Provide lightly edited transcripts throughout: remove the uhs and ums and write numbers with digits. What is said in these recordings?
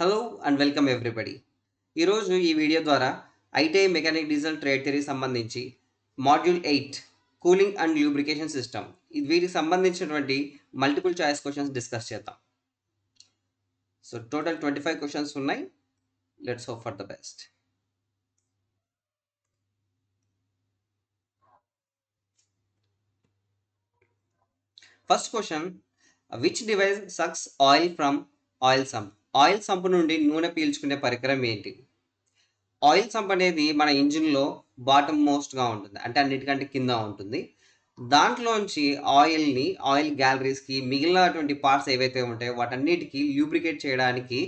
Hello and welcome everybody. ఈరోజు ఈ video ద్వారా ITI mechanic diesel trade theory సంబంధించి module 8 cooling and lubrication system వీటికి సంబంధించినటువంటి మల్టిపుల్ చాయిస్ క్వశ్చన్స్ డిస్కస్ చేద్దాం. సో టోటల్ 25 క్వశ్చన్స్ ఉన్నాయి. Let's hope for the best. First question, which device sucks oil from oil sump? Oil sump నుండి నూనె పీల్చుకునే పరికరం ఏంటి? Oil sump అనేది మన ఇంజిన్లో బాటమ్ మోస్ట్గా ఉంటుంది, అంటే అన్నిటికంటే కింద ఉంటుంది. దాంట్లోంచి ఆయిల్ గ్యాలరీస్కి మిగిలినటువంటి పార్ట్స్ ఏవైతే ఉంటాయో వాటన్నిటికీ ల్యూబ్రికేట్ చేయడానికి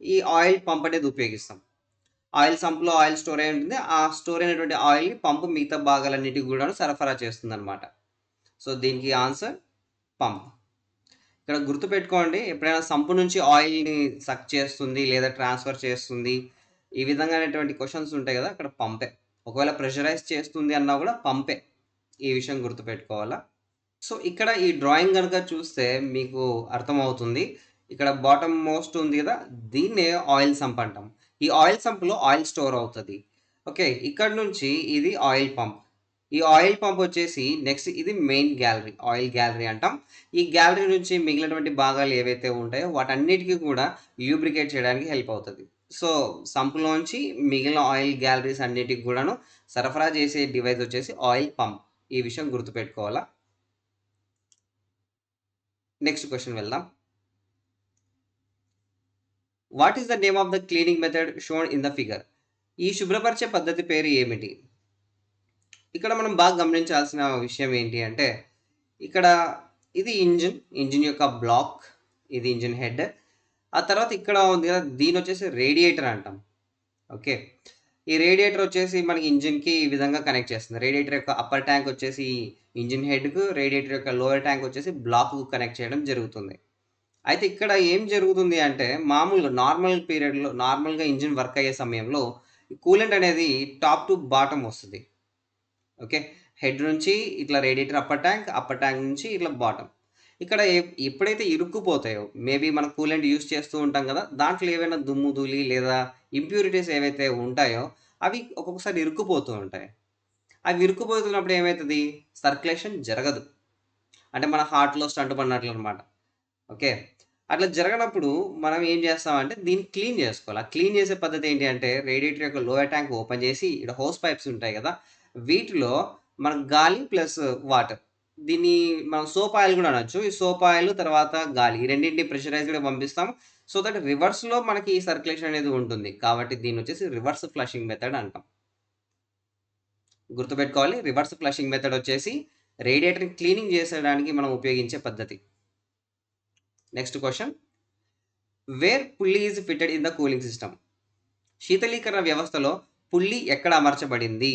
ఈ ఆయిల్ పంప్ అనేది ఉపయోగిస్తాం. ఆయిల్ సంప్లో ఆయిల్ స్టోర్ అయి ఉంటుంది. ఆ స్టోర్ అయినటువంటి ఆయిల్ని పంపు మిగతా భాగాలన్నిటికి కూడా సరఫరా చేస్తుంది అనమాట. సో దీనికి ఆన్సర్ పంప్. ఇక్కడ గుర్తుపెట్టుకోండి, ఎప్పుడైనా సంపు నుంచి ఆయిల్ని సక్ చేస్తుంది లేదా ట్రాన్స్ఫర్ చేస్తుంది, ఈ విధంగానేటువంటి క్వశ్చన్స్ ఉంటాయి కదా, అక్కడ పంపే. ఒకవేళ ప్రెషరైజ్ చేస్తుంది అన్నా కూడా పంపే. ఈ విషయం గుర్తుపెట్టుకోవాలా. సో ఇక్కడ ఈ డ్రాయింగ్ కనుక చూస్తే మీకు అర్థమవుతుంది. ఇక్కడ బాటమ్ మోస్ట్ ఉంది కదా, దీన్నే ఆయిల్ సంప్ అంటాం. ఈ ఆయిల్ సంప్లో ఆయిల్ స్టోర్ అవుతుంది. ఓకే, ఇక్కడ నుంచి ఇది ఆయిల్ పంప్. ఈ ఆయిల్ పంప్ వచ్చేసి నెక్స్ట్ ఇది మెయిన్ గ్యాలరీ, ఆయిల్ గ్యాలరీ అంటాం. ఈ గ్యాలరీ నుంచి మిగిలినటువంటి భాగాలు ఏవైతే ఉంటాయో వాటన్నిటికీ కూడా ల్యూబ్రికేట్ చేయడానికి హెల్ప్ అవుతుంది. సో సంప్లోంచి మిగిలిన ఆయిల్ గ్యాలరీస్ అన్నిటికి కూడాను సరఫరా చేసే డివైస్ వచ్చేసి ఆయిల్ పంప్. ఈ విషయం గుర్తుపెట్టుకోవాలా. నెక్స్ట్ క్వశ్చన్ వెళ్దాం. What is the name of the cleaning method shown in the figure? ఈ శుభ్రపరిచే పద్ధతి పేరు ఏమిటి? ఇక్కడ మనం బాగా గమనించాల్సిన విషయం ఏంటి అంటే, ఇక్కడ ఇది ఇంజిన్ యొక్క బ్లాక్, ఇది ఇంజిన్ హెడ్. ఆ తర్వాత ఇక్కడ ఉంది కదా, దీని వచ్చేసి రేడియేటర్ అంటాం. ఓకే, ఈ రేడియేటర్ వచ్చేసి మనకి ఇంజిన్కి ఈ విధంగా కనెక్ట్ చేస్తుంది. రేడియేటర్ యొక్క అప్పర్ ట్యాంక్ వచ్చేసి ఇంజిన్ హెడ్కు, రేడియేటర్ యొక్క లోయర్ ట్యాంక్ వచ్చేసి బ్లాక్కు కనెక్ట్ చేయడం జరుగుతుంది. అయితే ఇక్కడ ఏం జరుగుతుంది అంటే, మామూలుగా నార్మల్ పీరియడ్లో నార్మల్గా ఇంజిన్ వర్క్ అయ్యే సమయంలో కూలెంట్ అనేది టాప్ టు బాటమ్ వస్తుంది. ఓకే, హెడ్ నుంచి ఇట్లా రేడియేటర్ అప్పర్ ట్యాంక్ నుంచి ఇట్లా బాటమ్. ఇక్కడ ఎప్పుడైతే ఇరుక్కుపోతాయో, మేబీ మనం కూలెంట్ యూస్ చేస్తూ ఉంటాం కదా, దాంట్లో ఏవైనా దుమ్ము ధూళి లేదా ఇంప్యూరిటీస్ ఏవైతే ఉంటాయో అవి ఒక్కొక్కసారి ఇరుక్కుపోతూ ఉంటాయి. అవి ఇరుక్కుపోతున్నప్పుడు ఏమవుతుంది, సర్క్యులేషన్ జరగదు. అంటే మన హార్ట్లో స్టంట్ పడినట్లు అనమాట. ఓకే, అట్లా జరగనప్పుడు మనం ఏం చేస్తామంటే దీన్ని క్లీన్ చేసుకోవాలి. ఆ క్లీన్ చేసే పద్ధతి ఏంటి అంటే, రేడియేటర్ యొక్క లోయర్ ట్యాంక్ ఓపెన్ చేసి ఇక్కడ హోస్ పైప్స్ ఉంటాయి కదా, వీటిలో మనకు గాలి ప్లస్ వాటర్, దీన్ని మనం సోప్ ఆయిల్ కూడా అనొచ్చు. ఈ సోప్ ఆయిల్ తర్వాత గాలి ఈ రెండింటిని ప్రెషరైజ్డ్గా పంపిస్తాం. సో దట్ రివర్స్లో మనకి ఈ సర్క్యులేషన్ అనేది ఉంటుంది. కాబట్టి దీన్ని వచ్చేసి రివర్స్ ఫ్లషింగ్ మెథడ్ అంటాం. గుర్తుపెట్టుకోవాలి, రివర్స్ ఫ్లషింగ్ మెథడ్ వచ్చేసి రేడియేటర్ని క్లీనింగ్ చేసేయడానికి మనం ఉపయోగించే పద్ధతి. Next question, where pulley is fitted in the cooling system? శీతలీకరణ వ్యవస్థలో పుల్లీ ఎక్కడ అమర్చబడింది?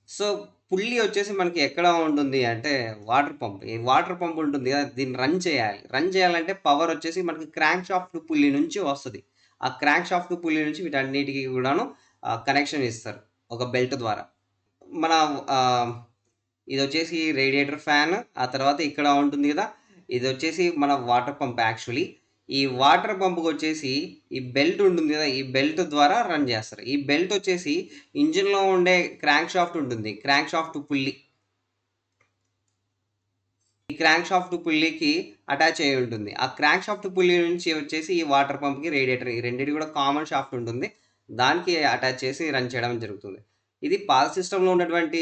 సో పుల్లీ వచ్చేసి మనకి ఎక్కడ ఉంటుంది అంటే వాటర్ పంప్. ఈ వాటర్ పంప్ ఉంటుంది కదా, దీన్ని రన్ చేయాలి. రన్ చేయాలంటే పవర్ వచ్చేసి మనకి క్రాంక్ షాఫ్ట్ పుల్లీ నుంచి వస్తుంది. ఆ క్రాంక్ షాఫ్ట్ పుల్లీ నుంచి వీటన్నిటికీ కూడాను కనెక్షన్ ఇస్తారు ఒక బెల్ట్ ద్వారా. మన ఇది వచ్చేసి రేడియేటర్ ఫ్యాన్. ఆ తర్వాత ఇక్కడ ఉంటుంది కదా, ఇది వచ్చేసి మన వాటర్ పంప్. యాక్చువల్లీ ఈ వాటర్ పంప్కి వచ్చేసి ఈ బెల్ట్ ఉంటుంది కదా, ఈ బెల్ట్ ద్వారా రన్ చేస్తారు. ఈ బెల్ట్ వచ్చేసి ఇంజిన్లో ఉండే క్రాంక్ షాఫ్ట్ ఉంటుంది, క్రాంక్ షాఫ్ట్ పుల్లీ. ఈ క్రాంక్ షాఫ్ట్ పుల్లీకి అటాచ్ అయి ఉంటుంది. ఆ క్రాంక్ షాఫ్ట్ పుల్లీ నుంచి వచ్చేసి ఈ వాటర్ పంప్కి రేడియేటర్, ఈ రెండింటి కూడా కామన్ షాఫ్ట్ ఉంటుంది, దానికి అటాచ్ చేసి రన్ చేయడం జరుగుతుంది. ఇది పాత సిస్టంలో ఉన్నటువంటి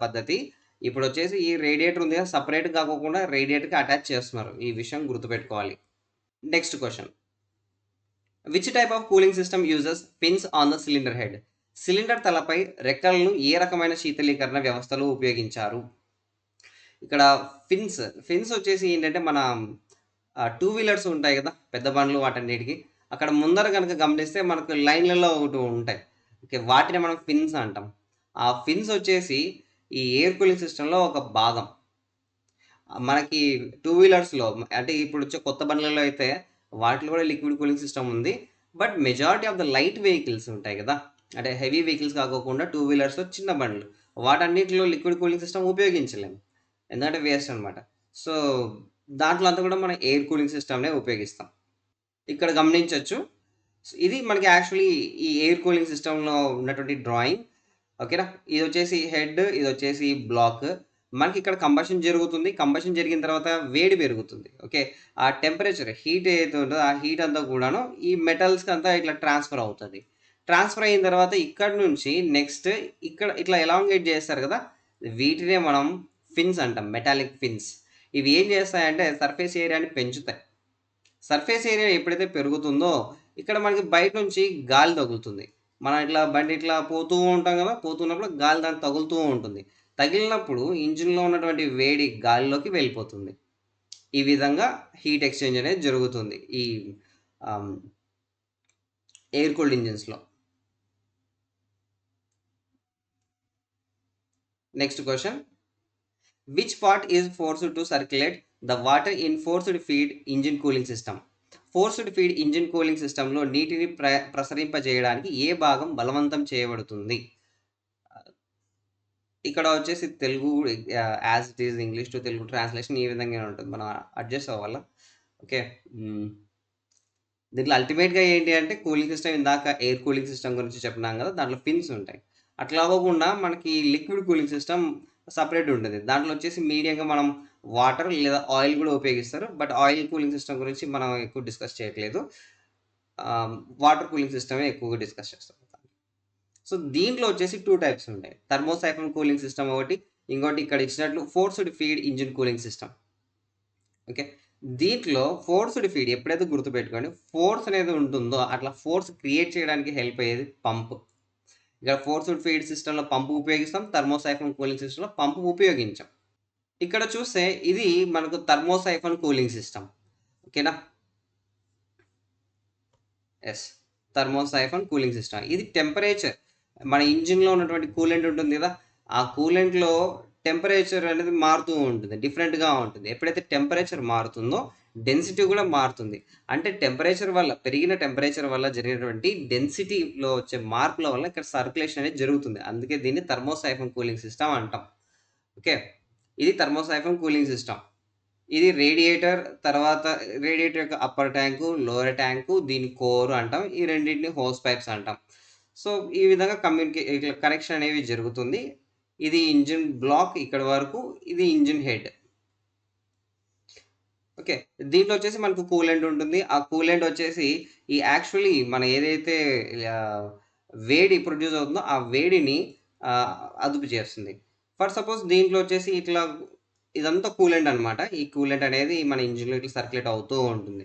పద్ధతి. ఇప్పుడు వచ్చేసి ఈ రేడియేటర్ ఉంది కదా, సపరేట్ కాకుండా రేడియేటర్కి అటాచ్ చేస్తున్నారు. ఈ విషయం గుర్తుపెట్టుకోవాలి. Next question, which type of cooling system uses pins on the cylinder head? Cylinder తలపై రెక్కలను ఏ రకమైన శీతలీకరణ వ్యవస్థలో ఉపయోగించారు? ఇక్కడ ఫిన్స్ వచ్చేసి ఏంటంటే మన టూ వీలర్స్ ఉంటాయి కదా, పెద్ద బండ్లు, వాటన్నిటికి అక్కడ ముందర కనుక గమనిస్తే మనకు లైన్లలో ఒకటి ఉంటాయి. ఓకే, వాటిని మనం ఫిన్స్ అంటాం. ఆ ఫిన్స్ వచ్చేసి ఈ ఎయిర్ కూలింగ్ సిస్టంలో ఒక భాగం. మనకి టూ వీలర్స్లో అంటే ఇప్పుడు వచ్చే కొత్త బండ్లలో అయితే వాటిలో కూడా లిక్విడ్ కూలింగ్ సిస్టమ్ ఉంది. But majority of the light vehicles ఉంటాయి కదా, అంటే హెవీ వెహికల్స్ కాకోకుండా టూ వీలర్స్లో చిన్న బండ్లు, వాటన్నిటిలో లిక్విడ్ కూలింగ్ సిస్టమ్ ఉపయోగించలేము, ఎందుకంటే వేస్ట్ అనమాట. సో దాంట్లో అంతా కూడా మనం ఎయిర్ కూలింగ్ సిస్టమ్నే ఉపయోగిస్తాం. ఇక్కడ గమనించవచ్చు, ఇది మనకి యాక్చువల్లీ ఈ ఎయిర్ కూలింగ్ సిస్టమ్‌లో ఉన్నటువంటి డ్రాయింగ్. ఓకేనా? ఇదొచ్చేసి హెడ్, ఇదొచ్చేసి బ్లాక్. మనకిక్కడ కంబషన్ జరుగుతుంది. కంబషన్ జరిగిన తర్వాత వేడి పెరుగుతుంది. ఓకే. ఆ టెంపరేచర్ హీట్ ఏదైతే ఉంటదో, ఆ హీట్ అంతా కూడాను ఈ మెటల్స్‌కంతా ఇట్లా ట్రాన్స్‌ఫర్ అవుతది. ట్రాన్స్‌ఫర్ అయిన తర్వాత ఇక్కడి నుంచి నెక్స్ట్ ఇక్కడ ఇట్లా ఎలాంగేట్ చేస్తారు కదా! వీటినే మనం ఫిన్స్ అంటాం. Metallic fins. ఇవి ఏం చేస్తాయంటే సర్ఫేస్ ఏరియాని పెంచుతాయి. సర్ఫేస్ ఏరియా ఎప్పుడైతే పెరుగుతుందో, ఇక్కడ మనకి బయట నుంచి గాలి తగులుతుంది. మనం ఇట్లా బండి ఇట్లా పోతూ ఉంటాం కదా! పోతున్నప్పుడు గాలి దానికి తగులుతూ ఉంటుంది. తగిలినప్పుడు ఇంజిన్‌లో ఉన్నటువంటి వేడి గాలిలోకి వెళ్ళిపోతుంది. ఈ విధంగా హీట్ ఎక్స్చేంజ్ అనేది జరుగుతుంది. ఈ ఆహ్, ఎయిర్ కూల్డ్ ఇంజిన్స్‌లో. Next question. Which part is forced to circulate the water in forced feed engine cooling system? Forced feed engine cooling సిస్టమ్‌లో నీటిని ప్రసరింపజేయడానికి ఏ భాగం బలవంతం చేయబడుతుంది? ఇక్కడ వచ్చేసి Telugu as it is English to Telugu translation ఈ విధంగానే ఉంటుంది. మనం అడ్జస్ట్ అవ్వాలా. ఓకే. హ్మ్. దీంట్లో అల్టిమేట్‌గా ఏంటి అంటే కూలింగ్ సిస్టమ్ ఇందాక ఎయిర్ కూలింగ్ సిస్టమ్ గురించి చెప్పినాం కదా! దాంట్లో ఫిన్స్ ఉంటాయి. అట్లా అవ్వకుండా మనకి లిక్విడ్ కూలింగ్ సిస్టమ్ సెపరేట్ ఉంటది. దాంట్లో వచ్చేసి మీడియంగా మనం వాటర్ లేదా ఆయిల్ కూడా ఉపయోగిస్తారు. బట్ ఆయిల్ కూలింగ్ సిస్టమ్ గురించి మనం ఎక్కువ డిస్కస్ చేయట్లేదు. వాటర్ కూలింగ్ సిస్టమే ఎక్కువగా డిస్కస్ చేస్తాం. సో, దీంట్లో వచ్చేసి 2 టైప్స్ ఉంటాయి. థర్మోసైఫన్ కూలింగ్ సిస్టమ్ ఒకటి. ఇంకోటి ఇక్కడ ఇచ్చినట్లు forced feed engine cooling system. Okay. దీంట్లో ఫోర్స్డ్ ఫీడ్ ఎప్పుడైతే గుర్తుపెట్టుకోండి. ఫోర్స్ అనేది ఉంటుందో అట్లా ఫోర్స్ క్రియేట్ చేయడానికి హెల్ప్ అయ్యేది పంప్. ఇక్కడ ఫోర్స్డ్ ఫీడ్ సిస్టమ్‌లో పంప్ ఉపయోగిస్తాం. థర్మోసైఫన్ కూలింగ్ సిస్టమ్‌లో పంప్ ఉపయోగించం. ఇక్కడ చూస్తే ఇది మనకు థర్మోసైఫన్ కూలింగ్ సిస్టమ్. ఓకేనా? యెస్. Thermosiphon cooling system. ఇది టెంపరేచర్ మన ఇంజిన్‌లో ఉన్నటువంటి కూలెంట్ ఉంటుంది గదా! ఆ కూలెంట్‌లో టెంపరేచర్ అనేది మారుతూ ఉంటుంది. డిఫరెంట్‌గా ఉంటుంది. ఎప్పుడైతే టెంపరేచర్ మారుతుందో డెన్సిటీ గూడా మారుతుంది. అంటే టెంపరేచర్ వల్ల పెరిగిన టెంపరేచర్ వల్ల జరిగినటువంటి డెన్సిటీలో వచ్చే మార్పుల వల్ల ఇక్కడ సర్క్యులేషన్ అనేది జరుగుతుంది. అందుకే దీన్ని థర్మోసైఫన్ కూలింగ్ సిస్టమ్ అంటాం. ఓకే. ఇది థర్మోసైఫన్ కూలింగ్ సిస్టమ్. ఇది రేడియేటర్ తర్వాత రేడియేటర్ యొక్క అప్పర్ ట్యాంకు, లోయర్ ట్యాంకు, దీని కోర్ అంటాం. ఈ రెండిటిని హోస్ పైప్స్ అంటాం. సో, ఈ విధంగా ఇట్లా కనెక్షన్ అనేవి జరుగుతుంది. ఇది ఇంజిన్ బ్లాక్ ఇక్కడి వరకు. ఇది ఇంజిన్ హెడ్. ఓకే. దీంట్లో వచ్చేసి మనకు కూలెంట్ ఉంటుంది. ఆ కూలెంట్ వచ్చేసి యాక్చువల్లీ మనం ఏదైతే ఆహ్, వేడి ప్రొడ్యూస్ అవుతుందో ఆ వేడిని ఆహ్, అదుపు చేస్తుంది. ఫర్ సపోజ్ దీంట్లో వచ్చేసి ఇట్లా ఇదంతా కూలెంట్ అనమాట. ఈ కూలెంట్ అనేది మన ఇంజిన్‌లో ఇట్లా సర్క్యులేట్ అవుతూ ఉంటుంది.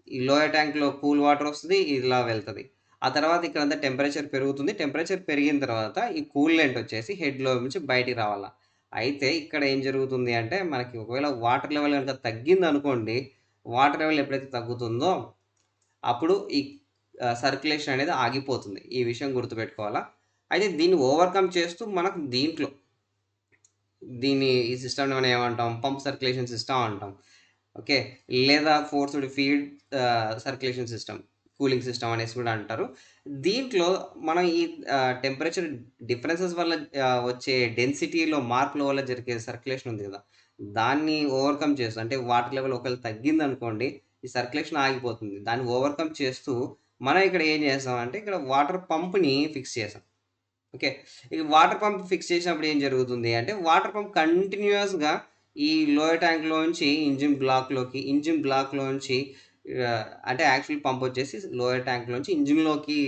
ఈ లోయర్ ట్యాంక్‌లో కూల్ వాటర్ వస్తది. ఇలా వెళ్తది. ఆ తర్వాత ఇక్కడంతా టెంపరేచర్ పెరుగుతుంది. టెంపరేచర్ పెరిగిన తర్వాత ఈ కూలెంట్ వచ్చేసి హెడ్‌లో నుంచి బయటికి రావాల. అయితే ఇక్కడ ఏం జరుగుతుంది అంటే, మనకి ఒకవేళ వాటర్ లెవెల్ గనుక తగ్గిందనుకోండి, వాటర్ లెవెల్ ఎప్పుడైతే తగ్గుతుందో, అప్పుడు ఈ సర్క్యులేషన్ అనేది ఆగిపోతుంది. ఈ విషయం గుర్తుపెట్టుకోవాలా. అయితే దీన్ని ఓవర్‌కమ్ చేస్తూ మనకు దీంట్లో ఈ సిస్టమ్‌ని మనం ఏమంటాం? పంప్ సర్క్యులేషన్ సిస్టమ్ అంటాం. ఓకే. లేదా forced feed circulation system, cooling system అనేసి కూడా అంటారు. దీంట్లో మనం ఈ టెంపరేచర్ డిఫరెన్సెస్ వల్ల వచ్చే డెన్సిటీలో మార్పుల వల్ల జరిగే సర్క్యులేషన్ ఉంది గదా! దాన్ని ఓవర్‌కమ్ చేస్తూ అంటే వాటర్ లెవెల్ ఒకవేళ తగ్గిందనుకోండి, ఈ సర్క్యులేషన్ ఆగిపోతుంది. దాన్ని ఓవర్‌కమ్ చేస్తూ మనం ఇక్కడ ఏం చేసామంటే, ఇక్కడ వాటర్ పంప్‌ని ఫిక్స్ చేసాం. ఓకే. ఈ వాటర్ పంప్ ఫిక్స్ చేసినప్పుడు ఏం జరుగుతుంది అంటే, వాటర్ పంప్ కంటిన్యూయస్‌గా ఈ లోయర్ ట్యాంక్‌లోంచి ఇంజిన్ బ్లాక్‌లోంచి అంటే యాక్చువల్ పంప్ వచ్చేసి లోయర్ ట్యాంక్‌లోంచి ఇంజిన్‌లోకి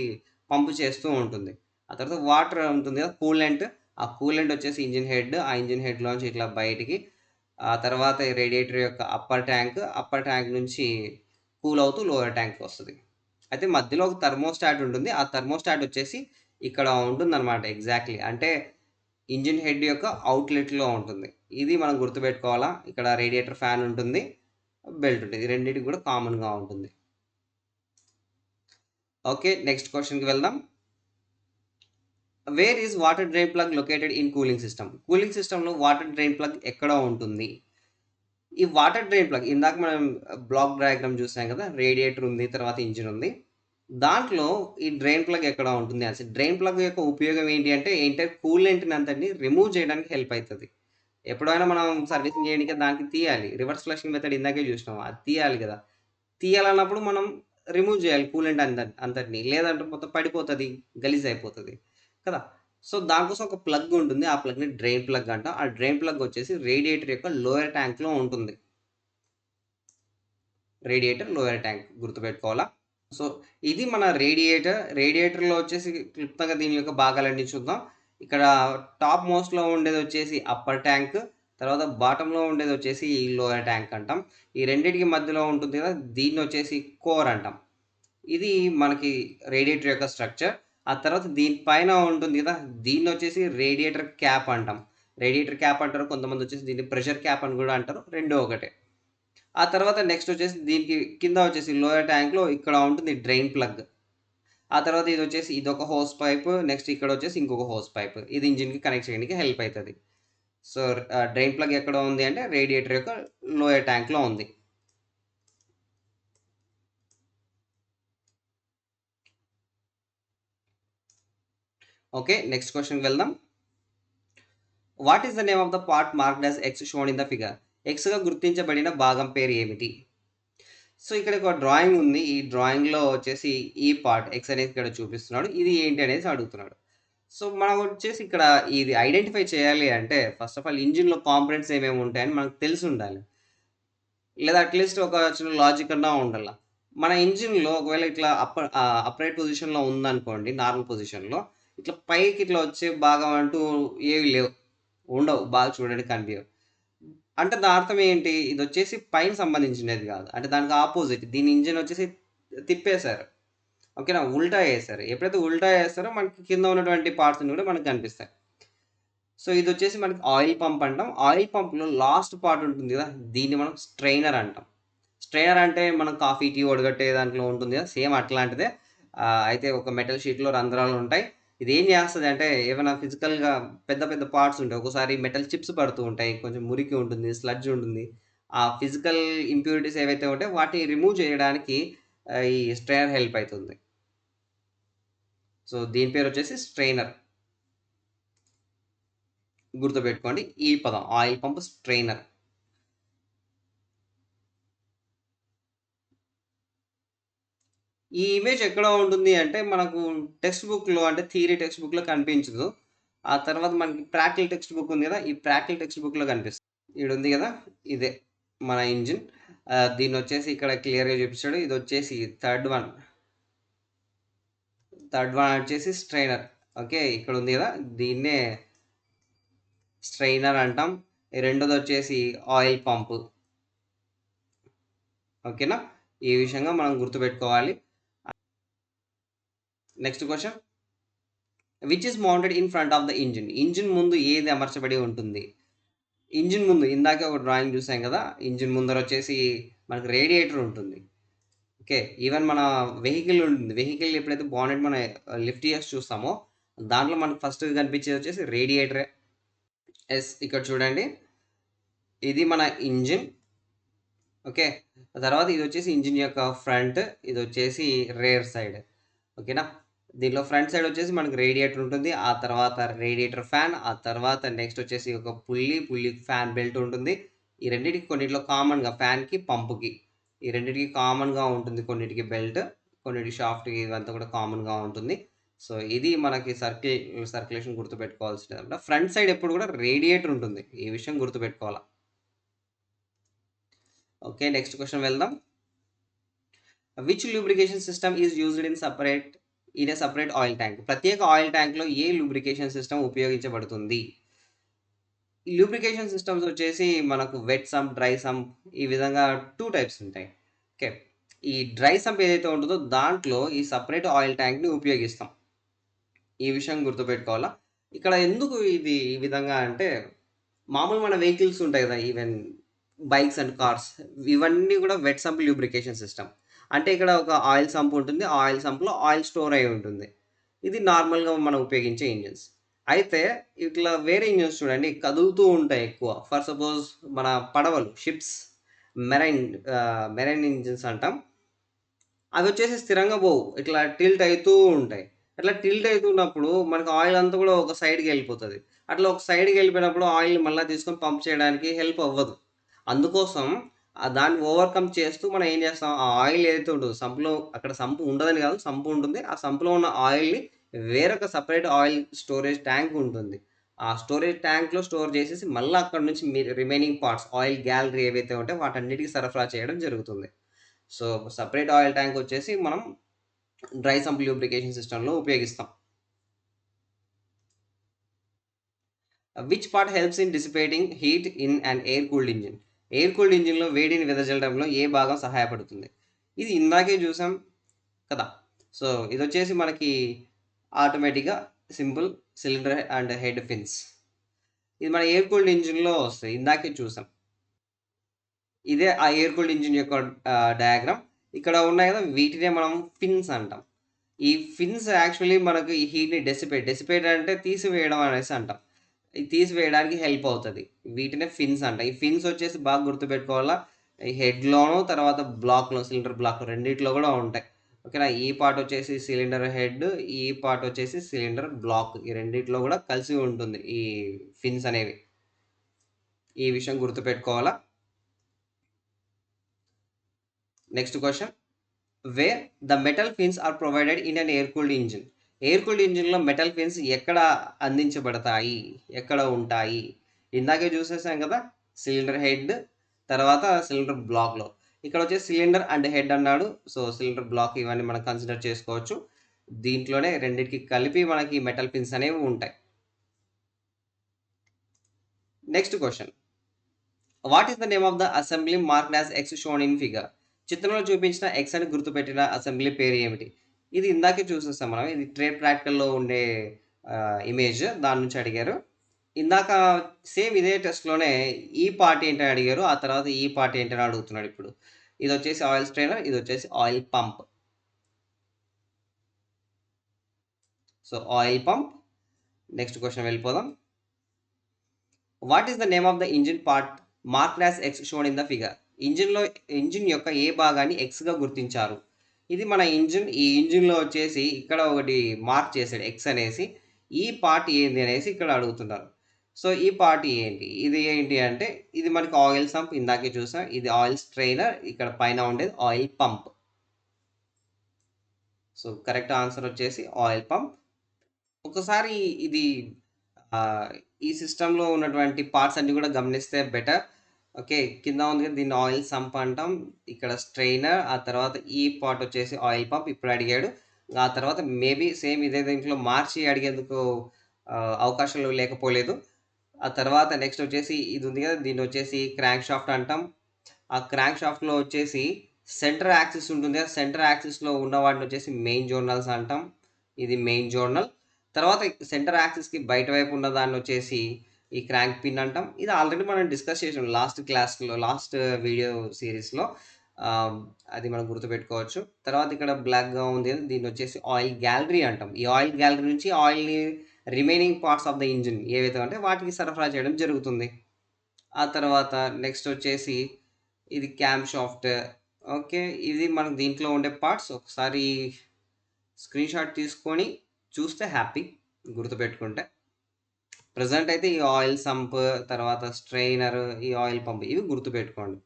పంప్ చేస్తూ ఉంటుంది. ఆ తర్వాత వాటర్ ఉంటుంది కదా! కూలెంట్. ఆ కూలెంట్ వచ్చేసి ఇంజిన్ హెడ్. ఆ ఇంజిన్ హెడ్‌లోంచి ఇట్లా బయటికి ఆ తర్వాత ఈ రేడియేటర్ యొక్క అప్పర్ ట్యాంక్ నుంచి కూల్ అవుతూ లోయర్ ట్యాంక్‌కొస్తది. అయితే మధ్యలో ఒక థర్మోస్టాట్ ఉంటుంది. ఆ థర్మోస్టాట్ వచ్చేసి ఇక్కడ ఉంటుందనమాట ఎగ్జాక్ట్‌లీ. అంటే ఇంజిన్ హెడ్ యొక్క అవుట్‌లెట్‌లో ఉంటుంది. ఇది మనం గుర్తుపెట్టుకోవాలా. ఇక్కడ రేడియేటర్ ఫ్యాన్ ఉంటుంది. బెల్ట్ ఉంటుంది. ఈ రెండిటికి కూడా కామన్‌గా ఉంటుంది. ఓకే. నెక్స్ట్ క్వెషన్‌కి వెళ్దాం. Where is water drain plug located in cooling system? Cooling సిస్టమ్‌లో వాటర్ డ్రైన్ ప్లగ్ ఎక్కడ ఉంటుంది? ఈ వాటర్ డ్రైన్ ప్లగ్ ఇందాక మనం బ్లాక్ డయాగ్రామ్ చూసాం కదా! రేడియేటర్ ఉంది. తర్వాత ఇంజిన్ ఉంది. దాంట్లో ఈ డ్రైన్ ప్లగ్ ఎక్కడ ఉంటుంది అనేసి. డ్రైన్ ప్లగ్ యొక్క ఉపయోగం ఏంటి అంటే ఏంటంటే కూలెంట్‌ని అంతటిని రిమూవ్ చేయడానికి హెల్ప్ అయితది. ఎప్పుడైనా మనం సర్వీసింగ్ చేయనీకి దానికి తీయాలి. రివర్స్ ఫ్లషింగ్ మెథడ్ ఇందాకే చూసినాం. అది తీయాలి గదా! తీయాలన్నప్పుడు మనం రిమూవ్ చేయాలి కూలెంట్ అంతటిని. లేదంటే మొత్తం పడిపోతది. గలీజ్ అయిపోతది కదా! సో, దానికోసం ఒక ప్లగ్ ఉంటుంది. ఆ ప్లగ్‌ని డ్రైన్ ప్లగ్ అంటాం. ఆ డ్రైన్ ప్లగ్ వచ్చేసి రేడియేటర్ యొక్క లోయర్ ట్యాంక్‌లో ఉంటుంది. రేడియేటర్ లోయర్ ట్యాంక్ గుర్తుపెట్టుకోవాలా. సో, ఇది మన రేడియేటర్. రేడియేటర్‌లో వచ్చేసి క్లుప్తంగా దీని యొక్క భాగాలన్నీ చూద్దాం. ఇక్కడ టాప్ మోస్ట్‌లో ఉండేదొచ్చేసి అప్పర్ ట్యాంక్. తర్వాత బాటమ్‌లో ఉండేదొచ్చేసి లోయర్ ట్యాంక్ అంటాం. ఈ రెండిటికి మధ్యలో ఉంటుంది కదా! దీన్నొచ్చేసి కోర్ అంటాం. ఇది మనకి రేడియేటర్ యొక్క స్ట్రక్చర్. ఆ తర్వాత దీని పైన ఉంటుంది కదా! దీన్నొచ్చేసి రేడియేటర్ క్యాప్ అంటాం. రేడియేటర్ క్యాప్ అంటారు. కొంతమందొచ్చేసి దీన్ని ప్రెషర్ క్యాప్ అని గూడా అంటారు. రెండూ ఒకటే. ఆ తర్వాత నెక్స్ట్ వచ్చేసి దీనికి కింద వచ్చేసి లోయర్ ట్యాంక్‌లో ఇక్కడ ఉంటుంది డ్రైన్ ప్లగ్. ఆ తర్వాత ఇదొచ్చేసి ఇదొక హోస్ పైప్. నెక్స్ట్ ఇక్కడొచ్చేసి ఇంకొక హోస్ పైప్. ఇది ఇంజిన్‌కి కనెక్ట్ చేయడానికి హెల్ప్ అయితది. సో, డ్రైన్ ప్లగ్ ఎక్కడ ఉంది అంటే రేడియేటర్ యొక్క లోయర్ ట్యాంక్‌లో ఉంది. ఓకే. నెక్స్ట్ క్వెషన్‌కి వెళ్దాం. What is the name of the part marked as X shown in the figure? ఎక్స్‌గా గుర్తించబడిన భాగం పేరు ఏమిటి? సో, ఇక్కడ ఒక డ్రాయింగ్ ఉంది. ఈ డ్రాయింగ్‌లో వచ్చేసి ఈ పార్ట్ ఎక్స్ అనేది ఇక్కడ చూపిస్తున్నాడు. ఇది ఏంటి అనేసి అడుగుతున్నాడు. సో, మనం వచ్చేసి ఇక్కడ ఇది ఐడెంటిఫై చేయాలి అంటే ఫస్ట్ ఆఫ్ ఆల్ ఇంజిన్‌లో కాంపోనెంట్స్ ఏమేమి ఉంటాయని మనకు తెలిసుండాలి. లేదా అట్‌లీస్ట్ ఒక చిన్న లాజిక్ అన్నా ఉండాల. మన ఇంజిన్‌లో ఒకవేళ ఇట్లా అప్‌రైట్ పొజిషన్‌లో ఉందనుకోండి నార్మల్ పొజిషన్‌లో. ఇట్లా పైకి ఇట్లా వచ్చే భాగం అంటూ ఏవి లేవు. ఉండవు. బాగా చూడండి కనిపియవు. అంటే దాని అర్థం ఏంటి? ఇదొచ్చేసి పైన సంబంధించినది గాదు. అంటే దానికి అపోజిట్. దీని ఇంజిన్ వచ్చేసి తిప్పేశారు. ఓకేనా? ఉల్టా ఏశారు. ఎప్పుడైతే ఉల్టా ఏస్తారో మనకి కింద ఉన్నటువంటి పార్ట్స్ అన్ని గూడా మనకు కనిపిస్తాయి. సో, ఇదొచ్చేసి మనకి ఆయిల్ పంప్ అంటాం. ఆయిల్ పంప్‌లో లాస్ట్ పార్ట్ ఉంటుంది గదా! దీన్ని మనం స్ట్రెయినర్ అంటాం. స్ట్రెయినర్ అంటే మనం కాఫీ, టీ వడగట్టే దాంట్లో ఉంటుంది గదా! సేమ్ అట్లాంటిదే. అయితే ఒక మెటల్ షీట్‌లో రంధ్రాలుంటాయి. ఇదేం జేస్తదంటే ఏవన్నా ఫిజికల్‌గా పెద్ద పెద్ద పార్ట్స్ ఉంటాయి. ఒక్కోసారి మెటల్ చిప్స్ పడుతూ ఉంటాయి. కొంచెం మురికి ఉంటుంది. స్లడ్జ్ ఉంటుంది. ఆ ఫిజికల్ ఇంప్యూరిటీస్ ఏవైతే ఉంటాయో వాటిని రిమూవ్ చేయడానికి ఈ స్ట్రెయినర్ హెల్ప్ అయితుంది. సో, దీని పేరొచ్చేసి స్ట్రెయినర్. గుర్తుపెట్టుకోండి. ఈ పదం ఆయిల్ పంప్ స్ట్రెయినర్. ఈ ఇమేజ్ ఎక్కడ ఉంటుంది అంటే మనకు టెక్స్ట్ బుక్‌లో అంటే థియరీ టెక్స్ట్ బుక్‌లో కనిపించదు. ఆ తర్వాత మనకి ప్రాక్టికల్ టెక్స్ట్ బుక్ ఉంది గదా! ఈ ప్రాక్టికల్ టెక్స్ట్ బుక్‌లో కనిపిస్తుంది. ఈడుంది గదా! ఇదే మన ఇంజిన్. దీన్నొచ్చేసి ఇక్కడ క్లియర్‌గా చూపిచ్చాడు. ఇదొచ్చేసి థర్డ్ వన్ వచ్చేసి స్ట్రెయినర్. ఓకే. ఇక్కడుంది గదా! దీన్నే స్ట్రెయినర్ అంటాం. రెండోదొచ్చేసి ఆయిల్ పంప్. ఓకేనా? ఈ విషయంగా మనం గుర్తుపెట్టుకోవాలి. Next question. Which is mounted in front of the engine? Engine ముందు ఏది అమర్చబడి ఉంటుంది? ఇంజిన్ ముందు ఇందాకే ఒక డ్రాయింగ్ చూసాం కదా! ఇంజిన్ ముందరొచ్చేసి మనకు రేడియేటర్ ఉంటుంది. ఓకే. ఈవెన్ మన వెహికల్ ఉంటుంది. వెహికల్ ఎప్పుడైతే బానెట్ మనం లిఫ్ట్ చేసి చూస్తామో, దాంట్లో మనకు ఫస్ట్ కనిపించేదొచ్చేసి రేడియేటరే. యెస్. ఇక్కడ చూడండి. ఇది మన ఇంజిన్. ఓకే. తర్వాత ఇదొచ్చేసి ఇంజిన్ యొక్క ఫ్రంట్. ఇదొచ్చేసి రేర్ సైడ్. ఓకేనా? దీనిలో ఫ్రంట్ సైడ్ వచ్చేసి మనకు రేడియేటర్ ఉంటుంది. ఆ తర్వాత రేడియేటర్ ఫ్యాన్. ఆ తర్వాత నెక్స్ట్ వచ్చేసి ఒక పుల్లికి ఫ్యాన్ బెల్ట్ ఉంటుంది. ఈ రెండిటికి కొన్నిట్లో కామన్‌గా ఫ్యాన్‌కి, పంప్‌కి ఈ రెండిటికి కామన్‌గా ఉంటుంది. కొన్నిటికి బెల్ట్, కొన్నిటికి షాఫ్ట్ ఇవంతా కూడా కామన్‌గా ఉంటుంది. సో, ఇది మనకి సర్క్యులేషన్ గుర్తుపెట్టుకోవాల్సినదన్నమాట. ఫ్రంట్ సైడ్ ఎప్పుడు కూడా రేడియేటర్ ఉంటుంది. ఈ విషయం గుర్తుపెట్టుకోవాలా. ఓకే. నెక్స్ట్ క్వెషన్ వెళ్దాం. Which lubrication system is used in a separate oil tank? ప్రత్యేక ఆయిల్ ట్యాంక్‌లో ఏ లూబ్రికేషన్ సిస్టమ్ ఉపయోగించబడుతుంది? ఈ లూబ్రికేషన్ సిస్టమ్స్ వచ్చేసి మనకు వెట్ సంప్, డ్రై సంప్ ఈ విధంగా 2 టైప్స్ ఉంటాయి. ఓకే. ఈ డ్రై సంప్ ఏదైతే ఉంటుందో దాంట్లో ఈ సెపరేట్ ఆయిల్ ట్యాంక్‌ని ఉపయోగిస్తాం. ఈ విషయం గుర్తుపెట్టుకోవాలా. ఇక్కడ ఎందుకు ఇది ఈ విధంగా అంటే మామూలుగా మన వెహికల్స్ ఉంటాయి కదా! ఈవెన్ బైక్స్ అండ్ కార్స్ ఇవన్నీ కూడా వెట్ సంప్ లూబ్రికేషన్ సిస్టమ్. అంటే ఇక్కడ ఒక ఆయిల్ సంప్ ఉంటుంది. ఆ ఆయిల్ సంప్‌లో ఆయిల్ స్టోర్ అయ్యి ఉంటుంది. ఇది నార్మల్‌గా మనం ఉపయోగించే ఇంజిన్స్. అయితే ఇట్లా వేరే ఇంజిన్స్ చూడండి కదులుతూ ఉంటాయి ఎక్కువ. ఫర్ సపోజ్ మన పడవలు, షిప్స్, మెరైన్ మెరైన్ ఇంజిన్స్ అంటాం. అవొచ్చేసి స్థిరంగా పోవు. ఇట్లా టిల్ట్ అయితూ ఉంటాయి. అట్లా టిల్ట్ అయితున్నప్పుడు మనకు ఆయిల్ అంతా కూడా ఒక సైడ్‌కెళ్ళిపోతది. అట్లా ఒక సైడ్‌కెళ్ళిపోయినప్పుడు ఆయిల్‌ని మళ్ళా తీసుకొని పంప్ చేయడానికి హెల్ప్ అవ్వదు. అందుకోసం దాన్ని ఓవర్‌కమ్ చేస్తూ మనం ఏం చేస్తాం, ఆ ఆయిల్ ఏదైతే ఉంటదో సంప్‌లో అక్కడ సంప్ ఉండదని కాదు, సంప్ ఉంటుంది. ఆ సంప్‌లో ఉన్న ఆయిల్‌ని వేరొక సెపరేట్ ఆయిల్ స్టోరేజ్ ట్యాంక్ ఉంటుంది. ఆ స్టోరేజ్ ట్యాంక్‌లో స్టోర్ చేసేసి మళ్ళా అక్కడి నుంచి రిమైనింగ్ పార్ట్స్ ఆయిల్ గ్యాలరీ ఏవైతే ఉంటాయో వాటన్నిటికి సరఫరా చేయడం జరుగుతుంది. సో, సెపరేట్ ఆయిల్ ట్యాంక్ వచ్చేసి మనం డ్రై సంప్ లూబ్రికేషన్ సిస్టమ్‌లో ఉపయోగిస్తాం. Which part helps in dissipating heat in and air cooled engine? Air cooled ఇంజిన్‌లో వేడిని వెదజల్లడంలో ఏ భాగం సహాయపడుతుంది? ఇది ఇందాకే చూసాం కదా! సో, ఇదొచ్చేసి మనకి ఆటోమేటిక్‌గా simple cylinder and head fins. ఇది మన ఎయిర్ కూల్డ్ ఇంజిన్‌లో వస్తాయి. ఇందాకే చూసాం. ఇదే ఆ ఎయిర్ కూల్డ్ ఇంజిన్ యొక్క డయాగ్రామ్. ఇక్కడ ఉన్నాయి కదా! వీటినే మనం ఫిన్స్ అంటాం. ఈ ఫిన్స్ యాక్చువల్లీ మనకు ఈ హీట్‌ని డెసిపేట్ అంటే తీసివేయడం అనేసి అంటాం. ఇది తీసివేయడానికి హెల్ప్ అవుతది. వీటినే ఫిన్స్ అంట. ఈ ఫిన్స్ వచ్చేసి బాగా గుర్తుపెట్టుకోవాలా. ఈ హెడ్‌లోను తర్వాత బ్లాక్‌లో సిలిండర్ బ్లాక్‌లో రెండిట్లో గూడా ఉంటాయి. ఓకేనా. ఈ పార్ట్ వచ్చేసి సిలిండర్ హెడ్, ఈ పార్ట్ వచ్చేసి సిలిండర్ బ్లాక్. ఈ రెండిట్లో గూడా కలిసి ఉంటుంది ఈ ఫిన్స్ అనేవి. ఈ విషయం గుర్తుపెట్టుకోవాలా. Next question. Where the metal fins are provided in an air cooled engine? Air cooled ఇంజిన్‌లో మెటల్ ఫిన్స్ ఎక్కడ అందించబడతాయి? ఎక్కడ ఉంటాయి? ఇందాకే చూసేసాం కదా! సిలిండర్ హెడ్, తర్వాత సిలిండర్ బ్లాక్‌లో. ఇక్కడొచ్చేసి సిలిండర్ అండ్ హెడ్ అన్నాడు. సో, సిలిండర్ బ్లాక్ ఇవన్నీ మనం కన్సిడర్ చేసుకోవచ్చు. దీంట్లోనే రెండిటికి కలిపి మనకి మెటల్ పిన్స్ అనేవి ఉంటాయి. Next question. What is the name of the assembly marked as X shown in figure? చిత్రంలో చూపించిన ఎక్స్ అని గుర్తుపెట్టిన అసెంబ్లీ పేరు ఏమిటి? ఇది ఇందాకే చూసేసాం మనం. ఇది ట్రేడ్ ప్రాక్టికల్‌లో ఉండే ఇమేజ్. దాని నుంచి అడిగారు. ఇందాక సేమ్ ఇదే టెస్ట్‌లోనే ఈ పార్ట్ ఏంటని అడిగారు. ఆ తర్వాత ఈ పార్ట్ ఏంటని అడుగుతున్నాడు ఇప్పుడు. ఇదొచ్చేసి ఆయిల్ స్ట్రెయినర్. ఇదొచ్చేసి oil pump. So, oil pump. Next question వెళ్ళిపోదాం. What is the name of the engine part marked as X shown in the figure? ఇంజిన్ యొక్క ఏ భాగాన్ని ఎక్స్‌గా గుర్తించారు? ఇది మన ఇంజిన్. ఈ ఇంజిన్‌లో వచ్చేసి ఇక్కడ ఒకటి మార్క్ చేసాడు ఎక్స్ అనేసి. ఈ పార్ట్ ఏంది అనేసి ఇక్కడ అడుగుతున్నారు. సో, ఈ పార్ట్ ఏంటి? ఇది ఏంటి అంటే ఇది మనకి ఆయిల్ సంప్ ఇందాకే చూసాం. ఇది ఆయిల్ స్ట్రెయినర్. ఇక్కడ పైన ఉండేది oil pump. So, correct answer వచ్చేసి ఆయిల్ పంప్. ఒకసారి ఇది ఆహ్, ఈ సిస్టమ్‌లో ఉన్నటువంటి పార్ట్స్ అన్నీ కూడా గమనిస్తే బెటర్. ఓకే. కింద ఉంది కదా! దీన్ని ఆయిల్ సంప్ అంటాం. ఇక్కడ స్ట్రెయినర్, ఆ తర్వాత ఈ పార్ట్ వచ్చేసి ఆయిల్ పంప్ ఇప్పుడు అడిగాడు. ఆ తర్వాత మేబీ సేమ్ ఇదే దీంట్లో మార్చి అడిగేందుకు అవకాశాలు లేకపోలేదు. ఆ తర్వాత నెక్స్ట్ వచ్చేసి ఇది ఉంది కదా! దీన్నొచ్చేసి క్రాంక్ షాఫ్ట్ అంటాం. ఆ క్రాంక్ షాఫ్ట్‌లో వచ్చేసి సెంటర్ యాక్సిస్ ఉంటుంది కదా! సెంటర్ యాక్సిస్‌లో ఉన్న వాటినొచ్చేసి మెయిన్ జోర్నల్స్ అంటాం. ఇది మెయిన్ జోర్నల్. తర్వాత సెంటర్ యాక్సిస్‌కి బయట వైపు ఉన్న దాన్నొచ్చేసి ఈ క్రాంక్ పిన్ అంటాం. ఇది ఆల్రెడీ మనం డిస్కస్ చేసాం లాస్ట్ క్లాస్‌లో, లాస్ట్ వీడియో సీరీస్‌లో. ఆహ్, అది మనం గుర్తుపెట్టుకోవచ్చు. తర్వాత ఇక్కడ బ్లాక్‌గా ఉంది కదా! దీన్నొచ్చేసి ఆయిల్ గ్యాలరీ అంటాం. ఈ ఆయిల్ గ్యాలరీ నుంచి ఆయిల్‌ని remaining parts of the engine ఏవైతే ఉంటాయో వాటికి సరఫరా చేయడం జరుగుతుంది. ఆ తర్వాత నెక్స్ట్ వచ్చేసి ఇది క్యామ్ షాఫ్ట్. ఓకే. ఇది మనకు దీంట్లో ఉండే పార్ట్స్. ఒకసారి స్క్రీన్‌షాట్ తీసుకొని చూస్తే హ్యాపీ గుర్తుపెట్టుకుంటే. ప్రెజెంట్ అయితే ఈ ఆయిల్ సంప్, తర్వాత స్ట్రెయినర్, ఈ ఆయిల్ పంప్ ఇవి గుర్తుపెట్టుకోండి.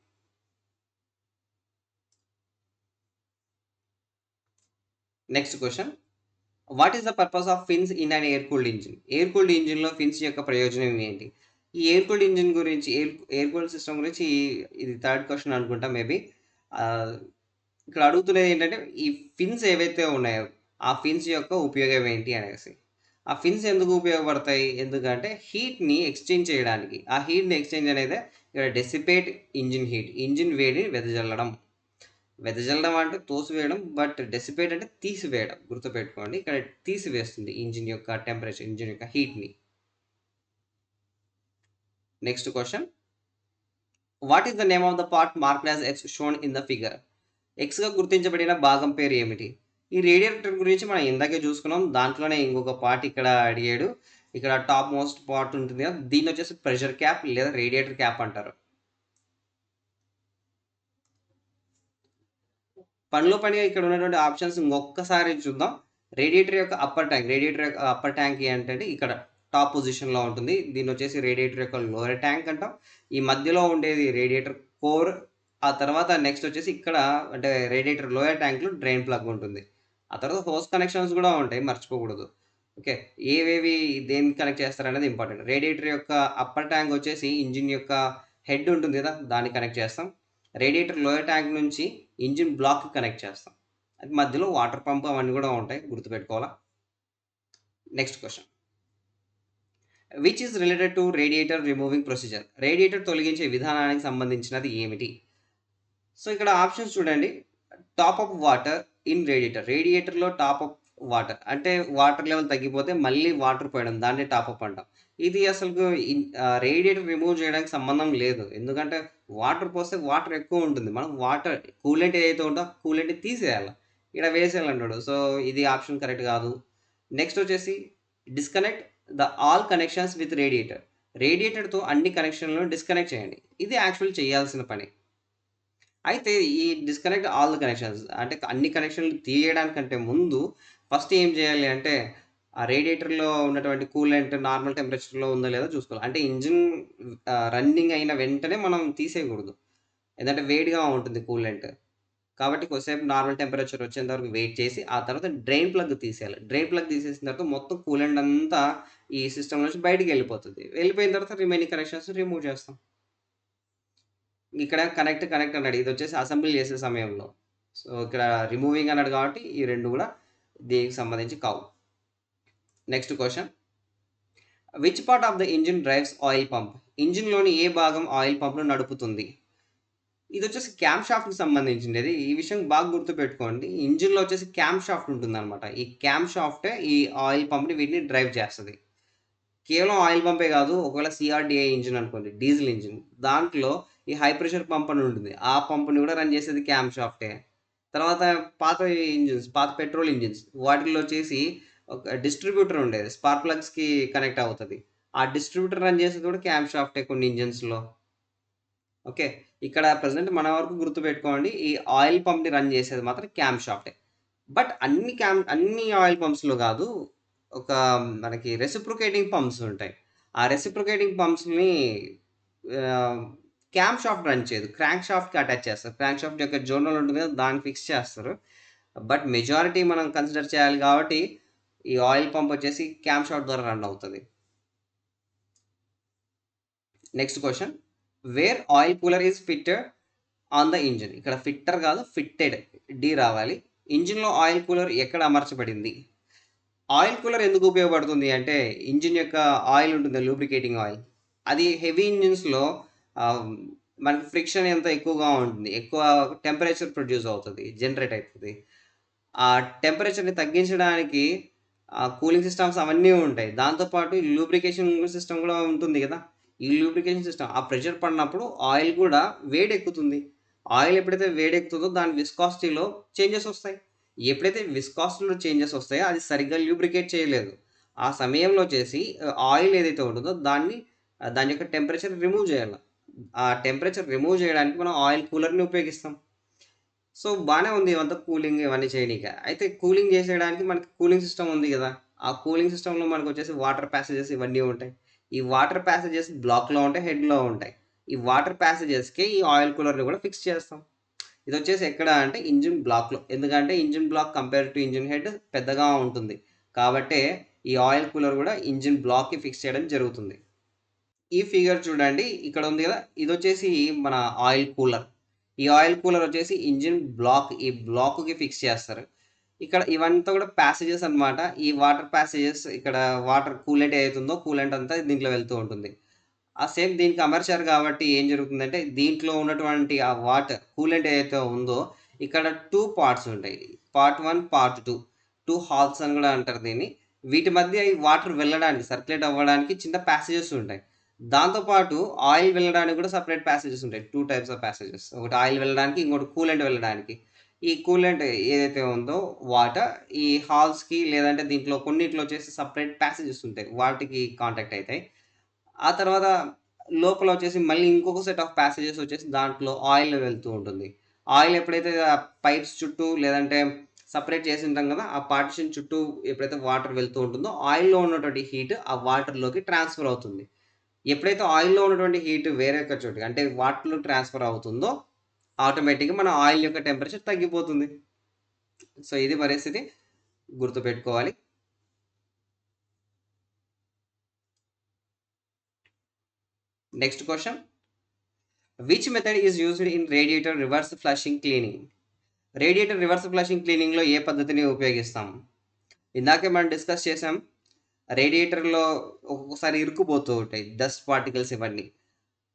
Next question. What is the purpose of fins in an air cooled engine? Air cooled ఇంజిన్‌లో ఫిన్స్ యొక్క ప్రయోజనం ఏంటి? ఈ ఎయిర్ కూల్డ్ ఇంజిన్ గురించి ఎయిర్ కూల్డ్ సిస్టమ్ గురించి ఇది థర్డ్ క్వెషన్ అనుకుంటా మేబీ. ఆహ్, ఇక్కడ అడుగుతున్నది ఏంటంటే ఈ ఫిన్స్ ఏవైతే ఉన్నాయో, ఆ ఫిన్స్ యొక్క ఉపయోగం ఏంటి అనేసి. ఆ ఫిన్స్ ఎందుకు ఉపయోగపడతాయి? ఎందుకంటే హీట్‌ని ఎక్స్చేంజ్ చేయడానికి. ఆ హీట్‌ని ఎక్స్చేంజ్ అనేదే ఇక్కడ డెసిపేట్ ఇంజిన్ హీట్. ఇంజిన్ వేడిని వెదజల్లడం. వెదజల్లడం అంటే తోసివేయడం. బట్ డెసిపేట్ అంటే తీసివేయడం. గుర్తుపెట్టుకోండి. ఇక్కడ తీసివేస్తుంది ఇంజిన్ యొక్క టెంపరేచర్, ఇంజిన్ యొక్క హీట్‌ని. Next question. What is the name of the part marked as X shown in the figure? ఎక్స్‌గా గుర్తించబడిన భాగం పేరు ఏమిటి? ఈ రేడియేటర్ గురించి మనం ఇందాకే చూసుకున్నాం. దాంట్లోనే ఇంకొక పార్ట్ ఇక్కడ అడిగాడు. ఇక్కడ టాప్ మోస్ట్ పార్ట్ ఉంటుంది కదా! దీన్నొచ్చేసి ప్రెషర్ క్యాప్ లేదా రేడియేటర్ క్యాప్ అంటారు. పనిలో పనిగా ఇక్కడ ఉన్నటువంటి ఆప్షన్స్ ఇంకొక్కసారి చూద్దాం. రేడియేటర్ యొక్క అప్పర్ ట్యాంక్ ఏంటంటే ఇక్కడ టాప్ పొజిషన్‌లో ఉంటుంది. దీన్నొచ్చేసి రేడియేటర్ యొక్క లోయర్ ట్యాంక్ అంటాం. ఈ మధ్యలో ఉండేది రేడియేటర్ కోర్, ఆ తర్వాత నెక్స్ట్ వచ్చేసి ఇక్కడ అంటే రేడియేటర్ లోయర్ ట్యాంక్లో డ్రైన్ ప్లగ్ ఉంటుంది. ఆ తర్వాత హోస్ కనెక్షన్స్ కూడా ఉంటాయి, మర్చిపోకూడదు. ఓకే. ఏవేవి దేనికి కనెక్ట్ చేస్తారనేది ఇంపార్టెంట్. రేడియేటర్ యొక్క అప్పర్ ట్యాంక్ వచ్చేసి ఇంజిన్ యొక్క హెడ్ ఉంటుంది కదా, దాన్ని కనెక్ట్ చేస్తాం. రేడియేటర్ లోయర్ ట్యాంక్ నుంచి ఇంజిన్ బ్లాక్కి కనెక్ట్ చేస్తాం. అది మధ్యలో వాటర్ పంప్ అవన్నీ కూడా ఉంటాయి, గుర్తుపెట్టుకోవాలా. Next question, which is related to radiator removing procedure? Radiator తొలగించే విధానానికి సంబంధించినది ఏమిటి? సో ఇక్కడ ఆప్షన్స్ చూడండి. Top up water in radiator. రేడియేటర్లో టాప్ అప్ వాటర్ అంటే వాటర్ లెవెల్ తగ్గిపోతే మళ్ళీ వాటర్ పోయడం, దాన్ని టాప్ అప్ అంటాం. ఇది అసలు రేడియేటర్ రిమూవ్ చేయడానికి సంబంధం లేదు. ఎందుకంటే వాటర్ పోస్తే వాటర్ ఎక్కువ ఉంటుంది. మనం వాటర్ కూలెంట్ ఏదైతే ఉందో కూలెంట్ తీసేయాలి, ఇక్కడ వేసేయాలంటాడు. సో ఇది ఆప్షన్ కరెక్ట్ కాదు. నెక్స్ట్ వచ్చేసి disconnect the all connections with radiator. రేడియేటర్తో అన్ని కనెక్షన్లను డిస్కనెక్ట్ చేయండి. ఇది యాక్చువల్ చేయాల్సిన పని. అయితే ఈ డిస్కనెక్ట్ ఆల్ ద కనెక్షన్స్ అంటే అన్ని కనెక్షన్లు తీయడానికంటే ముందు ఫస్ట్ ఏం చేయాలి అంటే ఆ రేడియేటర్లో ఉన్నటువంటి కూలెంట్ నార్మల్ టెంపరేచర్లో ఉందో లేదో చూసుకోవాలి. అంటే ఇంజిన్ రన్నింగ్ అయిన వెంటనే మనం తీసేయకూడదు, ఎందుకంటే వేడిగా ఉంటుంది కూలెంట్. కాబట్టి కొద్దిసేపు నార్మల్ టెంపరేచర్ వచ్చేంత వరకు వెయిట్ చేసి ఆ తర్వాత డ్రైన్ ప్లగ్ తీసేయాలి. డ్రైన్ ప్లగ్ తీసేసిన తర్వాత మొత్తం కూలెంట్ అంతా ఈ సిస్టమ్ నుంచి బయటికి వెళ్ళిపోతుంది. వెళ్ళిపోయిన తర్వాత రిమైనింగ్ కనెక్షన్స్ రిమూవ్ చేస్తాం. ఇక్కడ కనెక్ట్ అన్నాడు, ఇది వచ్చేసి అసెంబ్లీ చేసే సమయంలో. సో ఇక్కడ రిమూవింగ్ అన్నాడు కాబట్టి ఈ రెండు కూడా దీనికి సంబంధించి కావు. Next question, which part of the engine drives oil pump? ఇంజిన్లోని ఏ భాగం ఆయిల్ పంప్ను నడుపుతుంది? ఇది వచ్చేసి క్యామ్ షాఫ్ట్కి సంబంధించింది. ఈ విషయం బాగా గుర్తుపెట్టుకోండి. ఇంజిన్లో వచ్చేసి క్యామ్ షాఫ్ట్ ఉంటుంది అనమాట. ఈ క్యామ్ షాఫ్టే ఈ ఆయిల్ పంప్ని వీటిని డ్రైవ్ చేస్తుంది. కేవలం ఆయిల్ పంపే కాదు, ఒకవేళ సిఆర్డిఐ ఇంజిన్ అనుకోండి, డీజిల్ ఇంజిన్, దాంట్లో ఈ హై ప్రెషర్ పంప్ అని ఉంటుంది. ఆ పంప్ని కూడా రన్ చేసేది క్యామ్ షాఫ్టే. తర్వాత పాత ఇంజిన్స్, పాత పెట్రోల్ ఇంజిన్స్, వాటిల్లో వచ్చేసి ఒక డిస్ట్రిబ్యూటర్ ఉండేది, స్పార్క్ ప్లగ్స్కి కనెక్ట్ అవుతుంది. ఆ డిస్ట్రిబ్యూటర్ రన్ చేసేది కూడా క్యామ్ షాఫ్టే కొన్ని ఇంజిన్స్లో. ఓకే, ఇక్కడ ప్రజెంట్ మన వరకు గుర్తుపెట్టుకోండి, ఈ ఆయిల్ పంప్ని రన్ చేసేది మాత్రం క్యామ్ షాఫ్టే. బట్ అన్ని ఆయిల్ పంప్స్లో కాదు, ఒక మనకి రెసిప్రొకేటింగ్ పంప్స్ ఉంటాయి. ఆ రెసిప్రొకేటింగ్ పంప్స్ని క్యామ్ షాఫ్ట్ రన్ చేయదు, క్రాంక్ షాఫ్ట్కి అటాచ్ చేస్తారు. క్రాంక్ షాఫ్ట్ యొక్క జోనల్ ఉంటుంది కదా, దాన్ని ఫిక్స్ చేస్తారు. బట్ మెజారిటీ మనం కన్సిడర్ చేయాలి కాబట్టి ఈ ఆయిల్ పంప్ వచ్చేసి క్యామ్ షాఫ్ట్ ద్వారా రన్ అవుతుంది. Next question, where oil cooler is fitted on the engine? ఇక్కడ ఫిట్టర్ కాదు, ఫిట్టెడ్, డి రావాలి. ఇంజిన్లో ఆయిల్ కూలర్ ఎక్కడ అమర్చబడింది? ఆయిల్ కూలర్ ఎందుకు ఉపయోగపడుతుంది అంటే ఇంజిన్ యొక్క ఆయిల్ ఉంటుంది, లూబ్రికేటింగ్ ఆయిల్, అది హెవీ ఇంజిన్స్లో మనకి ఫ్రిక్షన్ ఎంత ఎక్కువగా ఉంటుంది, ఎక్కువ టెంపరేచర్ ప్రొడ్యూస్ అవుతుంది, జనరేట్ అవుతుంది. ఆ టెంపరేచర్ని తగ్గించడానికి కూలింగ్ సిస్టమ్స్ అవన్నీ ఉంటాయి. దాంతోపాటు లూబ్రికేషన్ సిస్టమ్ కూడా ఉంటుంది కదా. ఈ లూబ్రికేషన్ సిస్టమ్ ఆ ప్రెషర్ పడినప్పుడు ఆయిల్ కూడా వేడెక్కుతుంది. ఆయిల్ ఎప్పుడైతే వేడెక్కుతుందో దాని విస్కాసిటీలో చేంజెస్ వస్తాయి. ఎప్పుడైతే విస్కాసిటీలో చేంజెస్ వస్తాయో అది సరిగ్గా లూబ్రికేట్ చేయలేదు. ఆ సమయంలో వచ్చేసి ఆయిల్ ఏదైతే ఉంటుందో దాని యొక్క టెంపరేచర్ రిమూవ్ చేయాలి. ఆ టెంపరేచర్ రిమూవ్ చేయడానికి మనం ఆయిల్ కూలర్ని ఉపయోగిస్తాం. సో బాగానే ఉంది ఇవంతా కూలింగ్ ఇవన్నీ చేయనీక. అయితే కూలింగ్ చేసేయడానికి మనకి కూలింగ్ సిస్టమ్ ఉంది కదా. ఆ కూలింగ్ సిస్టంలో మనకు వచ్చేసి వాటర్ ప్యాసేజెస్ ఇవన్నీ ఉంటాయి. ఈ వాటర్ ప్యాసేజెస్ బ్లాక్లో ఉంటాయి, హెడ్లో ఉంటాయి. ఈ వాటర్ ప్యాసేజెస్కి ఈ ఆయిల్ కూలర్ని కూడా ఫిక్స్ చేస్తాం. ఇది వచ్చేసి ఎక్కడ అంటే ఇంజిన్ బ్లాక్లో, ఎందుకంటే engine block compare to engine head పెద్దగా ఉంటుంది కాబట్టి ఈ ఆయిల్ కూలర్ కూడా ఇంజిన్ బ్లాక్కి ఫిక్స్ చేయడం జరుగుతుంది. ఈ ఫిగర్ చూడండి, ఇక్కడ ఉంది కదా, ఇది వచ్చేసి మన ఆయిల్ కూలర్. ఈ ఆయిల్ కూలర్ వచ్చేసి ఇంజిన్ బ్లాక్, ఈ బ్లాక్కి ఫిక్స్ చేస్తారు. ఇక్కడ ఇవంతా కూడా ప్యాసేజెస్ అనమాట. ఈ వాటర్ ప్యాసేజెస్, ఇక్కడ వాటర్ కూలెంట్ ఏదైతుందో కూలెంట్ అంతా దీంట్లో వెళ్తూ ఉంటుంది. ఆ సేమ్ దీనికి అమర్చారు కాబట్టి ఏం జరుగుతుందంటే దీంట్లో ఉన్నటువంటి ఆ వాటర్ కూలెంట్ ఏదైతే ఉందో ఇక్కడ 2 పార్ట్స్ ఉంటాయి, పార్ట్ 1 పార్ట్ 2, 2 హాల్స్ అని కూడా అంటారు దీన్ని. వీటి మధ్య ఈ వాటర్ వెళ్ళడానికి, సర్క్యులేట్ అవ్వడానికి చిన్న ప్యాసేజెస్ ఉంటాయి. దాంతోపాటు ఆయిల్ వెళ్ళడానికి కూడా సపరేట్ ప్యాసేజెస్ ఉంటాయి, 2 టైప్స్ ఆఫ్ ప్యాసేజెస్. ఒకటి ఆయిల్ వెళ్ళడానికి, ఇంకోటి కూలెంట్ వెళ్ళడానికి. ఈ కూలెంట్ ఏదైతే ఉందో వాటర్ ఈ హాల్స్కి లేదంటే దీంట్లో కొన్నిట్లో వచ్చేసి సపరేట్ ప్యాసేజెస్ ఉంటాయి, వాటికి కాంటాక్ట్ అవుతాయి. ఆ తర్వాత లోపల వచ్చేసి మళ్ళీ ఇంకొక సెట్ ఆఫ్ ప్యాసేజెస్ వచ్చేసి దాంట్లో ఆయిల్ వెళ్తూ ఉంటుంది. ఆయిల్ ఎప్పుడైతే పైప్స్ చుట్టూ లేదంటే సపరేట్ చేసి ఉంటాం కదా, ఆ పార్టిషన్ చుట్టూ ఎప్పుడైతే వాటర్ వెళ్తూ ఉంటుందో ఆయిల్లో ఉన్నటువంటి హీట్ ఆ వాటర్లోకి ట్రాన్స్ఫర్ అవుతుంది. ఎప్పుడైతే ఆయిల్లో ఉన్నటువంటి హీట్ వేరే ఒక చోటుకి అంటే వాటర్లో ట్రాన్స్ఫర్ అవుతుందో ఆటోమేటిక్గా మన ఆయిల్ యొక్క టెంపరేచర్ తగ్గిపోతుంది. సో ఇది పరిస్థితి, గుర్తుపెట్టుకోవాలి. Next question, which method is used in radiator reverse flushing cleaning? Radiator reverse flushing క్లీనింగ్లో ఏ పద్ధతిని ఉపయోగిస్తాం? ఇందాకే మనం డిస్కస్ చేసాం, రేడియేటర్లో ఒక్కొక్కసారి ఇరుక్కుపోతూ ఉంటాయి డస్ట్ పార్టికల్స్ ఇవన్నీ.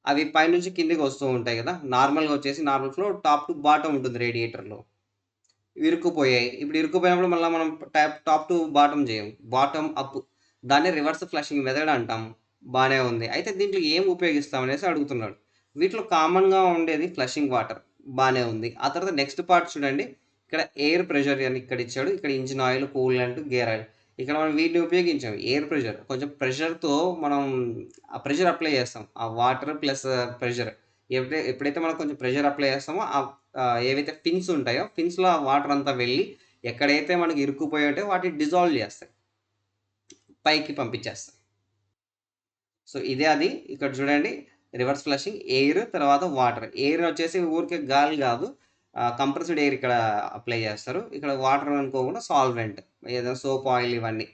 అవి పైనుంచి కిందికి వస్తూ ఉంటాయి కదా. నార్మల్గా వచ్చేసి normal flow top to bottom ఉంటుంది రేడియేటర్లో. ఇరుక్కుపోయాయి. ఇప్పుడు ఇరుక్కుపోయినప్పుడు మళ్ళీ మనం టాప్ టు బాటమ్ చేయం, బాటమ్ అప్. దాన్ని రివర్స్ ఫ్లషింగ్ మెథడ్ అంటాం. బాగానే ఉంది. అయితే దీంట్లో ఏం ఉపయోగిస్తాం అనేసి అడుగుతున్నాడు. వీటిలో కామన్గా ఉండేది ఫ్లషింగ్ వాటర్, బాగానే ఉంది. ఆ తర్వాత నెక్స్ట్ పార్ట్ చూడండి, ఇక్కడ ఎయిర్ ప్రెషర్ అని ఇక్కడ ఇచ్చాడు. ఇక్కడ engine oil, coolant, gear oil. ఇక్కడ మనం వీటిని ఉపయోగించాం. ఎయిర్ ప్రెషర్, కొంచెం ప్రెషర్తో మనం ఆ ప్రెషర్ అప్లై చేస్తాం. ఆ వాటర్ ప్లస్ ప్రెషర్, ఎప్పుడైతే మనం కొంచెం ప్రెషర్ అప్లై చేస్తామో ఏవైతే పిన్స్ ఉంటాయో పిన్స్లో ఆ వాటర్ అంతా వెళ్ళి ఎక్కడైతే మనకి ఇరుక్కుపోయి ఉంటే వాటిని డిజాల్వ్ చేస్తాయి, పైకి పంపించేస్తాయి. సో ఇదే అది. ఇక్కడ చూడండి, రివర్స్ ఫ్లషింగ్ ఎయిర్ తర్వాత వాటర్. ఎయిర్ వచ్చేసి ఊరికే గాలి కాదు, కంప్రెస్డ్ ఎయిర్ ఇక్కడ అప్లై చేస్తారు. ఇక్కడ వాటర్ అనుకోకుండా సాల్వెంట్, ఏదైనా సోప్, ఆయిల్ ఇవన్నీ.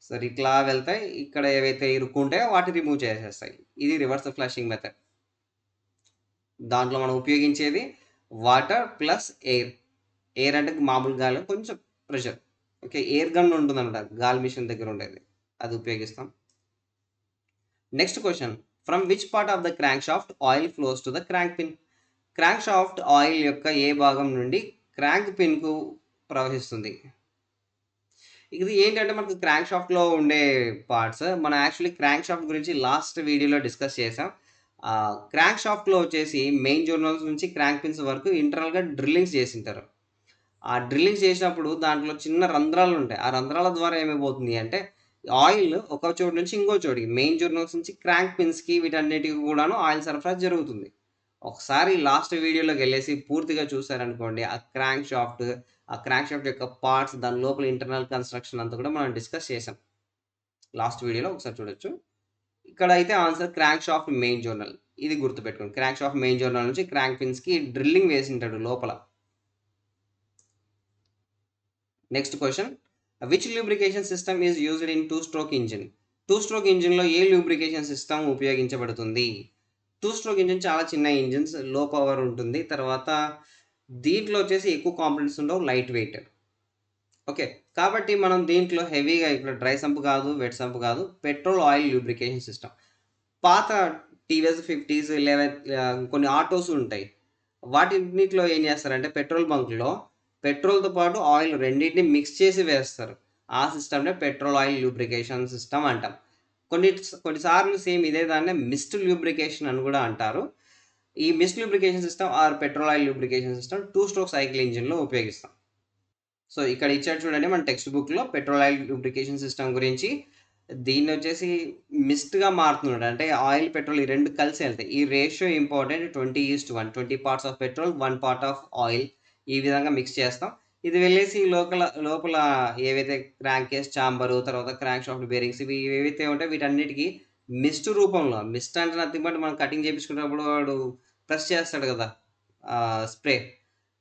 సో ఇట్లా వెళ్తాయి. ఇక్కడ ఏవైతే ఇరుక్కుంటాయో వాటిని రిమూవ్ చేసేస్తాయి. ఇది రివర్స్ ఫ్లషింగ్ మెథడ్. దాంట్లో మనం ఉపయోగించేది వాటర్ ప్లస్ ఎయిర్. ఎయిర్ అంటే మామూలు గాలి, కొంచెం ప్రెషర్. ఓకే, ఎయిర్ గన్ ఉంటుందంట గాలి మిషన్ దగ్గర ఉండేది, అది ఉపయోగిస్తాం. Next question, from which part of the crank shaft oil flows to the crank pin? Crank shaft oil యొక్క ఏ భాగం నుండి క్రాంక్ పిన్కు ప్రవహిస్తుంది? ఇది ఏంటంటే మనకు క్రాంక్ షాఫ్ట్లో ఉండే పార్ట్స్. మనం యాక్చువల్లీ క్రాంక్ షాఫ్ట్ గురించి లాస్ట్ వీడియోలో డిస్కస్ చేసాం. క్రాంక్ షాఫ్ట్లో వచ్చేసి మెయిన్ జోనల్స్ నుంచి క్రాంక్ పిన్స్ వరకు ఇంటర్నల్గా డ్రిల్లింగ్స్ చేసింటారు. ఆ డ్రిల్లింగ్స్ చేసినప్పుడు దాంట్లో చిన్న రంధ్రాలు ఉంటాయి. ఆ రంధ్రాల ద్వారా ఏమైపోతుంది అంటే ఆయిల్ ఒక చోటు నుంచి ఇంకో చోటికి, మెయిన్ జోనల్స్ నుంచి క్రాంక్ పిన్స్కి, వీటన్నిటికి కూడాను ఆయిల్ సరఫరా జరుగుతుంది. ఒకసారి లాస్ట్ వీడియోలోకి వెళ్ళేసి పూర్తిగా చూసారనుకోండి, ఆ క్రాంక్ షాఫ్ట్ యొక్క పార్ట్స్, దాని లోపల ఇంటర్నల్ కన్స్ట్రక్షన్ అంతా కూడా మనం డిస్కస్ చేసాం లాస్ట్ వీడియోలో, ఒకసారి చూడొచ్చు. ఇక్కడ అయితే answer crank shaft main journal. ఇది గుర్తుపెట్టుకోండి, క్రాంక్ షాఫ్ట్ మెయిన్ జోనల్ నుంచి క్రాంక్ పిన్స్కి డ్రిల్లింగ్ వేసింటాడు లోపల. Next question, which lubrication system is used in 2-stroke engine? 2-stroke ఇంజిన్లో ఏ లూబ్రికేషన్ సిస్టమ్ ఉపయోగించబడుతుంది? 2-stroke ఇంజిన్ చాలా చిన్న ఇంజిన్స్, లో పవర్ ఉంటుంది. తర్వాత దీంట్లో వచ్చేసి ఎక్కువ కాంపోనెంట్స్ ఉండవు, లైట్ వెయిట్. ఓకే, కాబట్టి మనం దీంట్లో హెవీగా ఇక్కడ డ్రై సంప్ కాదు, వెట్ సంప్ కాదు, పెట్రోల్ ఆయిల్ లూబ్రికేషన్ సిస్టమ్. పాత టీవీఎస్ 50s 11 కొన్ని ఆటోస్ ఉంటాయి. వాటిన్నిటిలో ఏం చేస్తారంటే పెట్రోల్ బంక్లో పెట్రోల్తో పాటు ఆయిల్ రెండింటిని మిక్స్ చేసి వేస్తారు. ఆ సిస్టమ్నే పెట్రోల్ ఆయిల్ లూబ్రికేషన్ సిస్టమ్ అంటాం. కొన్నిసార్లు సేమ్ ఇదే దాన్నే మిస్ట్ లూబ్రికేషన్ అని కూడా అంటారు. ఈ mist lubrication system or petrol oil lubrication system 2-stroke cycle ఇంజిన్లో ఉపయోగిస్తాం. సో ఇక్కడ ఇచ్చాడు చూడండి మన టెక్స్ట్ బుక్లో పెట్రోల్ ఆయిల్ లూబ్రికేషన్ సిస్టమ్ గురించి. దీన్ని వచ్చేసి మిస్ట్గా మారుతున్నాడు, అంటే ఆయిల్ పెట్రోల్ ఈ రెండు కలిసి వెళ్తాయి. ఈ ratio important, 20:1, 20 parts of petrol, 1 part of oil. ఈ విధంగా మిక్స్ చేస్తాం. ఇది వెళ్ళేసి లోపల ఏవైతే క్రాంక్ కేస్ చాంబరు, తర్వాత క్రాంక్ షాఫ్ట్ బేరింగ్స్, ఇవి ఏవైతే ఉంటాయో వీటన్నిటికీ మిస్ట్ రూపంలో, మిస్ట్ అంటే నథింగ్ బట్ మనం కటింగ్ చేయించుకున్నప్పుడు వాడు ప్రెస్ చేస్తాడు కదా స్ప్రే,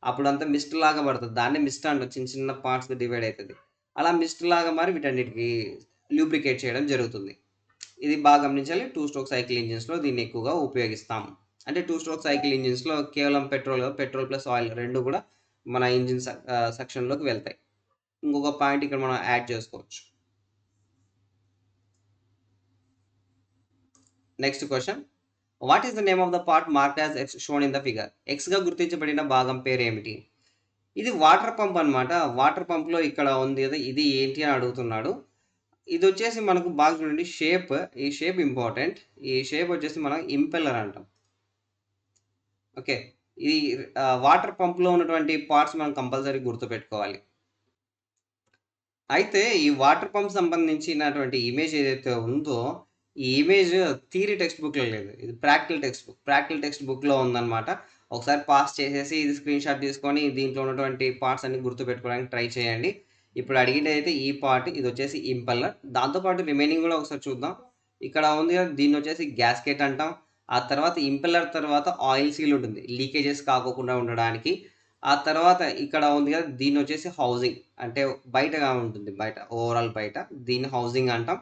అప్పుడు అంతా మిస్ట్ లాగా పడుతుంది. దాన్ని మిస్ట్ అంటారు, చిన్న చిన్న పార్ట్స్గా డివైడ్ అవుతుంది. అలా మిస్ట్ లాగా మారి వీటన్నిటికీ లూబ్రికేట్ చేయడం జరుగుతుంది. ఇది బాగా గమనించాలి. 2-stroke సైకిల్ ఇంజిన్స్లో దీన్ని ఎక్కువగా ఉపయోగిస్తాం. అంటే 2-stroke సైకిల్ ఇంజిన్స్లో కేవలం పెట్రోల్ ప్లస్ ఆయిల్ రెండు కూడా మన ఇంజిన్ సెక్షన్లోకి వెళ్తాయి. ఇంకొక పాయింట్ ఇక్కడ మనం యాడ్ చేసుకోవచ్చు. Next question, what is the name of the part marked as X shown in the figure? ఎక్స్గా గుర్తించబడిన భాగం పేరు ఏమిటి? ఇది వాటర్ పంప్ అనమాట. వాటర్ పంప్లో ఇక్కడ ఉంది కదా, ఇది ఏంటి అని అడుగుతున్నాడు. ఇది వచ్చేసి మనకు బాగా చూడండి, షేప్, ఈ షేప్ ఇంపార్టెంట్. ఈ షేప్ వచ్చేసి మనం ఇంపెల్లర్ అంటాం. ఓకే, ఇది వాటర్ పంప్లో ఉన్నటువంటి పార్ట్స్ మనం కంపల్సరీ గుర్తుపెట్టుకోవాలి. అయితే ఈ వాటర్ పంప్ సంబంధించినటువంటి ఇమేజ్ ఏదైతే ఉందో, ఈ ఇమేజ్ థియరీ టెక్స్ట్ బుక్లో లేదు, ఇది ప్రాక్టికల్ టెక్స్ట్ బుక్లో ఉందన్నమాట. ఒకసారి పాస్ చేసేసి ఇది స్క్రీన్ షాట్ తీసుకొని దీంట్లో ఉన్నటువంటి పార్ట్స్ అన్ని గుర్తుపెట్టుకోవడానికి ట్రై చేయండి. ఇప్పుడు అడిగింది అయితే ఈ పార్ట్, ఇది వచ్చేసి ఇంపెల్లర్. దాంతోపాటు రిమైనింగ్ కూడా ఒకసారి చూద్దాం. ఇక్కడ ఉంది కదా, దీన్ని వచ్చేసి గ్యాస్కెట్ అంటాం. ఆ తర్వాత ఇంపెల్లర్ తర్వాత ఆయిల్ సీల్ ఉంటుంది లీకేజెస్ కాకోకుండా ఉండడానికి. ఆ తర్వాత ఇక్కడ ఉంది కదా దీన్నొచ్చేసి హౌసింగ్ అంటే బయటగా ఉంటుంది. బయట ఓవరాల్ బయట. దీన్ని హౌసింగ్ అంటాం.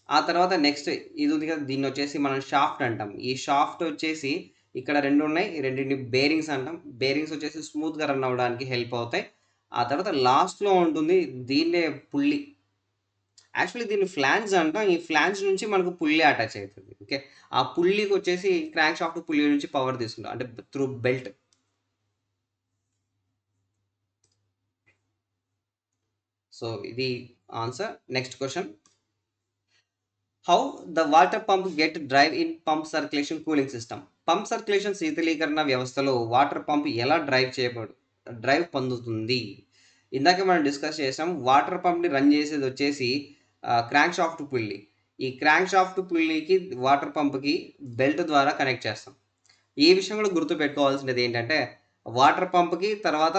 ఆ తర్వాత నెక్స్ట్ ఇది ఉంది కదా దీన్నొచ్చేసి మనం షాఫ్ట్ అంటాం. ఈ షాఫ్ట్ వచ్చేసి ఇక్కడ 2 ఉన్నాయి. ఈ రెండిటిని బేరింగ్స్ అంటాం. బేరింగ్స్ వచ్చేసి స్మూత్‌గా రన్ అవ్వడానికి హెల్ప్ అవుతాయి. ఆ తర్వాత లాస్ట్‌లో ఉంటుంది దీన్నే పుల్లీ. యాక్చువల్లీ దీన్ని ఫ్లాంజ్ అంటాం. ఈ ఫ్లాంజ్ నుంచి మనకు పుల్లీ అటాచ్ అయితది. ఓకే. ఆ పుల్లీకొచ్చేసి క్రాంక్ షాఫ్ట్ పుల్లీ నుంచి పవర్ తీసుకుంటాం. అంటే త్రూ బెల్ట్. సో ఇది answer. Next question. How the water pump get drive in pump circulation cooling system. Pump circulation శీతలీకరణ వ్యవస్థలో వాటర్ పంప్ ఎలా డ్రైవ్ పొందుతుంది? ఇందాక మనం డిస్కస్ చేసాం. వాటర్ పంప్‌ని రన్ చేసేది వచ్చేసి క్రాంక్ షాఫ్ట్ పుల్లీ. ఈ క్రాంక్ షాఫ్ట్ పుల్లీకి వాటర్ పంప్‌కి బెల్ట్ ద్వారా కనెక్ట్ చేస్తాం. ఈ విషయం కూడా గుర్తుపెట్టుకోవాల్సినది ఏంటంటే వాటర్ పంప్‌కి తర్వాత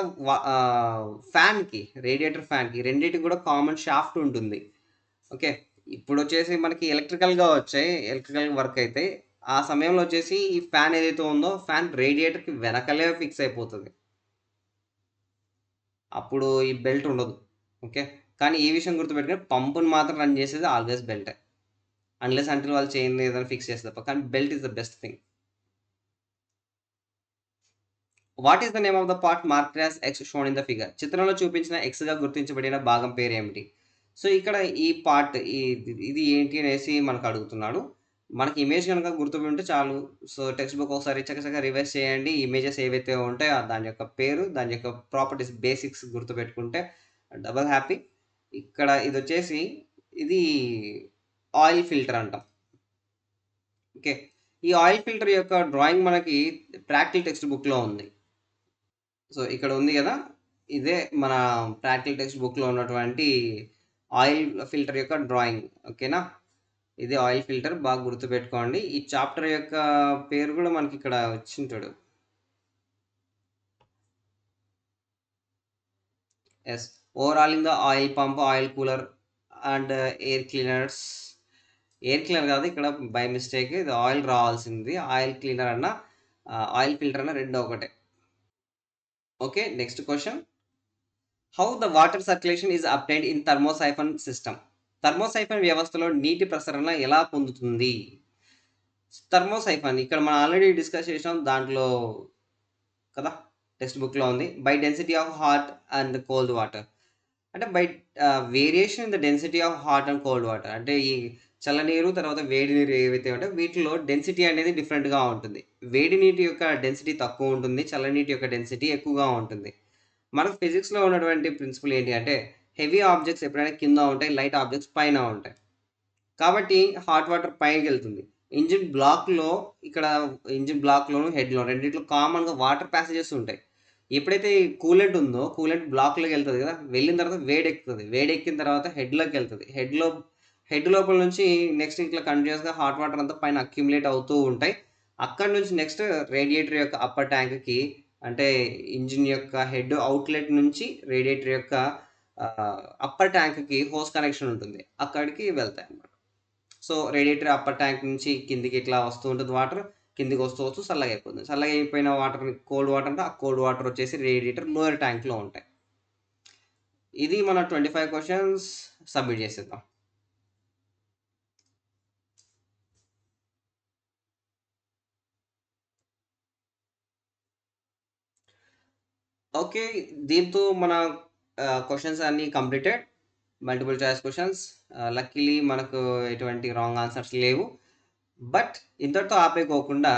ఫ్యాన్‌కి రేడియేటర్ ఫ్యాన్‌కి రెండిటికి కూడా కామన్ షాఫ్ట్ ఉంటుంది. ఓకే. ఇప్పుడొచ్చేసి మనకి ఎలక్ట్రికల్‌గా వచ్చాయి. ఎలక్ట్రికల్ వర్క్ అయితే ఆ సమయంలో వచ్చేసి ఈ ఫ్యాన్ ఏదైతే ఉందో ఫ్యాన్ రేడియేటర్‌కి వెనకలే ఫిక్స్ అయిపోతది. అప్పుడు ఈ బెల్ట్ ఉండదు. ఓకే. కానీ ఈ విషయం గుర్తుపెట్టుకొని పంప్‌ని మాత్రం రన్ చేసేది ఆల్వేస్ బెల్టే. అన్‌లెస్ అంటిల్ వాళ్ళు చైన్‌ని ఏదైనా ఫిక్స్ చేస్తే తప్ప. కానీ belt is the best thing. What is the name of the part marked as X shown in the figure? చిత్రంలో చూపించిన ఎక్స్‌గా గుర్తించబడిన భాగం పేరేమిటి? సో, ఇక్కడ ఈ పార్ట్ ఇది ఏంటి అనేసి మనకు అడుగుతున్నాడు. మనకి ఇమేజ్ గనుక గుర్తుంటే చాలు. సో, టెక్స్ట్ బుక్ ఒకసారి చకచకా రివైజ్ చేయండి. ఇమేజెస్ ఏవైతే ఉంటాయో దాని యొక్క పేరు, దాని యొక్క ప్రాపర్టీస్ బేసిక్స్ గుర్తుపెట్టుకుంటే డబుల్ హ్యాపీ. ఇక్కడ ఇదొచ్చేసి ఇది ఆయిల్ ఫిల్టర్ అంటాం. ఓకే. ఈ ఆయిల్ ఫిల్టర్ యొక్క డ్రాయింగ్ మనకి ప్రాక్టికల్ టెక్స్ట్ బుక్‌లో ఉంది. సో, ఇక్కడ ఉంది గదా! ఇదే మన ప్రాక్టికల్ టెక్స్ట్ బుక్‌లో ఉన్నటువంటి ఆయిల్ ఫిల్టర్ యొక్క డ్రాయింగ్. ఓకేనా? ఇది ఆయిల్ ఫిల్టర్ బాగా గుర్తుపెట్టుకోండి. ఈ చాప్టర్ యొక్క పేరు గూడా మనకిక్కడ ఇచ్చుంటాడు. Yes. Overall in the oil pump, oil cooler and air cleaners. Air cleaner కాదు ఇక్కడ బై మిస్టేక్ ఇది ఆయిల్ రావాల్సింది. ఆయిల్ క్లీనర్ అన్నా, ఆయిల్ ఫిల్టర్ అన్నా 2 ఒకటే. Okay. Next question. How the water circulation is obtained in thermosiphon system. Thermosiphon వ్యవస్థలో నీటి ప్రసరణ ఎలా పొందుతుంది? థర్మోసైఫన్ ఇక్కడ మనం ఆల్రెడీ డిస్కస్ చేసాం. దాంట్లో కదా టెక్స్ట్ బుక్‌లో ఉంది. By density of hot and cold water. అంటే by variation in the density of hot and cold water. అంటే ఈ చల్లనీరు తర్వాత వేడి నీరు ఏవైతే ఉంటాయో వీటిలో డెన్సిటీ అనేది డిఫరెంట్‌గా ఉంటుంది. వేడి నీటి యొక్క డెన్సిటీ తక్కువ ఉంటుంది. చల్లనీటి యొక్క డెన్సిటీ ఎక్కువగా ఉంటుంది. మనకు ఫిజిక్స్‌లో ఉన్నటువంటి ప్రిన్సిపల్ ఏంటి అంటే హెవీ ఆబ్జెక్ట్స్ ఎప్పుడైనా కింద ఉంటాయి. లైట్ ఆబ్జెక్ట్స్ పైన ఉంటాయి. కాబట్టి హాట్ వాటర్ పైకెళ్తుంది. ఇంజిన్ బ్లాక్‌లో ఇక్కడ ఇంజిన్ బ్లాక్‌లోను, హెడ్‌లో రెండిట్లో కామన్‌గా వాటర్ ప్యాసేజెస్ ఉంటాయి. ఎప్పుడైతే కూలెంట్ ఉందో కూలెంట్ బ్లాక్‌లోకెళ్తది కదా! వెళ్ళిన తర్వాత వేడెక్కుతది. వేడెక్కిన తర్వాత హెడ్‌లోకెళ్తది. హెడ్ లోపల నుంచి నెక్స్ట్ ఇట్లా కంటిన్యూయస్‌గా హాట్ వాటర్ అంతా పైన అక్యుములేట్ అవుతూ ఉంటాయి. అక్కడి నుంచి నెక్స్ట్ రేడియేటర్ యొక్క అప్పర్ ట్యాంక్‌కి అంటే ఇంజిన్ యొక్క హెడ్ అవుట్‌లెట్ నుంచి రేడియేటర్ యొక్క అప్పర్ ట్యాంక్‌కి హోస్ కనెక్షన్ ఉంటుంది. అక్కడికి వెళ్తాయన్నమాట. సో, రేడియేటర్ అప్పర్ ట్యాంక్ నుంచి కిందికి ఇట్లా వస్తూ ఉంటుంది వాటర్. కిందికి వస్తూ వస్తూ చల్లగా అయిపోతుంది. చల్లగా అయిపోయిన వాటర్‌ని కోల్డ్ వాటర్ అంటే ఆ కోల్డ్ వాటర్ వచ్చేసి రేడియేటర్ లోయర్ ట్యాంక్‌లో ఉంటాయి. ఇది మన 25 క్వెషన్స్ సబ్మిట్ చేసేద్దాం. ఓకే. దీంతో మన క్వెషన్స్ అన్నీ completed. Multiple choice questions. Luckily మనకు ఎటువంటి రాంగ్ ఆన్సర్స్ లేవు. బట్ ఇంతటితో ఆపేయకోకుండా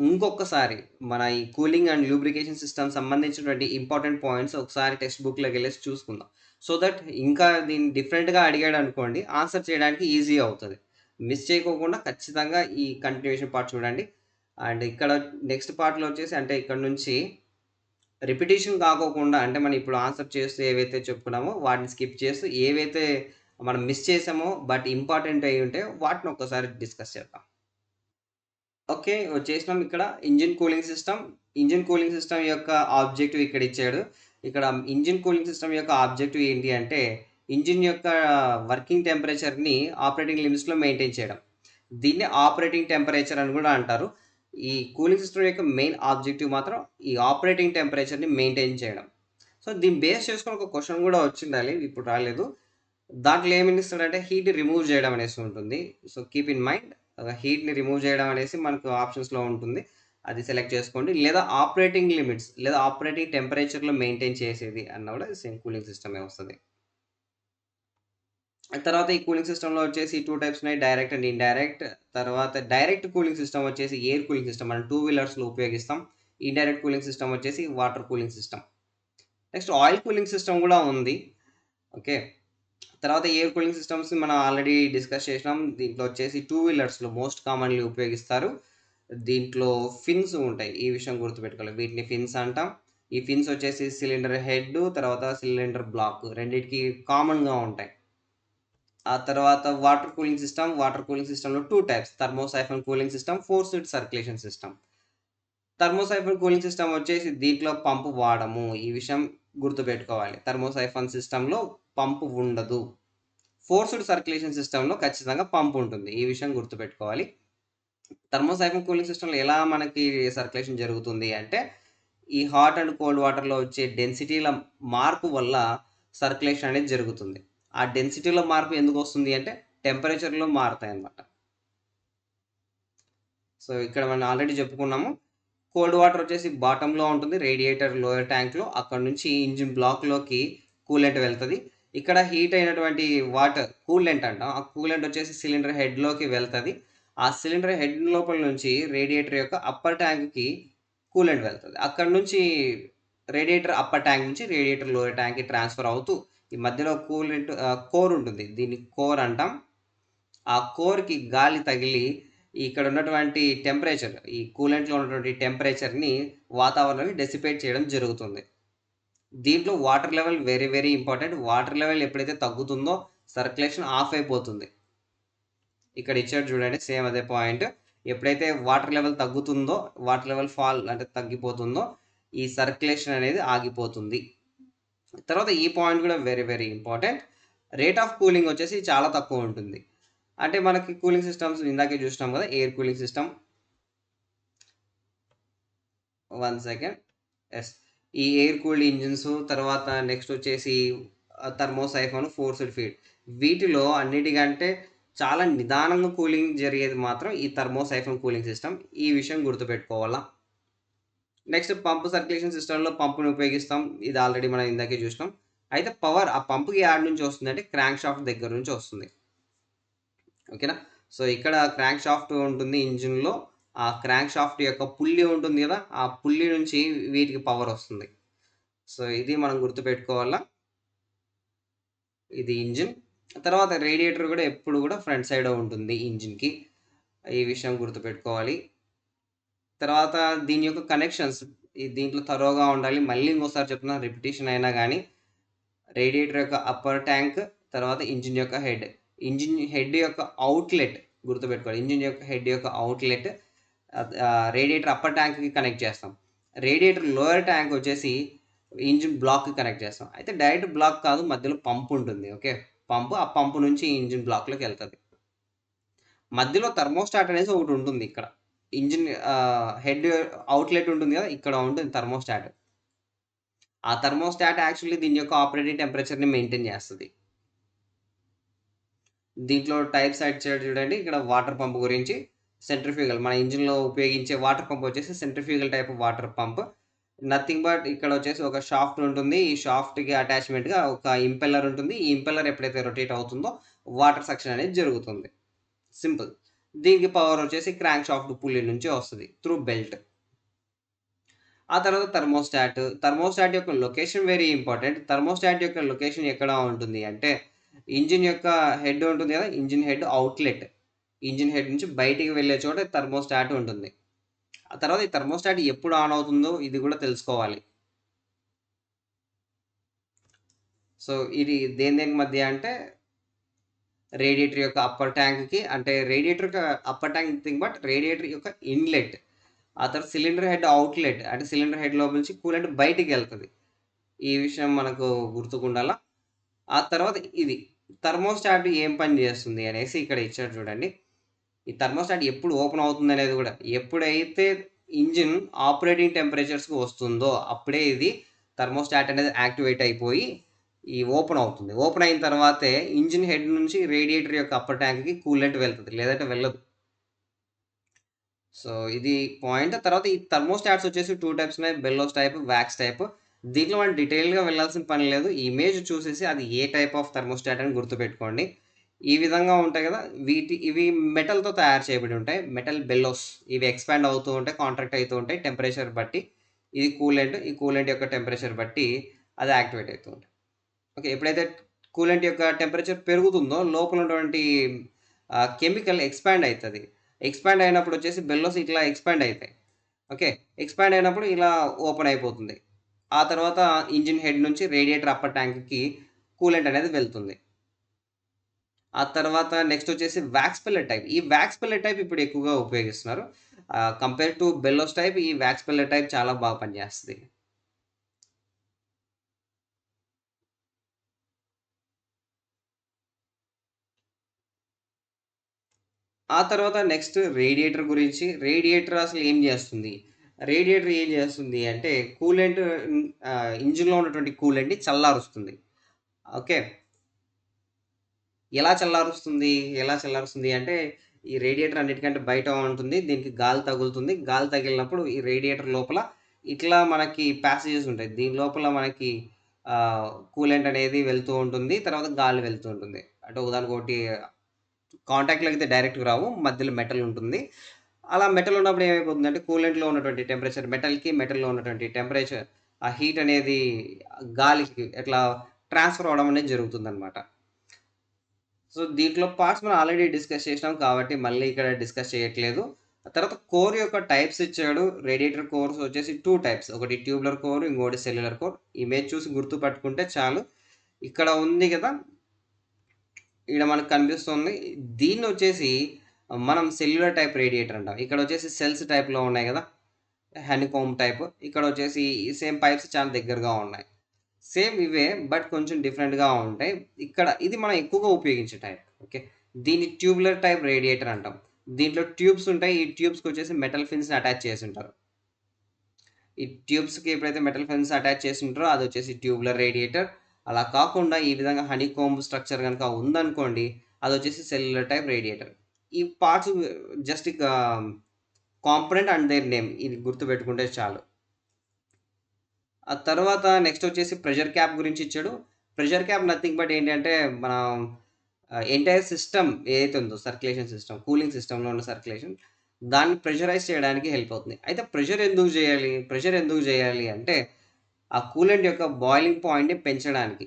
ఇంకొకసారి మన ఈ కూలింగ్ అండ్ లూబ్రికేషన్ సిస్టమ్ సంబంధించినటువంటి ఇంపార్టెంట్ పాయింట్స్ ఒకసారి టెక్స్ట్ బుక్‌లోకెళ్ళేసి చూసుకుందాం. సో దట్ ఇంకా దీన్ని డిఫరెంట్‌గా అడిగాడనుకోండి ఆన్సర్ చేయడానికి ఈజీ అవుతది. మిస్ చేయకోకుండా ఖచ్చితంగా ఈ కంటిన్యూయేషన్ పార్ట్ చూడండి. అండ్ ఇక్కడ నెక్స్ట్ పార్ట్‌లో వచ్చేసి అంటే ఇక్కడ నుంచి రిపిటీషన్ కాకోకుండా అంటే మనం ఇప్పుడు ఆన్సర్ చేస్తూ ఏవైతే చెప్పుకున్నామో వాటిని స్కిప్ చేస్తూ ఏవైతే మనం మిస్ చేసామో బట్ ఇంపార్టెంట్ అయ్యి ఉంటే వాటిని ఒక్కసారి డిస్కస్ చేద్దాం. ఓకే. వచ్చేసినాం ఇక్కడ engine cooling system. Engine cooling system యొక్క ఆబ్జెక్టివ్ ఇక్కడ ఇచ్చాడు. ఇక్కడ ఇంజిన్ కూలింగ్ సిస్టమ్ యొక్క ఆబ్జెక్టివ్ ఏంటి అంటే ఇంజిన్ యొక్క వర్కింగ్ టెంపరేచర్‌ని ఆపరేటింగ్ లిమిట్స్‌లో మెయింటైన్ చేయడం. దీన్ని ఆపరేటింగ్ టెంపరేచర్ అని కూడా అంటారు. ఈ కూలింగ్ సిస్టమ్ యొక్క మెయిన్ ఆబ్జెక్టివ్ మాత్రం ఈ ఆపరేటింగ్ టెంపరేచర్ని మెయింటైన్ చేయడం. సో దీన్ని బేస్ చేసుకొని ఒక క్వశ్చన్ కూడా వచ్చిండాలి, ఇప్పుడు రాలేదు. దాంట్లో ఏమని ఇస్తాడంటే హీట్ రిమూవ్ చేయడం అనేసి ఉంటుంది. సో కీప్ ఇన్ మైండ్, హీట్ని రిమూవ్ చేయడం అనేసి మనకు ఆప్షన్స్లో ఉంటుంది, అది సెలెక్ట్ చేసుకోండి. లేదా ఆపరేటింగ్ లిమిట్స్ లేదా ఆపరేటింగ్ టెంపరేచర్లో మెయింటైన్ చేసేది అన్న కూడా సేమ్ కూలింగ్ సిస్టమే వస్తుంది. తర్వాత ఈ కూలింగ్ సిస్టమ్లో వచ్చేసి 2 టైప్స్ ఉన్నాయి, డైరెక్ట్ అండ్ ఇండైరెక్ట్. తర్వాత డైరెక్ట్ కూలింగ్ సిస్టమ్ వచ్చేసి ఎయిర్ కూలింగ్ సిస్టమ్, మనం 2 వీలర్స్లో ఉపయోగిస్తాం. ఇండైరెక్ట్ కూలింగ్ సిస్టమ్ వచ్చేసి water cooling system. Next oil cooling system కూడా ఉంది. ఓకే, తర్వాత ఎయిర్ కూలింగ్ సిస్టమ్స్ మనం ఆల్రెడీ డిస్కస్ చేసినాం. దీంట్లో వచ్చేసి 2 వీలర్స్లో మోస్ట్ కామన్లీ ఉపయోగిస్తారు. దీంట్లో ఫిన్స్ ఉంటాయి, ఈ విషయం గుర్తుపెట్టుకోవాలి, వీటిని ఫిన్స్ అంటాం. ఈ ఫిన్స్ వచ్చేసి సిలిండర్ హెడ్ తర్వాత సిలిండర్ బ్లాక్ రెండింటికి కామన్గా ఉంటాయి. ఆ తర్వాత water cooling system. Water cooling సిస్టమ్లో 2 types, thermosiphon cooling system, forced circulation system. Thermosiphon cooling system వచ్చేసి దీంట్లో పంపు వాడము, ఈ విషయం గుర్తుపెట్టుకోవాలి. థర్మోసైఫన్ సిస్టంలో పంపు ఉండదు. ఫోర్స్డ్ సర్క్యులేషన్ సిస్టంలో ఖచ్చితంగా పంపు ఉంటుంది, ఈ విషయం గుర్తుపెట్టుకోవాలి. థర్మోసైఫన్ కూలింగ్ సిస్టంలో ఎలా మనకి సర్క్యులేషన్ జరుగుతుంది అంటే, ఈ హాట్ అండ్ కోల్డ్ వాటర్లో వచ్చే డెన్సిటీల మార్పు వల్ల సర్క్యులేషన్ అనేది జరుగుతుంది. ఆ డెన్సిటీలో మార్పు ఎందుకు వస్తుంది అంటే టెంపరేచర్లో మారుతాయి అన్నమాట. సో ఇక్కడ మనం ఆల్రెడీ చెప్పుకున్నాము, కోల్డ్ వాటర్ వచ్చేసి బాటంలో ఉంటుంది, రేడియేటర్ లోయర్ ట్యాంక్లో, అక్కడ నుంచి ఇంజిన్ బ్లాక్లోకి కూలెంట్ వెళ్తుంది. ఇక్కడ హీట్ అయినటువంటి వాటర్ కూలెంట్ అంటాం, ఆ కూలెంట్ వచ్చేసి సిలిండర్ హెడ్లోకి వెళ్తుంది. ఆ సిలిండర్ హెడ్ లోపల నుంచి రేడియేటర్ యొక్క అప్పర్ ట్యాంక్కి కూలెంట్ వెళ్తుంది. అక్కడ నుంచి రేడియేటర్ అప్పర్ ట్యాంక్ నుంచి రేడియేటర్ లోయర్ ట్యాంక్కి ట్రాన్స్ఫర్ అవుతూ ఈ మధ్యలో కూలెంట్ కోర్ ఉంటుంది, దీన్ని కోర్ అంటాం. ఆ కోర్కి గాలి తగిలి ఇక్కడ ఉన్నటువంటి టెంపరేచర్, ఈ కూలెంట్లో ఉన్నటువంటి టెంపరేచర్ని వాతావరణాన్ని డెసిపేట్ చేయడం జరుగుతుంది. దీంట్లో water level very very important. Water level ఎప్పుడైతే తగ్గుతుందో సర్క్యులేషన్ ఆఫ్ అయిపోతుంది. ఇక్కడ ఇచ్చాడు చూడండి, సేమ్ అదే పాయింట్. ఎప్పుడైతే వాటర్ లెవెల్ తగ్గుతుందో, వాటర్ లెవెల్ ఫాల్ అంటే తగ్గిపోతుందో, ఈ సర్క్యులేషన్ అనేది ఆగిపోతుంది. తర్వాత ఈ పాయింట్ కూడా very very important, rate of cooling వచ్చేసి చాలా తక్కువ ఉంటుంది. అంటే మనకి కూలింగ్ సిస్టమ్స్ ఇందాకే చూసినాం కదా, air cooling system. 1 second. Yes, ఈ ఎయిర్ కూల్డ్ ఇంజిన్స్, తర్వాత నెక్స్ట్ వచ్చేసి థర్మోసైఫన్, ఫోర్స్డ్ ఫీడ్, వీటిలో అన్నిటికంటే చాలా నిదానంగా కూలింగ్ జరిగేది మాత్రం ఈ థర్మోసైఫన్ కూలింగ్ సిస్టమ్, ఈ విషయం గుర్తుపెట్టుకోవాలా. నెక్స్ట్ పంప్ సర్క్యులేషన్ సిస్టంలో పంపుని ఉపయోగిస్తాం, ఇది ఆల్రెడీ మనం ఇందాకే చూసినాం. అయితే పవర్ ఆ పంపుకి యాడ్ నుంచి వస్తుంది అంటే క్రాంక్ షాఫ్ట్ దగ్గర నుంచి వస్తుంది. ఓకేనా, సో ఇక్కడ క్రాంక్ షాఫ్ట్ ఉంటుంది ఇంజిన్లో, ఆ క్రాంక్ షాఫ్ట్ యొక్క పుల్లి ఉంటుంది కదా, ఆ పుల్లి నుంచి వీటికి పవర్ వస్తుంది. సో ఇది మనం గుర్తుపెట్టుకోవాలా, ఇది ఇంజిన్. తర్వాత రేడియేటర్ కూడా ఎప్పుడు కూడా ఫ్రంట్ సైడ్ ఉంటుంది ఇంజిన్కి, ఈ విషయం గుర్తుపెట్టుకోవాలి. తర్వాత దీని యొక్క కనెక్షన్స్ దీంట్లో తరోగా ఉండాలి, మళ్ళీ ఇంకోసారి చెప్తున్నా, రిపిటేషన్ అయినా కానీ. రేడియేటర్ యొక్క అప్పర్ ట్యాంక్, తర్వాత ఇంజిన్ యొక్క హెడ్. ఇంజిన్ హెడ్ యొక్క అవుట్లెట్ గుర్తుపెట్టుకోవాలి, ఇంజిన్ యొక్క హెడ్ యొక్క అవుట్లెట్ రేడియేటర్ అప్పర్ ట్యాంక్కి కనెక్ట్ చేస్తాం. రేడియేటర్ లోయర్ ట్యాంక్ వచ్చేసి ఇంజిన్ బ్లాక్కి కనెక్ట్ చేస్తాం. అయితే డైరెక్ట్ బ్లాక్ కాదు, మధ్యలో పంప్ ఉంటుంది. ఓకే, పంపు, ఆ పంపు నుంచి ఇంజిన్ బ్లాక్లోకి వెళ్తుంది. మధ్యలో థర్మోస్టాట్ అనేది ఒకటి ఉంటుంది, ఇక్కడ ఇంజిన్ హెడ్ అవుట్లెట్ ఉంటుంది కదా, ఇక్కడ ఉంటుంది థర్మోస్టాట్. ఆ థర్మోస్టాట్ యాక్చువల్లీ దీని యొక్క ఆపరేటింగ్ టెంపరేచర్ని మెయింటైన్ చేస్తుంది. దీంట్లో టైప్స్ యాడ్ చేయడం చూడండి, ఇక్కడ వాటర్ పంప్ గురించి. సెంట్రిఫ్యూగల్, మన ఇంజిన్లో ఉపయోగించే వాటర్ పంప్ వచ్చేసి centrifugal type water pump. Nothing but ఇక్కడ వచ్చేసి ఒక షాఫ్ట్ ఉంటుంది, ఈ షాఫ్ట్కి అటాచ్మెంట్గా ఒక ఇంపెల్లర్ ఉంటుంది. ఈ ఇంపెల్లర్ ఎప్పుడైతే రొటేట్ అవుతుందో వాటర్ సక్షన్ అనేది జరుగుతుంది, సింపుల్. దీనికి పవర్ వచ్చేసి క్రాంక్ షాఫ్ట్ పుల్లీ నుంచి వస్తుంది త్రూ బెల్ట్. ఆ తర్వాత థర్మోస్టాట్. థర్మోస్టాట్ యొక్క లొకేషన్ వెరీ ఇంపార్టెంట్. థర్మోస్టాట్ యొక్క లొకేషన్ ఎక్కడ ఉంటుంది అంటే, ఇంజిన్ యొక్క హెడ్ ఉంటుంది కదా, engine head outlet, engine head నుంచి బయటికి వెళ్ళే చోట థర్మోస్టాట్ ఉంటుంది. ఆ తర్వాత ఈ థర్మోస్టాట్ ఎప్పుడు ఆన్ అవుతుందో ఇది కూడా తెలుసుకోవాలి. సో ఇది దేని మధ్య అంటే, రేడియేటర్ యొక్క అప్పర్ ట్యాంక్కి, అంటే రేడియేటర్ యొక్క upper tank thing, but radiator యొక్క ఇన్లెట్. ఆ తర్వాత సిలిండర్ హెడ్ అవుట్లెట్, అంటే సిలిండర్ హెడ్ లోపల నుంచి కూలెంట్ బయటికి వెళ్తుంది, ఈ విషయం మనకు గుర్తుకుండాలా. ఆ తర్వాత ఇది థర్మోస్టాట్ ఏం పని చేస్తుంది అనేసి ఇక్కడ ఇచ్చాడు చూడండి. ఈ థర్మోస్టాట్ ఎప్పుడు ఓపెన్ అవుతుంది అనేది కూడా ఎప్పుడైతే ఇంజిన్ ఆపరేటింగ్ టెంపరేచర్స్కి వస్తుందో అప్పుడే ఇది థర్మోస్టాట్ అనేది యాక్టివేట్ అయిపోయి ఈ ఓపెన్ అవుతుంది. ఓపెన్ అయిన తర్వాతే ఇంజిన్ హెడ్ నుంచి రేడియేటర్ యొక్క అప్పర్ ట్యాంక్కి కూలెంట్ వెళ్తుంది, లేదంటే వెళ్ళదు. సో ఇది పాయింట్. తర్వాత ఈ థర్మోస్టాట్స్ వచ్చేసి 2 టైప్స్ ఉన్నాయి, బెల్లోస్ టైప్, వ్యాక్స్ టైప్. దీంట్లో మనం డీటెయిల్గా వెళ్ళాల్సిన పని లేదు, ఇమేజ్ చూసేసి అది ఏ టైప్ ఆఫ్ థర్మోస్టాట్ అని గుర్తుపెట్టుకోండి. ఈ విధంగా ఉంటాయి కదా, ఇవి మెటల్తో తయారు చేయబడి ఉంటాయి, మెటల్ బెల్లోస్. ఇవి ఎక్స్పాండ్ అవుతూ ఉంటాయి, కాంట్రాక్ట్ అవుతూ ఉంటాయి టెంపరేచర్ బట్టి. ఇది కూలెంట్, ఈ కూలెంట్ యొక్క టెంపరేచర్ బట్టి అది యాక్టివేట్ అవుతూ ఉంటుంది. ఓకే, ఎప్పుడైతే కూలెంట్ యొక్క టెంపరేచర్ పెరుగుతుందో లోపల ఉన్నటువంటి కెమికల్ ఎక్స్పాండ్ అవుతుంది. ఎక్స్పాండ్ అయినప్పుడు వచ్చేసి బెల్లోస్ ఇట్లా ఎక్స్పాండ్ అవుతాయి. ఓకే, ఎక్స్పాండ్ అయినప్పుడు ఇలా ఓపెన్ అయిపోతుంది. ఆ తర్వాత ఇంజిన్ హెడ్ నుంచి రేడియేటర్ అప్పర్ ట్యాంక్కి కూలెంట్ అనేది వెళ్తుంది. ఆ తర్వాత నెక్స్ట్ వచ్చేసి వ్యాక్స్ పెల్లెట్ టైప్. ఈ వ్యాక్స్ పెల్లెట్ టైప్ ఇప్పుడు ఎక్కువగా ఉపయోగిస్తున్నారు. కంపేర్ టు బెల్లోస్ టైప్ ఈ వ్యాక్స్ పెల్లెట్ టైప్ చాలా బాగా పనిచేస్తుంది. ఆ తర్వాత నెక్స్ట్ రేడియేటర్ గురించి. రేడియేటర్ అసలు ఏం చేస్తుంది? రేడియేటర్ ఏం చేస్తుంది అంటే కూలెంట్, ఇంజిన్లో ఉన్నటువంటి కూలెంట్ని చల్లారుస్తుంది. ఓకే, ఎలా చల్లారుస్తుంది? ఎలా చల్లారుస్తుంది అంటే ఈ రేడియేటర్ అన్నిటికంటే బయట ఉంటుంది. దీనికి గాలి తగులుతుంది. గాలి తగిలినప్పుడు ఈ రేడియేటర్ లోపల ఇట్లా మనకి ప్యాసేజెస్ ఉంటాయి. దీని లోపల మనకి కూలెంట్ అనేది వెళ్తూ ఉంటుంది. తర్వాత గాలి వెళ్తూ ఉంటుంది. అంటే ఒకదానికొకటి కాంటాక్ట్‌లోకి అయితే డైరెక్ట్‌గా రావు, మధ్యలో మెటల్ ఉంటుంది. అలా మెటల్ ఉన్నప్పుడు ఏమైపోతుందంటే కూలెంట్‌లో ఉన్నటువంటి టెంపరేచర్, మెటల్‌లో ఉన్నటువంటి టెంపరేచర్, ఆ హీట్ అనేది గాలికి ఇట్లా ట్రాన్స్‌ఫర్ అవ్వడం అనేది జరుగుతుందనమాట. సో, దీంట్లో పార్ట్స్ మనం ఆల్రెడీ డిస్కస్ చేసినాం కాబట్టి మళ్ళీ ఇక్కడ డిస్కస్ చేయట్లేదు. ఆ తర్వాత కోర్ యొక్క టైప్స్ ఇచ్చాడు. రేడియేటర్ కోర్స్ వచ్చేసి 2 టైప్స్. ఒకటి ట్యూబులర్ కోర్, ఇంకోటి సెల్యులర్ కోర్. ఇమేజ్ చూసి గుర్తుపట్టుకుంటే చాలు. ఇక్కడ ఉంది కదా, ఈడ మనకు కనిపిస్తుంది. దీన్నొచ్చేసి మనం సెల్యులర్ టైప్ రేడియేటర్ అంటాం. ఇక్కడొచ్చేసి సెల్స్ టైప్‌లో ఉన్నాయి గదా, హనీకోంబ్ టైప్. ఇక్కడొచ్చేసి ఈ సేమ్ పైప్స్ చాలా దగ్గరగా ఉన్నాయి. సేమ్ ఇవే బట్ కొంచెం డిఫరెంట్‌గా ఉంటాయి. ఇక్కడ ఇది మనం ఎక్కువగా ఉపయోగించే టైప్. ఓకే, దీన్ని ట్యూబులర్ టైప్ రేడియేటర్ అంటాం. దీంట్లో ట్యూబ్స్ ఉంటాయి. ఈ ట్యూబ్స్‌కొచ్చేసి మెటల్ ఫిన్స్‌ని అటాచ్ చేసుంటారు. ఈ ట్యూబ్స్‌కి ఎప్పుడైతే మెటల్ ఫిన్స్ అటాచ్ చేసుంటారో అదొచ్చేసి ట్యూబులర్ రేడియేటర్. అలా కాకుండా ఈ విధంగా హనీకోంబ్ స్ట్రక్చర్ గనక ఉందనుకోండి, అదొచ్చేసి సెల్యులర్ టైప్ రేడియేటర్. ఈ parts just component and their name ఇది గుర్తుపెట్టుకుంటే చాలు. ఆ తర్వాత నెక్స్ట్ వచ్చేసి ప్రెషర్ క్యాప్ గురించి ఇచ్చాడు. ప్రెషర్ క్యాప్ నథింగ్ బట్ ఏంటంటే మన ఎంటైర్ సిస్టమ్ ఏదైతే ఉందో సర్క్యులేషన్ సిస్టమ్, కూలింగ్ సిస్టమ్‌లో ఉన్న సర్క్యులేషన్ దాన్ని ప్రెషరైజ్ చేయడానికి హెల్ప్ అవుతుంది. అయితే ప్రెషర్ ఎందుకు చేయాలి అంటే ఆ కూలెంట్ యొక్క బాయిలింగ్ పాయింట్‌ని పెంచడానికి.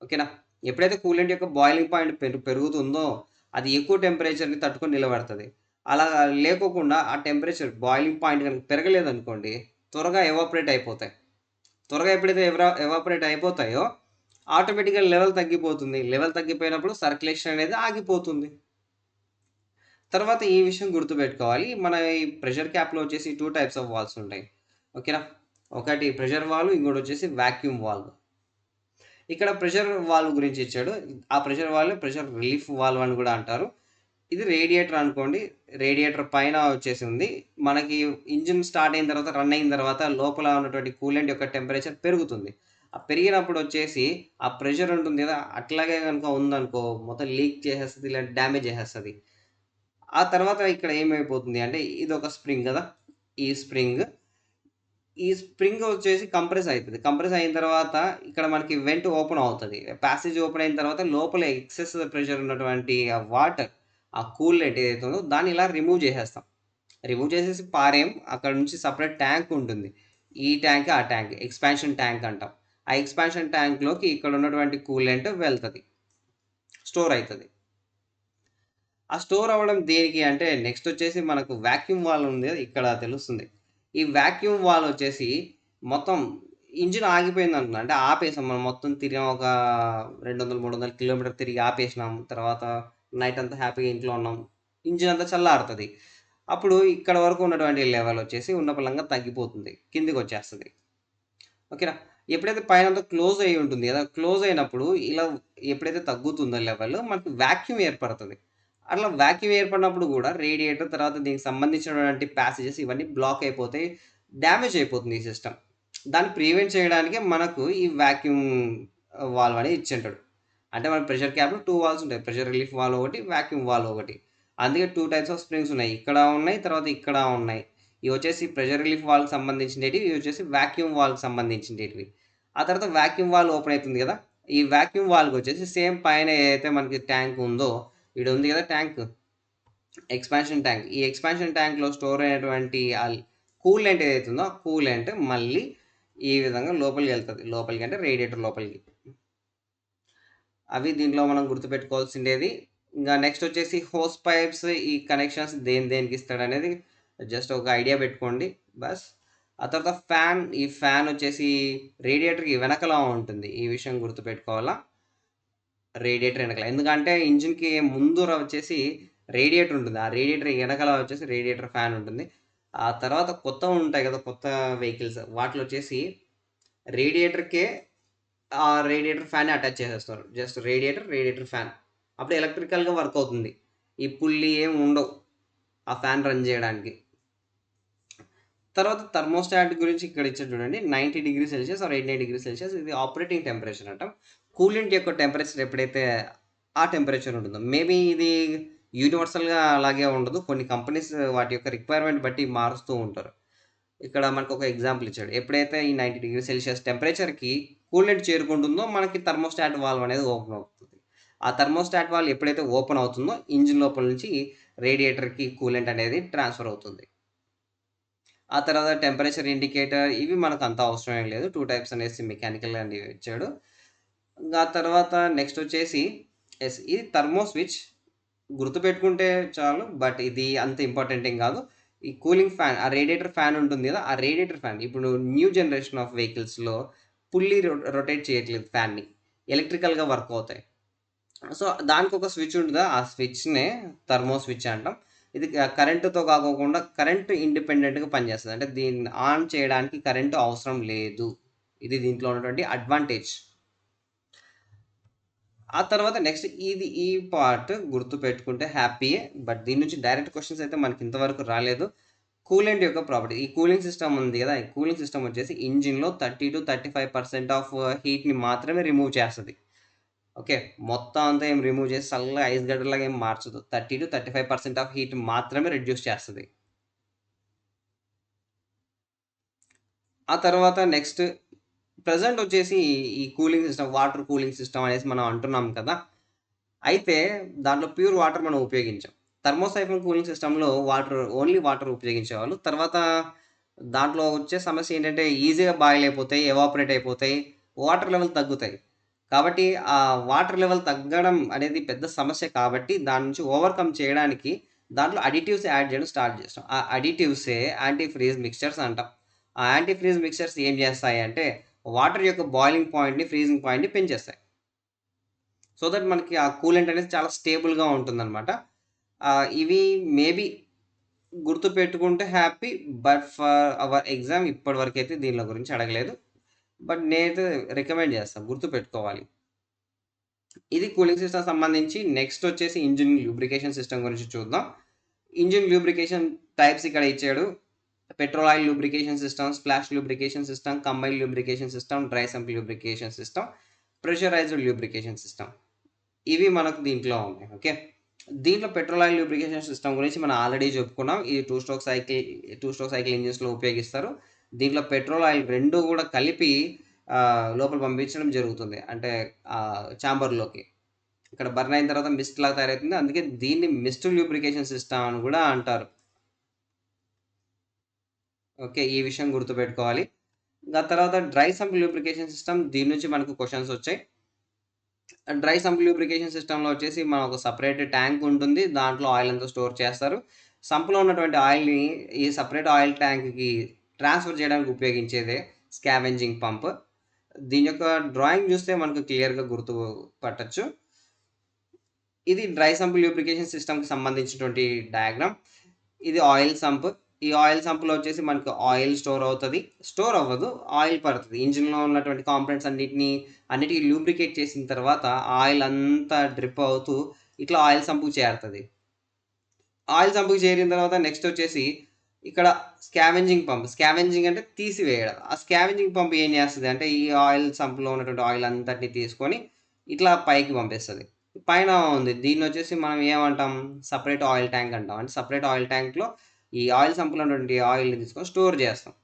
ఓకేనా? ఎప్పుడైతే కూలెంట్ యొక్క బాయిలింగ్ పాయింట్ పెరుగుతుందో అది ఎక్కువ టెంపరేచర్‌ని తట్టుకొని నిలబడతది. అలా లేకోకుండా ఆ టెంపరేచర్ బాయిలింగ్ పాయింట్ గనుక పెరగలేదనుకోండి, త్వరగా ఎవాపరేట్ అయిపోతాయి. త్వరగా ఎప్పుడైతే ఎవాపరేట్ అయిపోతాయో ఆటోమేటిక్‌గా లెవెల్ తగ్గిపోతుంది. లెవెల్ తగ్గిపోయినప్పుడు సర్క్యులేషన్ అనేది ఆగిపోతుంది. తర్వాత ఈ విషయం గుర్తుపెట్టుకోవాలి. మన ఈ ప్రెషర్ క్యాప్‌లో వచ్చేసి 2 టైప్స్ ఆఫ్ వాల్వ్స్ ఉంటాయి. ఓకేనా? ఒకటి ప్రెషర్ వాల్వ్, ఇంకోటొచ్చేసి వాక్యూమ్ వాల్వ్. ఇక్కడ ప్రెషర్ వాల్వ్ గురించి ఇచ్చాడు. ఆ pressure valve pressure relief valve అని కూడా అంటారు. ఇది రేడియేటర్ అనుకోండి. రేడియేటర్ పైన వచ్చేసి ఉంది. మనకి ఇంజిన్ స్టార్ట్ అయిన తర్వాత, రన్ అయిన తర్వాత లోపల ఉన్నటువంటి కూలెంట్ యొక్క టెంపరేచర్ పెరుగుతుంది. ఆ పెరిగినప్పుడు వచ్చేసి ఆ ప్రెషర్ ఉంటుంది కదా, అట్లాగే గనుక ఉందనుకో మొత్తం లీక్ చేసేస్తది, ఇలాంటి డ్యామేజ్ చేసేస్తది. ఆ తర్వాత ఇక్కడ ఏమైపోతుంది అంటే ఇదొక స్ప్రింగ్ కదా, ఈ స్ప్రింగ్ వచ్చేసి కంప్రెస్ అయితది. కంప్రెస్ అయిన తర్వాత ఇక్కడ మనకి వెంట్ ఓపెన్ అవుతది. ప్యాసేజ్ ఓపెన్ అయిన తర్వాత లోపల ఎక్సెస్ ప్రెషర్ ఉన్నటువంటి ఆ వాటర్, ఆ కూలెంట్ ఏదైతే ఉందో దాన్ని ఇలా రిమూవ్ చేసేస్తాం. రిమూవ్ చేసేసి పారేయం. అక్కడ నుంచి సెపరేట్ ట్యాంక్ ఉంటుంది. ఈ ట్యాంక్, ఆ ట్యాంక్ ఎక్స్‌పాన్షన్ ట్యాంక్ అంటాం. ఆ ఎక్స్‌పాన్షన్ ట్యాంక్‌లోకి ఇక్కడ ఉన్నటువంటి కూలెంట్ వెళ్తది, స్టోర్ అయితది. ఆ స్టోర్ అవ్వడం దేనికి అంటే నెక్స్ట్ వచ్చేసి మనకు వాక్యూమ్ వాల్వ్ ఉంది కదా, ఇక్కడ తెలుస్తుంది. ఈ వాక్యూమ్ వాల్వ్ వచ్చేసి మొత్తం ఇంజిన్ ఆగిపోయిందనుకున్నా అంటే ఆపేసాం. మనం మొత్తం తిరిగాం, ఒక 200, 300 కిలోమీటర్ తిరిగి ఆపేసినాం. తర్వాత నైట్ అంతా హ్యాపీగా ఇంట్లో ఉన్నాం. ఇంజిన్ అంతా చల్లారుతది. అప్పుడు ఇక్కడ వరకు ఉన్నటువంటి లెవెల్ వచ్చేసి ఉన్న పళంగా తగ్గిపోతుంది, కిందకొచ్చేస్తది. ఓకేనా? ఎప్పుడైతే పైనంతా క్లోజ్ అయ్యి ఉంటుంది కదా, క్లోజ్ అయినప్పుడు ఇలా ఎప్పుడైతే తగ్గుతుందో లెవెల్ మనకు వాక్యూమ్ ఏర్పడతది. అట్లా వాక్యూమ్ ఏర్పడినప్పుడు కూడా రేడియేటర్ తర్వాత దీనికి సంబంధించినటువంటి ప్యాసేజెస్ ఇవన్నీ బ్లాక్ అయిపోతాయి. డ్యామేజ్ అయిపోతుంది ఈ సిస్టమ్. దాన్ని ప్రివెంట్ చేయడానికే మనకు ఈ వాక్యూమ్ వాల్వ్ అనేది ఇచ్చింటాడు. అంటే మన ప్రెషర్ క్యాప్‌లో 2 వాల్వ్స్ ఉంటాయి. ప్రెషర్ రిలీఫ్ వాల్వ్ ఒకటి, వాక్యూమ్ వాల్వ్ ఒకటి. అందుకే 2 టైప్స్ ఆఫ్ స్ప్రింగ్స్ ఉన్నాయి. ఇక్కడ ఉన్నాయి, తర్వాత ఇక్కడ ఉన్నాయి. ఇవి వచ్చేసి ప్రెషర్ రిలీఫ్ వాల్వ్‌కి సంబంధించినటివి. ఇవి వచ్చేసి వాక్యూమ్ వాల్వ్‌కి సంబంధించినటివి. ఆ తర్వాత వాక్యూమ్ వాల్వ్ ఓపెన్ అవుతుంది కదా! ఈ వాక్యూమ్ వాల్వ్‌కి వచ్చేసి సేమ్ పైన ఏదైతే మనకి ట్యాంక్ ఉందో, ఈడ ఉంది కదా ట్యాంక్, ఎక్స్పాన్షన్ ట్యాంక్. ఈ ఎక్స్పాన్షన్ ట్యాంక్‌లో స్టోర్ అయినటువంటి కూలెంట్ ఏదైతే ఉందో, ఆ కూలెంట్ మళ్ళీ ఈ విధంగా లోపలికెళ్తది. లోపలికి అంటే రేడియేటర్ లోపలికి. అవి దీంట్లో మనం గుర్తుపెట్టుకోవాల్సిండేది. ఇంగా నెక్స్ట్ వచ్చేసి హోస్ పైప్స్ ఈ కనెక్షన్స్ దేనికి ఇస్తాడనేది జస్ట్ ఒక ఐడియా పెట్టుకోండి బస్. ఆ తర్వాత ఫ్యాన్, ఈ ఫ్యాన్ వచ్చేసి రేడియేటర్‌కి వెనకల ఉంటుంది. ఈ విషయం గుర్తుపెట్టుకోవాలా. రేడియేటర్ వెనకాల. ఎందుకంటే ఇంజిన్‌కి ముందర వచ్చేసి రేడియేటర్ ఉంటుంది. ఆ రేడియేటర్ వెనకాల వచ్చేసి రేడియేటర్ ఫ్యాన్ ఉంటుంది. ఆ తర్వాత కొత్తవి ఉంటాయి కదా! కొత్త వెహికల్స్ వాటిలో వచ్చేసి రేడియేటర్‌కే ఆ రేడియేటర్ ఫ్యాన్‌ని అటాచ్ చేసేస్తారు. Just radiator fan. అప్పుడు ఎలక్ట్రికల్‌గా వర్క్ అవుతుంది. ఈ పుల్లీ ఏమి ఉండవు ఆ ఫ్యాన్ రన్ చేయడానికి. తర్వాత థర్మోస్టాట్ గురించి ఇక్కడ ఇచ్చాడు చూడండి. 90°C ఆర్ 89°C ఇది ఆపరేటింగ్ టెంపరేచర్ అంటాం. కూలెంట్ యొక్క టెంపరేచర్ ఎప్పుడైతే ఆ టెంపరేచర్ ఉంటుందో, మేబీ ఇది యూనివర్సల్‌గా అలాగే ఉండదు. కొన్ని కంపెనీస్ వాటి యొక్క రిక్వైర్మెంట్ బట్టి మారుస్తూ ఉంటారు. ఇక్కడ మనకు ఒక ఎగ్జాంపుల్ ఇచ్చాడు. ఎప్పుడైతే ఈ 90°C టెంపరేచర్‌కి కూలెంట్ చేరుకుంటుందో మనకి థర్మోస్టాట్ వాల్వ్ అనేది ఓపెన్ అవుతుంది. ఆ థర్మోస్టాట్ వాల్వ్ ఎప్పుడైతే ఓపెన్ అవుతుందో ఇంజిన్ లోపల నుంచి రేడియేటర్‌కి కూలెంట్ అనేది ట్రాన్స్‌ఫర్ అవుతుంది. ఆ తర్వాత టెంపరేచర్ ఇండికేటర్ ఇవి మనకు అంత అవసరం ఏం లేదు. 2 టైప్స్ అనేసి మెకానికల్ అనేవి ఇచ్చాడు. ఆ తర్వాత నెక్స్ట్ వచ్చేసి ఇది థర్మో స్విచ్. గుర్తుపెట్టుకుంటే చాలు. బట్ ఇది అంత ఇంపార్టెంట్ ఏం కాదు. ఈ కూలింగ్ ఫ్యాన్, ఆ రేడియేటర్ ఫ్యాన్ ఉంటుంది కదా! ఆ రేడియేటర్ ఫ్యాన్ ఇప్పుడు న్యూ జనరేషన్ ఆఫ్ వెహికల్స్‌లో పుల్లీ రొటేట్ చేయట్లేదు ఫ్యాన్‌ని. ఎలక్ట్రికల్‌గా వర్క్ అవుతాయి. సో, దానికొక స్విచ్ ఉంటదా, ఆ స్విచ్‌నే థర్మో స్విచ్ అంటాం. ఇది కరెంట్‌తో కాకోకుండా కరెంట్ ఇండిపెండెంట్‌గా పనిచేస్తది. అంటే దీన్ని ఆన్ చేయడానికి కరెంట్ అవసరం లేదు. ఇది దీంట్లో ఉన్నటువంటి అడ్వాంటేజ్. ఆ తర్వాత నెక్స్ట్ ఈ పార్ట్ గుర్తుపెట్టుకుంటే హ్యాపీయే. బట్ దీని నుంచి డైరెక్ట్ క్వెషన్స్ అయితే మనకి ఇంతవరకు రాలేదు. కూలెంట్ యొక్క ప్రాపర్టీ. ఈ కూలింగ్ సిస్టమ్ ఉంది కదా! ఈ కూలింగ్ సిస్టమ్ వచ్చేసి ఇంజిన్‌లో 30-35% ఆఫ్ హీట్‌ని మాత్రమే రిమూవ్ చేస్తది. ఓకే. మొత్తం అంతా ఏం రిమూవ్ చేసి చల్లగా ఐస్ గడ్డలాగా ఏం మార్చదు. 30-35% ఆఫ్ హీట్ మాత్రమే రెడ్యూస్ చేస్తది. ఆ తర్వాత నెక్స్ట్ ప్రెజెంట్ వచ్చేసి ఈ cooling system, water cooling system అనేసి మనం అంటున్నాం కదా! అయితే దాంట్లో ప్యూర్ వాటర్ మనం ఉపయోగించం. థర్మోసైఫన్ కూలింగ్ సిస్టమ్‌లో ఓన్లీ వాటర్ ఉపయోగించేవాళ్ళు. తర్వాత దాంట్లో వచ్చే సమస్య ఏంటంటే ఈజీగా బాయిల్ అయిపోతాయి, ఎవాపరేట్ అయిపోతాయి, వాటర్ లెవెల్ తగ్గుతాయి. కాబట్టి ఆ వాటర్ లెవెల్ తగ్గడం అనేది పెద్ద సమస్య కాబట్టి దాని నుంచి ఓవర్‌కమ్ చేయడానికి దాంట్లో అడిటివ్స్ యాడ్ చేయడం స్టార్ట్ చేసాం. ఆ అడిటివ్సే యాంటీ ఫ్రీజ్ మిక్స్చర్స్ అంటాం. ఆ యాంటీ ఫ్రీజ్ మిక్స్చర్స్ ఏం చేస్తాయి అంటే వాటర్ యొక్క బాయిలింగ్ పాయింట్‌ని, ఫ్రీజింగ్ పాయింట్‌ని పెంచేస్తాయి. సో దట్ మనకి ఆ కూలెంట్ అనేది చాలా స్టేబుల్‌గా ఉంటుందనమాట. ఇవి మేబీ గుర్తుపెట్టుకుంటే happy. But for our exam ఇప్పటివరకైతే దీనిల గురించి అడగలేదు. బట్ నేనైతే రికమెండ్ చేస్తాను. గుర్తుపెట్టుకోవాలి. ఇది కూలింగ్ సిస్టమ్ సంబంధించి. నెక్స్ట్ వచ్చేసి ఇంజిన్ లూబ్రికేషన్ సిస్టమ్ గురించి చూద్దాం. ఇంజిన్ లూబ్రికేషన్ టైప్స్ ఇక్కడ ఇచ్చాడు. Petrol oil lubrication system, splash lubrication system, combined lubrication system, dry sump lubrication system, pressurized lubrication system. ఇవి మనకు దీంట్లో ఉన్నాయి. ఓకే. దీంట్లో పెట్రోల్ ఆయిల్ లూబ్రికేషన్ సిస్టమ్ గురించి మనం ఆల్రెడీ చెప్పుకున్నాం. ఇది 2 స్ట్రోక్ సైకిల్ ఇంజిన్స్‌లో ఉపయోగిస్తారు. దీంట్లో పెట్రోల్ ఆయిల్ 2 కూడా కలిపి లోపల పంపించడం జరుగుతుంది. అంటే చాంబర్‌లోకి. ఇక్కడ బర్న్ అయిన తర్వాత మిస్ట్ లాగా తయారవుతుంది. అందుకే దీన్ని మిస్ట్ లూబ్రికేషన్ సిస్టమ్ అని కూడా అంటారు. ఓకే. ఈ విషయం గుర్తుపెట్టుకోవాలి. దాని తర్వాత డ్రై సంప్ లూబ్రికేషన్ సిస్టమ్, దీని నుంచి మనకు క్వెషన్స్ వచ్చాయి. డ్రై సంప్ లూబ్రికేషన్ సిస్టమ్‌లో వచ్చేసి మనం ఒక సెపరేట్ ట్యాంక్ ఉంటుంది. దాంట్లో ఆయిల్ అంతా స్టోర్ చేస్తారు. సంప్‌లో ఉన్నటువంటి ఆయిల్‌ని ఈ సెపరేట్ ఆయిల్ ట్యాంక్‌కి ట్రాన్స్‌ఫర్ చేయడానికి ఉపయోగించేదే స్కావెంజింగ్ పంప్. దీని యొక్క డ్రాయింగ్ చూస్తే మనకు క్లియర్‌గా గుర్తు పట్టొచ్చు. ఇది డ్రై సంప్ లూబ్రికేషన్ సిస్టమ్‌కి సంబంధించినటువంటి డయాగ్రామ్. ఇది ఆయిల్ సంప్. ఈ ఆయిల్ సంప్‌లో వచ్చేసి మనకు ఆయిల్ స్టోర్ అవుతది. స్టోర్ అవ్వదు. ఆయిల్ పడతది. ఇంజిన్‌లో ఉన్నటువంటి కాంపోనెంట్స్ అన్నిటికి లూబ్రికేట్ చేసిన తర్వాత ఆయిల్ అంతా డ్రిప్ అవుతూ ఇట్లా ఆయిల్ సంప్‌కి చేరుతది. ఆయిల్ సంప్‌కి చేరిన తర్వాత నెక్స్ట్ వచ్చేసి ఇక్కడ స్కావెంజింగ్ అంటే తీసివేయడం. ఆ స్కావెంజింగ్ పంప్ ఏం చేస్తది అంటే ఈ ఆయిల్ సంప్‌లో ఉన్నటువంటి ఆయిల్ అంతటిని తీసుకొని ఇట్లా పైకి పంపిస్తది. పైన ఉంది. దీన్నొచ్చేసి మనం ఏమంటాం? సెపరేట్ ఆయిల్ ట్యాంక్ అంటాం. అంటే సెపరేట్ ఆయిల్ ట్యాంక్‌లో ఈ ఆయిల్ సంప్‌లో ఉన్నటువంటి ఆయిల్‌ని తీసుకొని స్టోర్ చేస్తాం.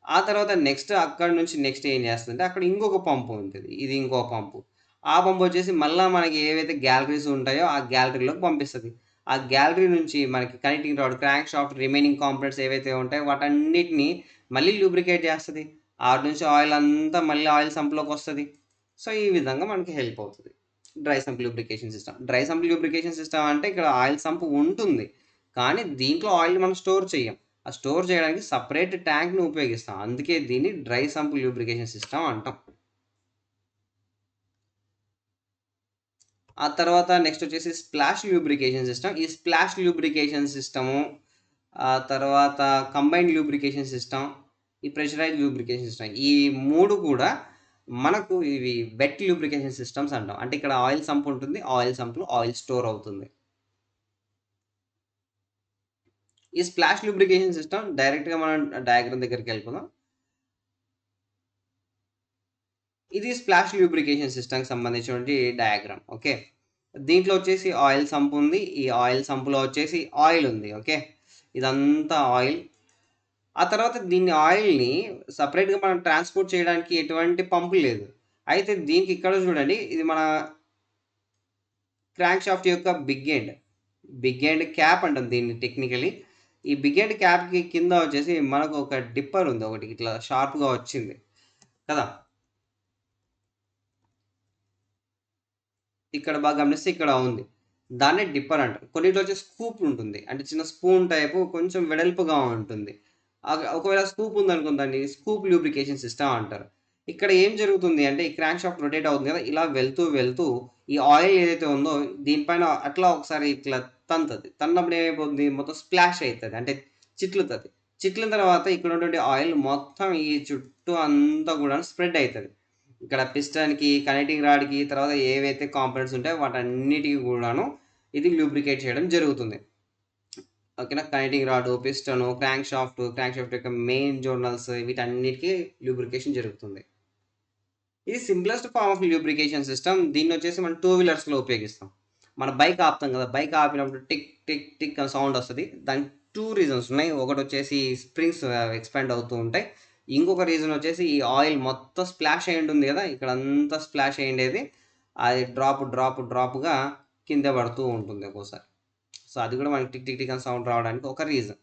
ఆ తర్వాత నెక్స్ట్ అక్కడి నుంచి నెక్స్ట్ ఏం చేస్తదంటే అక్కడ ఇంకొక పంపు ఉంటది. ఇది ఇంకో పంపు. ఆ పంపొచ్చేసి మళ్ళా మనకి ఏవైతే గ్యాలరీస్ ఉంటాయో ఆ గ్యాలరీలోకి పంపిస్తది. ఆ గ్యాలరీ నుంచి మనకి connecting rod, crank shaft, remaining components ఏవైతే ఉంటాయో వాటన్నిటిని మళ్ళీ లూబ్రికేట్ చేస్తది. ఆటి నుంచి ఆయిల్ అంతా మళ్ళీ ఆయిల్ సంప్‌లోకొస్తది. సో, ఈ విధంగా మనకి హెల్ప్ అవుతది. Dry sump lubrication system. Dry sump lubrication system అంటే ఇక్కడ ఆయిల్ సంప్ ఉంటుంది. కానీ దీంట్లో ఆయిల్‌ని మనం స్టోర్ చెయ్యం. ఆ స్టోర్ చేయడానికి సెపరేట్ ట్యాంక్‌ని ఉపయోగిస్తాం. అందుకే దీన్ని డ్రై సంప్ లూబ్రికేషన్ సిస్టమ్ అంటాం. ఆ తర్వాత నెక్స్ట్ వచ్చేసి స్ప్లాష్ లూబ్రికేషన్ సిస్టమ్. ఈ స్ప్లాష్ లూబ్రికేషన్ సిస్టము, ఆ తర్వాత కంబైన్డ్ లూబ్రికేషన్ సిస్టమ్, ఈ ప్రెషరైజ్డ్ లూబ్రికేషన్ సిస్టమ్. ఈ 3 కూడా మనకు ఇవి వెట్ లూబ్రికేషన్ సిస్టమ్స్ అంటాం. అంటే ఇక్కడ ఆయిల్ సంప్ ఉంటుంది. ఆయిల్ సంప్‌లో ఆయిల్ స్టోర్ అవుతుంది. ఈ స్ప్లాష్ లూబ్రికేషన్ సిస్టమ్ డైరెక్ట్‌గా మనం డయాగ్రమ్ దగ్గరికెళ్ళిపోదాం. ఇది స్ప్లాష్ లూబ్రికేషన్ సిస్టమ్‌కి సంబంధించినటువంటి డయాగ్రామ్. ఓకే. దీంట్లో వచ్చేసి ఆయిల్ సంప్ ఉంది. ఈ ఆయిల్ సంప్‌లో వచ్చేసి ఆయిల్ ఉంది. ఓకే. ఇదంతా ఆయిల్. ఆ తర్వాత దీన్ని ఆయిల్‌ని సెపరేట్‌గా మనం ట్రాన్స్‌పోర్ట్ చేయడానికి ఎటువంటి పంపు లేదు. అయితే దీనికి ఇక్కడ చూడండి. ఇది మన క్రాంక్ షాఫ్ట్ యొక్క బిగ్ ఎండ్ క్యాప్ అంటాం దీన్ని టెక్నికల్లీ. ఈ బిగ్ ఎండ్ క్యాప్‌కి కింద వచ్చేసి మనకు ఒక డిప్పర్ ఉంది ఒకటి ఇట్లా షార్ప్‌గా వచ్చింది కదా! ఇక్కడ బాగా గమనిస్తే ఇక్కడ ఉంది. దాన్నే డిప్పర్ అంటారు. కొన్నిట్లో వచ్చేసి స్కూప్ ఉంటుంది. అంటే చిన్న స్పూన్ టైపు కొంచెం వెడల్పుగా ఉంటుంది. ఒకవేళ స్కూప్ ఉందనుకోండి దాన్ని స్కూప్ లూబ్రికేషన్ సిస్టమ్ అంటారు. ఇక్కడ ఏం జరుగుతుంది అంటే ఈ క్రాంక్ షాఫ్ట్ రొటేట్ అవుతుంది కదా! ఇలా వెళ్తూ ఈ ఆయిల్ ఏదైతే ఉందో దీనిపైన అట్లా ఒకసారి ఇట్లా తంతది. తన్నప్పుడు ఏమైపోతుంది మొత్తం స్ప్లాష్ అయితది. అంటే చిట్లుతది. చిట్లిన తర్వాత ఇక్కడ ఉన్నటువంటి ఆయిల్ మొత్తం ఈ చుట్టూ అంతా గూడాను స్ప్రెడ్ అయితది. ఇక్కడ పిస్టన్‌కి, కనెక్టింగ్ రాడ్‌కి తర్వాత ఏవైతే కాంపోనెంట్స్ ఉంటాయో వాటన్నిటికి గూడాను ఇది లూబ్రికేట్ చేయడం జరుగుతుంది. ఓకేనా. Connecting rod, piston, crank shaft యొక్క మెయిన్ జోనల్స్ వీటన్నిటికి లూబ్రికేషన్ జరుగుతుంది. ఇది simplest form of lubrication system. దీన్నొచ్చేసి మనం టూ వీలర్స్‌లో ఉపయోగిస్తాం. మన బైక్ ఆపుతాం కదా! బైక్ ఆపినప్పుడు టిక్ టిక్ టిక్ అని సౌండ్ వస్తది. దానికి 2 రీజన్స్ ఉన్నాయి. ఒకటొచ్చేసి స్ప్రింగ్స్ ఎక్స్‌పాండ్ అవుతూ ఉంటాయి. ఇంకొక రీజన్ వచ్చేసి ఈ ఆయిల్ మొత్తం స్ప్లాష్ అయ్యి ఉంటుంది కదా! ఇక్కడంతా స్ప్లాష్ అయ్యుండేది. అది డ్రాప్‌గా కింద పడుతూ ఉంటుంది ఒక్కోసారి. సో, అది కూడా మనకి టిక్ టిక్ టిక్ అని సౌండ్ రావడానికి ఒక రీజన్.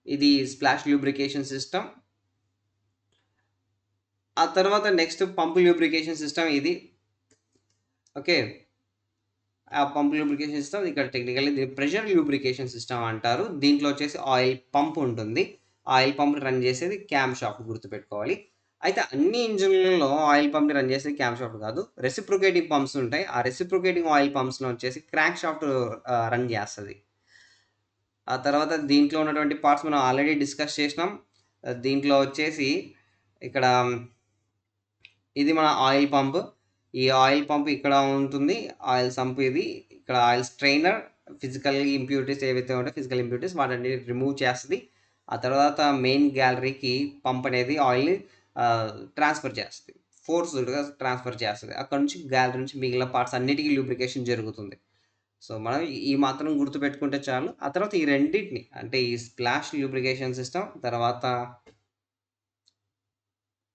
ఇది స్ప్లాష్ లూబ్రికేషన్ సిస్టమ్. ఆ తర్వాత నెక్స్ట్ పంప్ లూబ్రికేషన్ సిస్టమ్ ఇది. ఓకే. ఆ పంప్ లూబ్రికేషన్ సిస్టమ్ ఇక్కడ టెక్నికల్లీ దీన్ని ప్రెషర్ లూబ్రికేషన్ సిస్టమ్ అంటారు. దీంట్లో వచ్చేసి ఆయిల్ పంప్ ఉంటుంది. ఆయిల్ పంప్‌ని రన్ చేసేది క్యామ్ షాఫ్ట్ గుర్తుపెట్టుకోవాలి. అయితే అన్ని ఇంజిన్‌లలో ఆయిల్ పంప్‌ని రన్ చేసేది క్యామ్ షాఫ్ట్ కాదు. రెసిప్రొకేటింగ్ పంప్స్ ఉంటాయి. ఆ రెసిప్రొకేటింగ్ ఆయిల్ పంప్స్‌లో వచ్చేసి క్రాంక్ షాఫ్ట్ రన్ చేస్తది. ఆ తర్వాత దీంట్లో ఉన్నటువంటి పార్ట్స్ మనం ఆల్రెడీ డిస్కస్ చేసినాం. దీంట్లో వచ్చేసి ఇక్కడ ఇది మన ఆయిల్ పంప్. ఈ ఆయిల్ పంప్ ఇక్కడ ఉంటుంది. ఆయిల్ సంప్ ఇది. ఇక్కడ ఆయిల్ స్ట్రెయినర్ ఫిజికల్ ఇంప్యూరిటీస్ ఏవైతే ఉంటాయో ఫిజికల్ ఇంప్యూరిటీస్ వాటన్నిటిని రిమూవ్ చేస్తది. ఆ తర్వాత మెయిన్ గ్యాలరీకి పంప్ అనేది ఆయిల్‌ని ట్రాన్స్‌ఫర్ చేస్తది. ఫోర్స్‌డ్‌గా ట్రాన్స్‌ఫర్ చేస్తది. అక్కడి నుంచి గ్యాలరీ నుంచి మిగిలిన పార్ట్స్ అన్నిటికి లూబ్రికేషన్ జరుగుతుంది. సో, మనం ఈ మాత్రం గుర్తుపెట్టుకుంటే చాలు. ఆ తర్వాత ఈ రెండిటిని అంటే ఈ స్ప్లాష్ లూబ్రికేషన్ సిస్టమ్ తర్వాత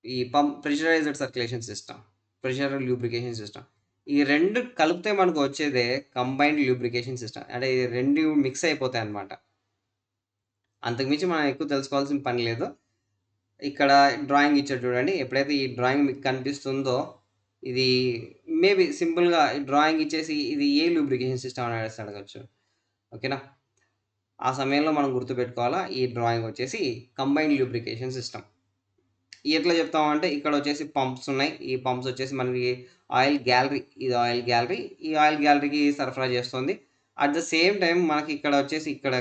ఈ pressurised circulation system. Pressure lubrication system. ఈ 2 కలిపితే మనకు వచ్చేదే కంబైన్డ్ లూబ్రికేషన్ సిస్టమ్. అంటే ఈ 2 మిక్స్ అయిపోతాయన్నమాట. అంతకు మించి మనం ఎక్కువ తెలుసుకోవాల్సిన పని లేదు. ఇక్కడ డ్రాయింగ్ ఇచ్చాడు చూడండి. ఎప్పుడైతే ఈ డ్రాయింగ్ మీకు కనిపిస్తుందో ఇది మేబీ సింపుల్‌గా ఈ డ్రాయింగ్ ఇచ్చేసి ఇది ఏ లూబ్రికేషన్ సిస్టమ్ అనేసి అడగొచ్చు. ఓకేనా. ఆ సమయంలో మనం గుర్తుపెట్టుకోవాలా ఈ డ్రాయింగ్ వచ్చేసి కంబైన్డ్ లూబ్రికేషన్ సిస్టమ్. ఎట్లా చెప్తామంటే ఇక్కడొచ్చేసి పంప్స్ ఉన్నాయి. ఈ పంప్స్ వచ్చేసి మనకి ఆయిల్ గ్యాలరీ. ఇది ఆయిల్ గ్యాలరీ. ఈ ఆయిల్ గ్యాలరీకి సరఫరా చేస్తుంది. అట్ ద సేమ్ టైమ్ మనకి ఇక్కడ వచ్చేసి ఇక్కడ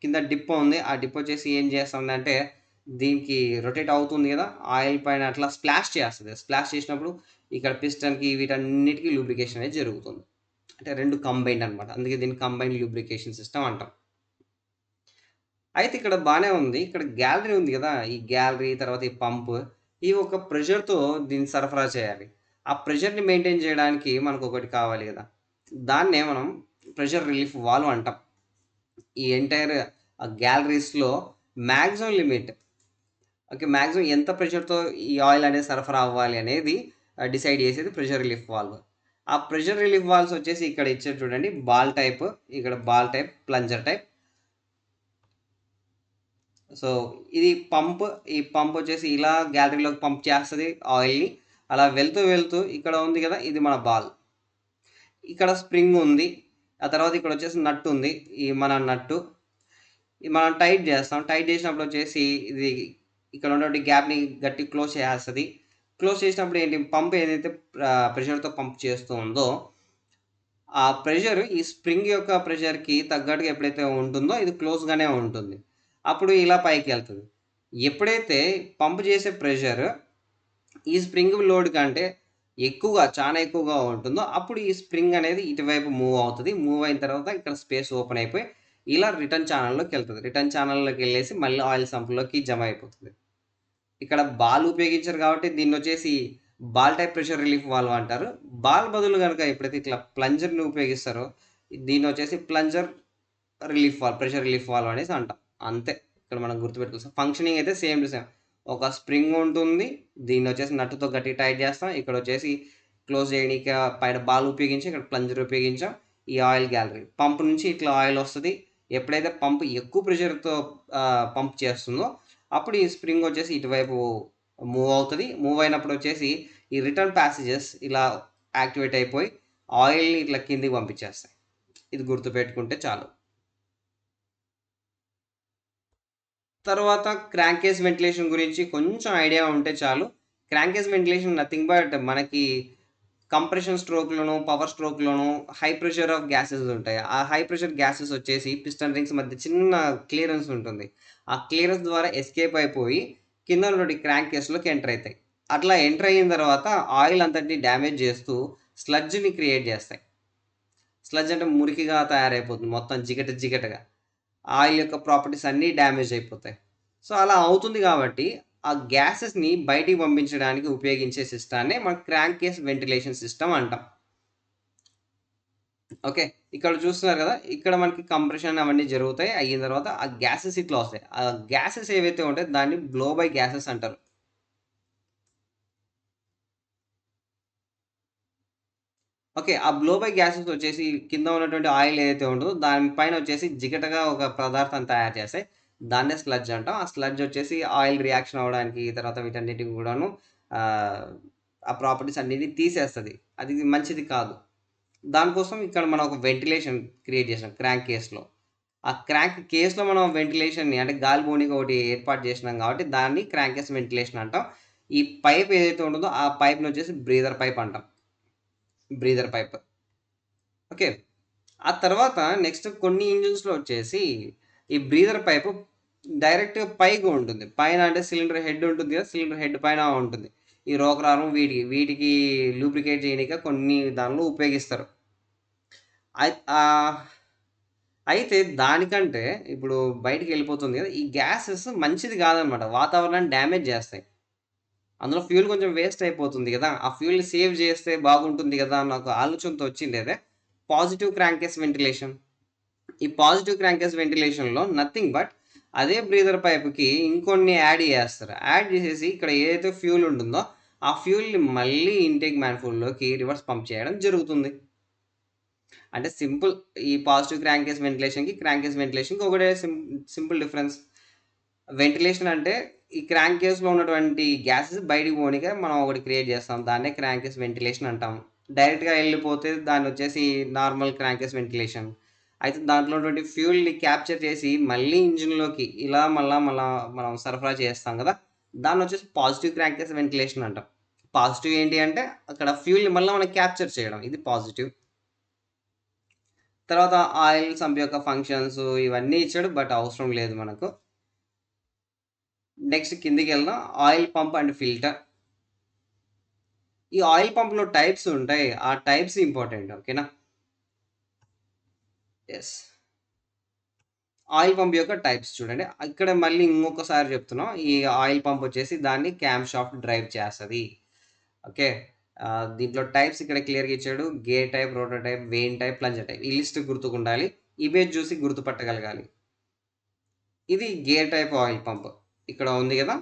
కింద డిప్పో ఉంది. ఆ డిప్పో వచ్చేసి ఏం చేస్తుందంటే దీనికి రొటేట్ అవుతుంది కదా! ఆయిల్ పైన అట్లా స్ప్లాష్ చేస్తది. స్ప్లాష్ చేసినప్పుడు ఇక్కడ పిస్టన్‌కి వీటన్నిటికి లూబ్రికేషన్ అనేది జరుగుతుంది. అంటే 2 కంబైన్డ్ అనమాట. అందుకే దీన్ని కంబైన్డ్ లూబ్రికేషన్ సిస్టమ్ అంటాం. అయితే ఇక్కడ బానే ఉంది. ఇక్కడ గ్యాలరీ ఉంది గదా! ఈ గ్యాలరీ తర్వాత ఈ పంప్ ఇవి ఒక ప్రెషర్‌తో దీన్ని సరఫరా చేయాలి. ఆ ప్రెషర్‌ని మెయింటైన్ చేయడానికి మనకొకటి కావాలి గదా! దాన్నే మనం ప్రెషర్ రిలీఫ్ వాల్వ్ అంటాం. ఈ ఎంటైర్ గ్యాలరీస్‌లో మాక్సిమం లిమిట్ ఓకే. మాక్సిమం ఎంత ప్రెషర్‌తో ఈ ఆయిల్ అనేది సరఫరా అవ్వాలి అనేది డిసైడ్ చేసేది ప్రెషర్ రిలీఫ్ వాల్వ్. ఆ ప్రెషర్ రిలీఫ్ వాల్వ్స్ వచ్చేసి ఇక్కడ ఇచ్చారు చూడండి. బాల్ టైప్, ఇక్కడ ball type, plunger type. So, ఇది పంప్. ఈ పంప్ వచ్చేసి ఇలా గ్యాలరీలోకి పంప్ చేస్తది ఆయిల్‌ని. అలా వెళ్తూ, వెళ్తూ ఇక్కడ ఉంది గదా! ఇది మన బాల్. ఇక్కడ స్ప్రింగ్ ఉంది. ఆ తర్వాత ఇక్కడొచ్చేసి నట్ ఉంది. ఈ మన నట్టు. ఇది మనం టైట్ చేస్తాం. టైట్ చేసినప్పుడు వచ్చేసి ఇది ఇక్కడ ఉన్నటువంటి గ్యాప్‌ని గట్టిగా క్లోజ్ చేసేస్తది. క్లోజ్ చేసినప్పుడు ఏంటి పంప్ ఏదైతే ప్రెషర్‌తో పంప్ చేస్తూ ఉందో, ఆ ప్రెషర్ ఈ స్ప్రింగ్ యొక్క ప్రెషర్‌కి తగ్గట్టుగా ఎప్పుడైతే ఉంటుందో ఇది క్లోజ్‌గానే ఉంటుంది. అప్పుడు ఇలా పైకెళ్తది. ఎప్పుడైతే పంప్ చేసే ప్రెషర్ ఈ స్ప్రింగ్ లోడ్ కంటే ఎక్కువగా, చానా ఎక్కువగా ఉంటుందో, అప్పుడు ఈ స్ప్రింగ్ అనేది ఇటువైపు మూవ్ అవుతది. మూవ్ అయిన తర్వాత ఇక్కడ స్పేస్ ఓపెన్ అయిపోయి, ఇలా రిటర్న్ ఛానెల్‌లోకెళ్తది. రిటర్న్ ఛానెల్‌లోకెళ్ళేసి మళ్ళీ ఆయిల్ సంప్‌లోకి జమ అయిపోతది. ఇక్కడ బాల్ ఉపయోగించరు కాబట్టి దీన్నొచ్చేసి ball type pressure relief valve అంటారు. బాల్ బదులు గనుక ఎప్పుడైతే ఇట్లా ప్లంజర్‌ని ఉపయోగిస్తారో, దీన్నొచ్చేసి plunger relief valve, pressure relief valve అనేసి అంటాం. అంతే. ఇక్కడ మనం గుర్తుపెట్టుకోవాల్సిన ఫంక్షనింగ్ అయితే సేమ్ టు సేమ్. ఒక స్ప్రింగ్ ఉంటుంది. దీన్నొచ్చేసి నట్టుతో గట్టిగా టైట్ చేస్తాం. ఇక్కడొచ్చేసి క్లోజ్ చేయనీకి పైన బాల్ ఉపయోగించి ఇక్కడ ప్లంజర్ ఉపయోగించాం. ఈ ఆయిల్ గ్యాలరీ. పంప్ నుంచి ఇట్లా ఆయిల్ వస్తది. ఎప్పుడైతే పంప్ ఎక్కువ ప్రెషర్‌తో పంప్ చేస్తుందో, అప్పుడు ఈ స్ప్రింగ్ వచ్చేసి ఇటువైపు మూవ్ అవుతది. మూవ్ అయినప్పుడు వచ్చేసి ఈ రిటర్న్ ప్యాసేజెస్ ఇలా యాక్టివేట్ అయిపోయి ఆయిల్‌ని ఇట్లా కిందకి పంపించేస్తాయి. ఇది గుర్తుపెట్టుకుంటే చాలు. తర్వాత క్రాంకేస్ వెంటిలేషన్ గురించి కొంచెం ఐడియా ఉంటే చాలు. క్రాంకేస్ వెంటిలేషన్ నథింగ్ బట్ మనకి కంప్రెషన్ స్ట్రోక్‌లోను, పవర్ స్ట్రోక్‌లోను హై ప్రెషర్ ఆఫ్ గ్యాసెస్ ఉంటాయి. ఆ హై ప్రెషర్ గ్యాసెస్ వచ్చేసి పిస్టన్ రింగ్స్ మధ్య చిన్న క్లియరెన్స్ ఉంటుంది. ఆ క్లియరెన్స్ ద్వారా ఎస్కేప్ అయిపోయి కింద ఉన్నటువంటి క్రాంకేస్‌లోకి ఎంటర్ అయితాయి. అట్లా ఎంటర్ అయిన తర్వాత ఆయిల్ అంతటిని డ్యామేజ్ చేస్తూ స్లడ్జ్‌ని క్రియేట్ చేస్తాయి. స్లడ్జ్ అంటే మురికిగా తయారైపోతుంది. మొత్తం జిగట జిగటగా. ఆయిల్ యొక్క ప్రాపర్టీస్ అన్నీ డ్యామేజ్ అయిపోతాయి. సో, అలా అవుతుంది గాబట్టి, ఆ గ్యాసెస్‌ని బయటికి పంపించడానికి ఉపయోగించే సిస్టాన్నే మనం క్రాంక్ కేస్ వెంటిలేషన్ సిస్టమ్ అంటాం. ఓకే. ఇక్కడ చూస్తున్నారు గదా! ఇక్కడ మనకి కంప్రెషన్ అవన్నీ జరుగుతాయి. అయిన తర్వాత ఆ గ్యాసెస్ ఇట్లా వస్తాయి. ఆ గ్యాసెస్ ఏవైతే ఉంటాయో దాన్ని బ్లో బై గ్యాసెస్ అంటారు. ఓకే. ఆ బ్లో బై గ్యాసెస్ వచ్చేసి కింద ఉన్నటువంటి ఆయిల్ ఏదైతే ఉంటదో దాని పైన వచ్చేసి జిగటగా ఒక పదార్థాన్ని తయారు చేస్తాయి. దాన్నే స్లడ్జ్ అంటాం. ఆ స్లడ్జ్ వచ్చేసి ఆయిల్ రియాక్షన్ అవ్వడానికి తర్వాత వీటన్నిటికి గూడాను ఆహ్, ఆ ప్రాపర్టీస్ అన్నిటిని తీసేస్తది. అది మంచిది కాదు. దానికోసం ఇక్కడ మనం ఒక వెంటిలేషన్ క్రియేట్ చేసాం క్రాంక్ కేస్‌లో. ఆ క్రాంక్ కేస్‌లో మనం వెంటిలేషన్‌ని అంటే గాలి బోనీకి ఒకటి ఏర్పాటు చేసినాం కాబట్టి దాన్ని క్రాంక్ కేస్ వెంటిలేషన్ అంటాం. ఈ పైప్ ఏదైతే ఉంటుందో ఆ పైప్‌నొచ్చేసి బ్రీతర్ పైప్ అంటాం. Breather pipe. ఓకే. ఆ తర్వాత నెక్స్ట్ కొన్ని ఇంజిన్స్‌లో వచ్చేసి ఈ బ్రీతర్ పైపు డైరెక్ట్‌గా పైకి ఉంటుంది. పైన అంటే సిలిండర్ హెడ్ ఉంటుంది కదా! సిలిండర్ హెడ్ పైన ఉంటుంది. ఈ రోకరారం వీటికి లూబ్రికేట్ చేయనీకి కొన్ని దానిలో ఉపయోగిస్తారు. అయి ఆహ్, అయితే దానికంటే ఇప్పుడు బయటికెళ్ళిపోతుంది కదా! ఈ గ్యాసెస్ మంచిది కాదనమాట. వాతావరణాన్ని డ్యామేజ్ చేస్తాయి. అందులో ఫ్యూయల్ కొంచెం వేస్ట్ అయిపోతుంది గదా! ఆ ఫ్యూయల్‌ని సేవ్ చేస్తే బాగుంటుంది గదా! అన్న ఒక ఆలోచనతో వచ్చిండేదే పాజిటివ్ క్రాంకేస్ వెంటిలేషన్. ఈ పాజిటివ్ క్రాంకేస్ వెంటిలేషన్‌లో నథింగ్ బట్ అదే బ్రీతర్ పైప్‌కి ఇంకొన్ని యాడ్ చేసేస్తారు. యాడ్ చేసేసి ఇక్కడ ఏదైతే ఫ్యూయల్ ఉంటుందో, ఆ ఫ్యూయల్‌ని మళ్ళీ ఇంటేక్ మానిఫోల్డ్‌లోకి రివర్స్ పంప్ చేయడం జరుగుతుంది. అంటే సింపుల్ ఈ పాజిటివ్ క్రాంకేస్ వెంటిలేషన్‌కి, క్రాంకేస్ వెంటిలేషన్‌కి ఒకటే సింపుల్ డిఫరెన్స్. వెంటిలేషన్ అంటే ఈ క్రాంకేస్‌లో ఉన్నటువంటి గ్యాసెస్ బయటికి పోనీకే మనం ఒకటి క్రియేట్ చేస్తాం. దాన్నే క్రాంకేస్ వెంటిలేషన్ అంటాం. డైరెక్ట్‌గా ఎళ్ళిపోతే దాన్నొచ్చేసి నార్మల్ క్రాంకేస్ వెంటిలేషన్. అయితే దాంట్లో ఉన్నటువంటి ఫ్యూయల్‌ని క్యాప్చర్ చేసి మళ్ళీ ఇంజిన్‌లోకి ఇలా మళ్ళా మనం సరఫరా చేస్తాం గదా! దాన్నొచ్చేసి పాజిటివ్ క్రాంకేస్ వెంటిలేషన్ అంటాం. పాజిటివ్ ఏంటి అంటే అక్కడ ఫ్యూయల్‌ని మళ్ళా మనం క్యాప్చర్ చేయడం. ఇది పాజిటివ్. తర్వాత ఆయిల్ సంప్ యొక్క ఫంక్షన్స్ ఇవన్నీ ఇచ్చాడు. బట్ అవసరం లేదు మనకు. నెక్స్ట్ కిందకెళ్దాం. Oil pump and filter. ఈ ఆయిల్ పంప్‌లో టైప్స్ ఉంటాయి. ఆ టైప్స్ ఇంపార్టెంట్. ఓకేనా? యెస్. ఆయిల్ పంప్ యొక్క టైప్స్ చూడండి. ఇక్కడ మళ్ళీ ఇంకొకసారి చెప్తున్నాం. ఈ ఆయిల్ పంప్ వచ్చేసి దాన్ని క్యామ్ షాఫ్ట్ డ్రైవ్ చేస్తది. ఓకే. దీంట్లో టైప్స్ ఇక్కడ క్లియర్‌గా ఇచ్చాడు. Gear type, rotor type, vane type, plunger type. ఈ లిస్ట్ గుర్తుకుండాలి. ఇమేజ్ చూసి గుర్తుపట్టగలగాలి. ఇది గేర్ టైప్ ఆయిల్ పంప్. ఇక్కడ ఉంది కదా!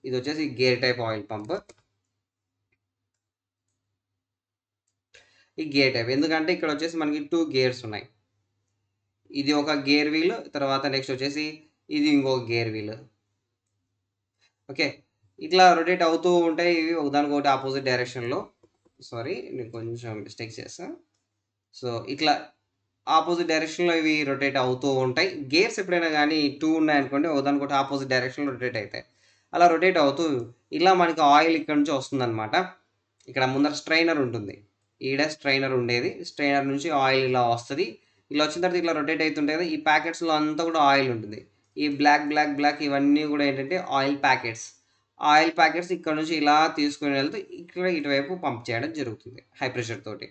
ఇదొచ్చేసి గేర్ టైప్ ఆయిల్ పంప్. ఈ గేర్ టైప్. ఎందుకంటే ఇక్కడ వచ్చేసి మనకి 2 గేర్స్ ఉన్నాయి. ఇది ఒక గేర్ వీల్. తర్వాత నెక్స్ట్ వచ్చేసి ఇది ఇంకొక గేర్ వీల్. ఓకే. ఇట్లా రొటేట్ అవుతూ ఉంటాయి. ఇవి ఒకదానికొకటి ఆపోజిట్ డైరెక్షన్‌లో. సారీ, నేను కొంచెం మిస్టేక్ చేశా. సో, ఇట్లా ఆపోజిట్ డైరెక్షన్‌లో ఇవి రొటేట్ అవుతూ ఉంటాయి. గేర్స్ ఎప్పుడైనా గానీ 2 ఉన్నాయనుకోండి, ఒకదానికొకటి ఆపోజిట్ డైరెక్షన్‌లో రొటేట్ అయితాయి. అలా రొటేట్ అవుతూ ఇలా మనకి ఆయిల్ ఇక్కడ నుంచి వస్తుందనమాట. ఇక్కడ ముందర స్ట్రైనర్ ఉంటుంది. ఈడ స్ట్రైనర్ ఉండేది. స్ట్రైనర్ నుంచి ఆయిల్ ఇలా వస్తది. ఇలా వచ్చిన తర్వాత ఇట్లా రొటేట్ అయితుంటాయి కదా! ఈ ప్యాకెట్స్‌లో అంతా కూడా ఆయిల్ ఉంటుంది. ఈ బ్లాక్ ఇవన్నీ కూడా ఏంటంటే ఆయిల్ ప్యాకెట్స్. ఆయిల్ ప్యాకెట్స్ ఇక్కడ నుంచి ఇలా తీసుకొని వెళ్తూ ఇక్కడ ఇటువైపు పంప్ చేయడం జరుగుతుంది హై ప్రెషర్ తోటి.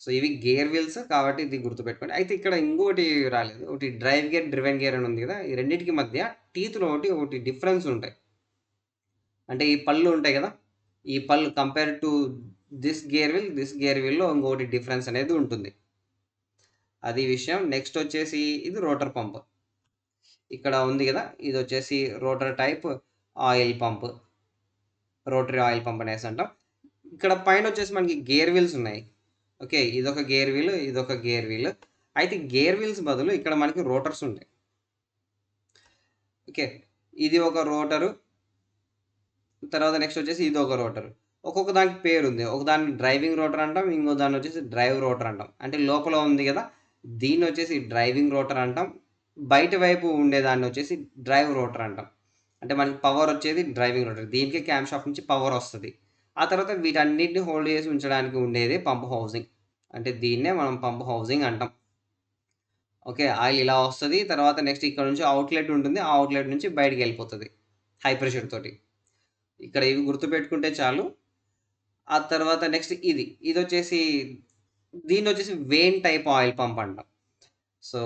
సో, ఇవి గేర్ వీల్స్ కాబట్టి ఇది గుర్తుపెట్టుకోండి. అయితే ఇక్కడ ఇంకోటి రాలేదు. ఒకటి డ్రైవ్ గేర్, డ్రివెన్ గేర్ అని ఉంది కదా! ఈ రెండిటికి మధ్య టీత్‌లో ఒకటి డిఫరెన్స్ ఉంటాయి. అంటే ఈ పళ్ళు ఉంటాయి కదా! ఈ పళ్ళు కంపేర్ టు దిస్ గేర్ వీల్‌లో ఇంకోటి డిఫరెన్స్ అనేది ఉంటుంది. అది విషయం. నెక్స్ట్ వచ్చేసి ఇది రోటర్ పంప్. ఇక్కడ ఉంది కదా! ఇదొచ్చేసి rotor type oil pump. Rotary oil pump అనేసి అంటాం. ఇక్కడ పైనొచ్చేసి మనకి గేర్ వీల్స్ ఉన్నాయి. ఓకే. ఇదొక గేర్ వీల్, ఇదొక గేర్ వీల్. అయితే గేర్ వీల్స్ బదులు ఇక్కడ మనకి రోటర్స్ ఉంటాయి. ఓకే. ఇది ఒక రోటరు. తర్వాత నెక్స్ట్ వచ్చేసి ఇదొక రోటరు. ఒక్కొక్క దానికి పేరుంది. ఒకదాన్ని డ్రైవింగ్ రోటర్ అంటాం. ఇంకో దాన్నొచ్చేసి డ్రైవ్ రోటర్ అంటాం. అంటే లోపల ఉంది కదా! దీన్నొచ్చేసి డ్రైవింగ్ రోటర్ అంటాం. బయట వైపు ఉండేదాన్నొచ్చేసి డ్రైవ్ రోటర్ అంటాం. అంటే మనకి పవర్ వచ్చేది డ్రైవింగ్ రోటర్. దీనికే క్యామ్ షాఫ్ట్ నుంచి పవర్ వస్తది. ఆ తర్వాత వీటన్నిటిని హోల్డ్ చేసి ఉంచడానికి ఉండేదే పంప్ హౌసింగ్. అంటే దీన్నే మనం పంప్ హౌసింగ్ అంటాం. ఓకే. ఆయిల్ ఇలా వస్తది. తర్వాత నెక్స్ట్ ఇక్కడ నుంచి అవుట్‌లెట్ ఉంటుంది. ఆ అవుట్‌లెట్ నుంచి బయటికెళ్ళిపోతది. హై ప్రెషర్ తోటి. ఇక్కడ ఇవి గుర్తుపెట్టుకుంటే చాలు. ఆ తర్వాత నెక్స్ట్ ఇది. ఇదొచ్చేసి దీన్నొచ్చేసి వెయిన్ టైప్ ఆయిల్ పంప్ అంటాం. సో,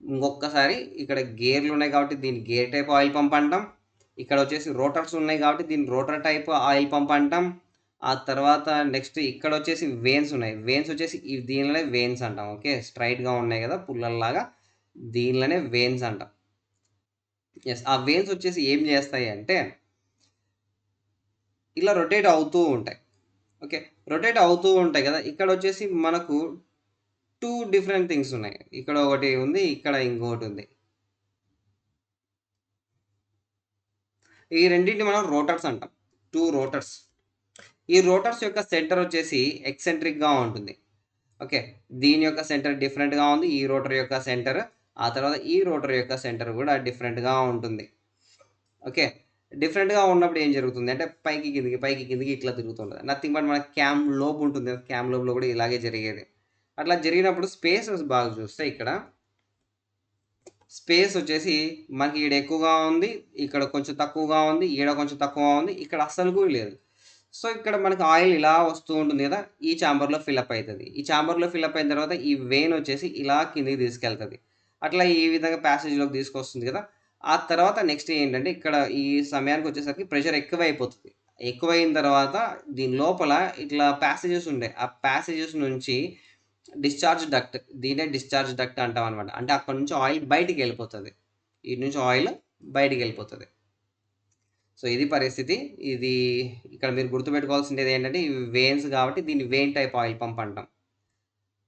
ఇంకొక్కసారి ఇక్కడ గేర్లున్నాయి కాబట్టి దీన్ని గేర్ టైప్ ఆయిల్ పంప్ అంటాం. ఇక్కడొచ్చేసి రోటర్స్ ఉన్నాయి కాబట్టి దీన్ని రోటర్ టైప్ ఆయిల్ పంప్ అంటాం. ఆ తర్వాత నెక్స్ట్ ఇక్కడొచ్చేసి వెయిన్స్ ఉన్నాయి. వెయిన్స్ వచ్చేసి దీనిలోనే వెయిన్స్ అంటాం. ఓకే. స్ట్రెయిట్‌గా ఉన్నాయి కదా! పుల్లల్లాగా. దీనిలోనే వెయిన్స్ అంటాం. యెస్. ఆ వెయిన్స్ వచ్చేసి ఏం చేస్తాయి అంటే ఇలా రొటేట్ అవుతూ ఉంటాయి. ఓకే. రొటేట్ అవుతూ ఉంటాయి కదా! ఇక్కడొచ్చేసి మనకు 2 డిఫరెంట్ థింగ్స్ ఉన్నాయి. ఇక్కడ ఒకటి ఉంది. ఇక్కడ ఇంకోటుంది. ఈ రెండిటిని మనం రోటర్స్ అంటాం. 2 రోటర్స్. ఈ రోటర్స్ యొక్క సెంటర్ వచ్చేసి ఎక్సెంట్రిక్‌గా ఉంటుంది. ఓకే. దీని యొక్క సెంటర్ డిఫరెంట్‌గా ఉంది. ఈ రోటర్ యొక్క సెంటర్. ఆ తర్వాత ఈ రోటర్ యొక్క సెంటర్ కూడా డిఫరెంట్‌గా ఉంటుంది. ఓకే. డిఫరెంట్‌గా ఉన్నప్పుడు ఏం జరుగుతుంది అంటే పైకి కిందకి ఇట్లా తిరుగుతుంటది. నథింగ్ బట్ మన క్యామ్ లోబ్ ఉంటుంది కదా! క్యామ్ లోబ్‌లో కూడా ఇలాగే జరిగేది. అట్లా జరిగినప్పుడు స్పేసెస్ బాగా చూస్తే ఇక్కడ స్పేస్ వచ్చేసి మనకి ఈడ ఎక్కువగా ఉంది. ఇక్కడ కొంచెం తక్కువగా ఉంది. ఈడ కొంచెం తక్కువగా ఉంది. ఇక్కడ అస్సలు కూడా లేదు. సో, ఇక్కడ మనకి ఆయిల్ ఇలా వస్తూ ఉంటుంది కదా! ఈ చాంబర్‌లో ఫిలప్ అయితది. ఈ చాంబర్‌లో ఫిలప్ అయిన తర్వాత ఈ వెయిన్ వచ్చేసి ఇలా కిందకి తీసుకెళ్తది. అట్లా ఈ విధంగా ప్యాసేజ్‌లోకి తీసుకొస్తుంది కదా! ఆ తర్వాత నెక్స్ట్ ఏంటంటే ఇక్కడ ఈ సమయానికి వచ్చేసరికి ప్రెషర్ ఎక్కువైపోతది. ఎక్కువైన తర్వాత దీని లోపల ఇట్లా ప్యాసేజెస్ ఉంటాయి. ఆ ప్యాసేజెస్ నుంచి డిశ్చార్జ్ డక్ట్. దీన్నే డిశ్చార్జ్ డక్ట్ అంటామనమాట. అంటే అక్కడి నుంచి ఆయిల్ బయటికెళ్ళిపోతది. ఈటి నుంచి ఆయిల్ బయటికెళ్ళిపోతది. సో, ఇది పరిస్థితి. ఇది ఇక్కడ మీరు గుర్తుపెట్టుకోవాల్సిందేది ఏంటంటే ఇవి వెయిన్స్ కాబట్టి దీన్ని వెయిన్ టైప్ ఆయిల్ పంప్ అంటాం.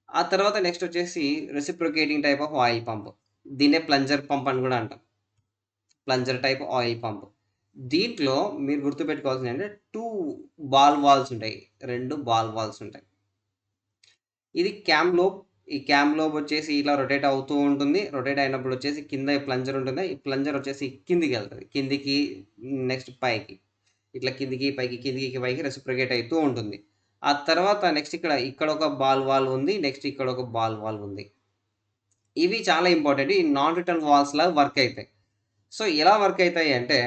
ఆ తర్వాత నెక్స్ట్ వచ్చేసి reciprocating type of oil pump. దీన్నే ప్లంజర్ పంప్ అని కూడా అంటాం. Plunger type oil pump. దీంట్లో మీరు గుర్తుపెట్టుకోవాల్సిందేంటంటే 2 బాల్ వాల్వ్స్ ఉంటాయి. 2 బాల్ వాల్వ్స్ ఉంటాయి. ఇది క్యామ్ లోబ్. ఈ క్యామ్ లోబ్ వచ్చేసి ఇలా రొటేట్ అవుతూ ఉంటుంది. రొటేట్ అయినప్పుడు వచ్చేసి కింద ప్లంజర్ ఉంటుంది. ఈ ప్లంజర్ వచ్చేసి కిందికెళ్తది. కిందికి నెక్స్ట్ పైకి. ఇట్లా కిందికి పైకి రెసిప్రొకేట్ అయితూ ఉంటుంది. ఆ తర్వాత నెక్స్ట్ ఇక్కడ ఒక బాల్ వాల్వ్ ఉంది. నెక్స్ట్ ఇక్కడ ఒక బాల్ వాల్వ్ ఉంది. ఇవి చాలా ఇంపార్టెంట్. ఈ నాన్ రిటర్న్ వాల్వ్స్ లాగా వర్క్ అయితాయి. సో, ఎలా వర్క్ అయితాయి అంటే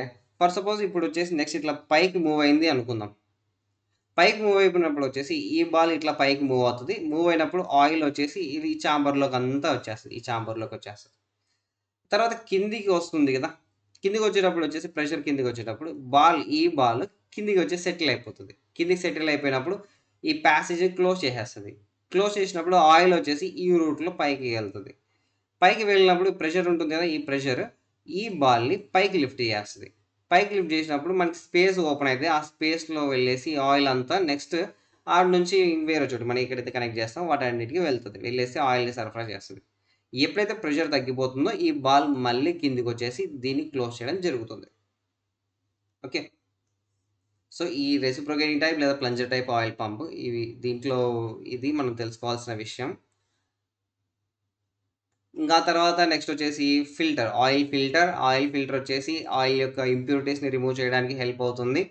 ఫర్ సపోజ్ ఇప్పుడు వచ్చేసి నెక్స్ట్ ఇట్లా పైకి మూవ్ అయింది అనుకుందాం. పైకి మూవ్ అయిపోయినప్పుడు వచ్చేసి ఈ బాల్ ఇట్లా పైకి మూవ్ అవుతుంది. మూవ్ అయినప్పుడు ఆయిల్ వచ్చేసి ఇది ఈ చాంబర్‌లోకి అంతా వచ్చేస్తది. ఈ చాంబర్‌లోకి వచ్చేస్తది. తర్వాత కిందికి వస్తుంది కదా! కిందికి వచ్చేటప్పుడు వచ్చేసి ప్రెషర్ కిందికి వచ్చేటప్పుడు ఈ బాల్ కిందికి వచ్చి సెటిల్ అయిపోతది. కిందికి సెటిల్ అయిపోయినప్పుడు ఈ ప్యాసేజ్ క్లోజ్ చేసేస్తది. క్లోజ్ చేసినప్పుడు ఆయిల్ వచ్చేసి ఈ రూట్‌లో పైకి ఎళ్తది. పైకి వెళ్ళినప్పుడు ప్రెషర్ ఉంటుంది కదా! ఈ ప్రెషర్ ఈ బాల్‌ని పైకి లిఫ్ట్ చేస్తది. పైకి లిఫ్ట్ చేసినప్పుడు మనకి స్పేస్ ఓపెన్ అయితది. ఆ స్పేస్‌లో వెళ్ళేసి ఆయిల్ అంతా నెక్స్ట్ ఆడ నుంచి వేరే చోటు మనం ఎక్కడైతే కనెక్ట్ చేస్తామో వాటన్నిటికి వెళ్తది. వెళ్ళేసి ఆయిల్‌ని సరఫరా చేస్తది. ఎప్పుడైతే ప్రెషర్ తగ్గిపోతుందో ఈ బాల్ మళ్ళీ కిందికొచ్చేసి దీన్ని క్లోజ్ చేయడం జరుగుతుంది. ఓకే. సో, ఈ రెసిప్రొకేటింగ్ టైప్ లేదా ప్లంజర్ టైప్ ఆయిల్ పంప్ దీంట్లో ఇది మనం తెలుసుకోవాల్సిన విషయం. ఇంకా తర్వాత నెక్స్ట్ వచ్చేసి ఫిల్టర్. ఆయిల్ ఫిల్టర్ వచ్చేసి ఆయిల్ యొక్క ఇంప్యూరిటీస్‌ని రిమూవ్ చేయడానికి హెల్ప్ అవుతుంది.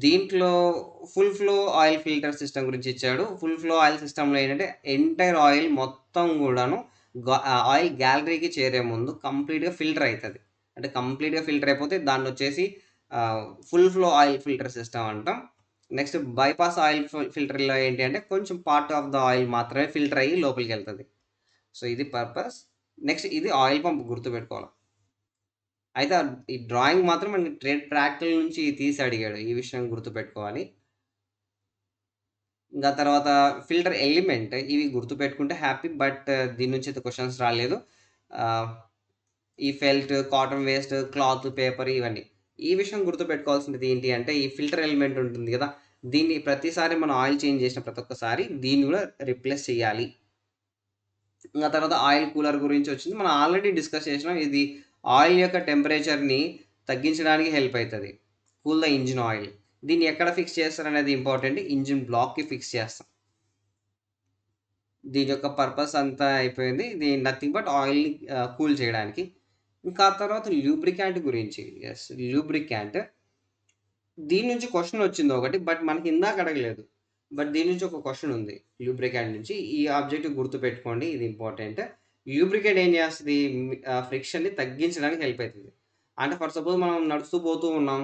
దీంట్లో full flow oil filter system గురించి ఇచ్చాడు. ఫుల్ ఫ్లో ఆయిల్ సిస్టమ్‌లో ఏంటంటే ఎంటైర్ ఆయిల్ మొత్తం గూడాను ఆయిల్ గ్యాలరీకి చేరే ముందు కంప్లీట్‌గా ఫిల్టర్ అయితది. అంటే కంప్లీట్‌గా ఫిల్టర్ అయిపోతే దాన్నొచ్చేసి full flow oil filter system అంటాం. నెక్స్ట్ బైపాస్ ఆయిల్ ఫిల్టర్‌లో ఏంటి అంటే కొంచెం పార్ట్ ఆఫ్ ద ఆయిల్ మాత్రమే ఫిల్టర్ అయ్యి లోపలికెళ్తది. సో, ఇది పర్పస్. నెక్స్ట్ ఇది ఆయిల్ పంప్ గుర్తుపెట్టుకోవాలి. అయితే ఈ డ్రాయింగ్ మాత్రం మనకి ప్రాక్టికల్ నుంచి తీసి అడిగాడు. ఈ విషయం గుర్తుపెట్టుకోవాలి. ఇంకా తర్వాత ఫిల్టర్ ఎలిమెంట్ ఇవి గుర్తుపెట్టుకుంటే హ్యాపీ. బట్ దీని నుంచి అయితే క్వెషన్స్ రాలేదు. ఆహ్, ఈ felt, cotton waste, cloth, paper ఇవన్నీ. ఈ విషయం గుర్తుపెట్టుకోవాల్సినది ఏంటి అంటే ఈ ఫిల్టర్ ఎలిమెంట్ ఉంటుంది కదా! దీన్ని ప్రతిసారి మనం ఆయిల్ చేంజ్ చేసిన ప్రతి ఒక్కసారి దీన్ని కూడా రీప్లేస్ చేయాలి. ఇంక తర్వాత ఆయిల్ కూలర్ గురించి వచ్చింది. మనం ఆల్రెడీ డిస్కస్ చేసినాం. ఇది ఆయిల్ యొక్క టెంపరేచర్‌ని తగ్గించడానికి హెల్ప్ అయితది. Cool the engine oil. దీన్ని ఎక్కడ ఫిక్స్ చేస్తారనేది ఇంపార్టెంట్. ఇంజిన్ బ్లాక్‌కి ఫిక్స్ చేస్తాం. దీని యొక్క పర్పస్ అంతా అయిపోయింది. ఇది నథింగ్ బట్ ఆయిల్‌ని కూల్ చేయడానికి. ఇంకా తర్వాత లూబ్రికాంట్ గురించి. యెస్. లూబ్రికాంట్. దీని నుంచి క్వెషన్ వచ్చింది ఒకటి. బట్ మనకి ఇందాక అడగలేదు. బట్ దీని నుంచి ఒక క్వెషన్ ఉంది. లూబ్రికాంట్ నుంచి. ఈ ఆబ్జెక్టివ్ గుర్తుపెట్టుకోండి. ఇది ఇంపార్టెంట్. లూబ్రికేట్ ఏం చేస్తది? ఫ్రిక్షన్‌ని తగ్గించడానికి హెల్ప్ అయితది. అంటే ఫర్ సపోజ్ మనం నడుస్తూ పోతూ ఉన్నాం.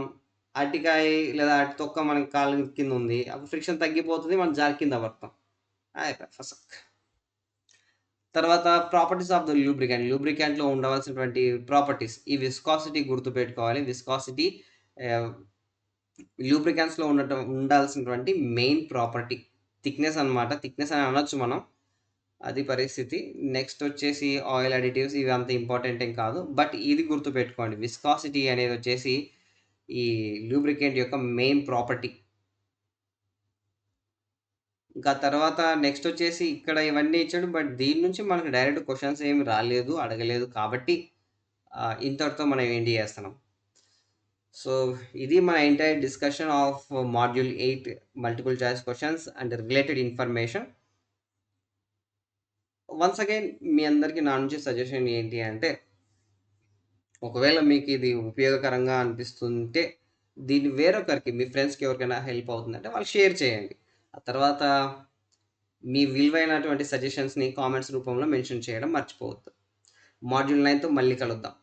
అరటికాయ లేదా అరటి తొక్క మన కాళ్ళ కింద ఉంది. అప్పుడు ఫ్రిక్షన్ తగ్గిపోతది. మనం జారి కింద పడతాం. అయిపాయ్ ఫసక్. తర్వాత ప్రాపర్టీస్ ఆఫ్ ద లూబ్రికాంట్. లూబ్రికాంట్‌లో ఉండవలసినటువంటి ప్రాపర్టీస్. ఈ విస్కాసిటీ గుర్తుపెట్టుకోవాలి. విస్కాసిటీ ఆహ్, లూబ్రికాంట్స్‌లో ఉండాల్సినటువంటి మెయిన్ ప్రాపర్టీ. థిక్‌నెస్ అన్నమాట. థిక్‌నెస్ అని అనొచ్చు మనం. అది పరిస్థితి. నెక్స్ట్ వచ్చేసి ఆయిల్ అడిటివ్స్ ఇవి అంత ఇంపార్టెంట్ ఏం కాదు. బట్ ఇది గుర్తుపెట్టుకోండి. విస్కాసిటీ అనేదొచ్చేసి ఈ లూబ్రికెంట్ యొక్క మెయిన్ ప్రాపర్టీ. ఇంకా తర్వాత నెక్స్ట్ వచ్చేసి ఇక్కడ ఇవన్నీ ఇచ్చాడు. బట్ దీని నుంచి మనకు డైరెక్ట్ క్వెషన్స్ ఏమి రాలేదు, అడగలేదు కాబట్టి ఇంతటితో మనం ఎండ్ చేస్తున్నాం. సో, ఇది మన entire discussion of module 8 multiple choice questions and related information. Once again మీ అందరికి నా నుంచి సజెషన్ ఏంటి అంటే, ఒకవేళ మీకు ఇది ఉపయోగకరంగా అనిపిస్తుంటే, దీన్ని వేరొకరికి మీ ఫ్రెండ్స్‌కి ఎవరికైనా హెల్ప్ అవుతుందంటే వాళ్ళకి షేర్ చేయండి. ఆ తర్వాత మీ విలువైనటువంటి సజెషన్స్‌ని కామెంట్స్ రూపంలో మెన్షన్ చేయడం మర్చిపోవద్దు. మాడ్యూల్ 9తో మళ్ళీ కలుద్దాం.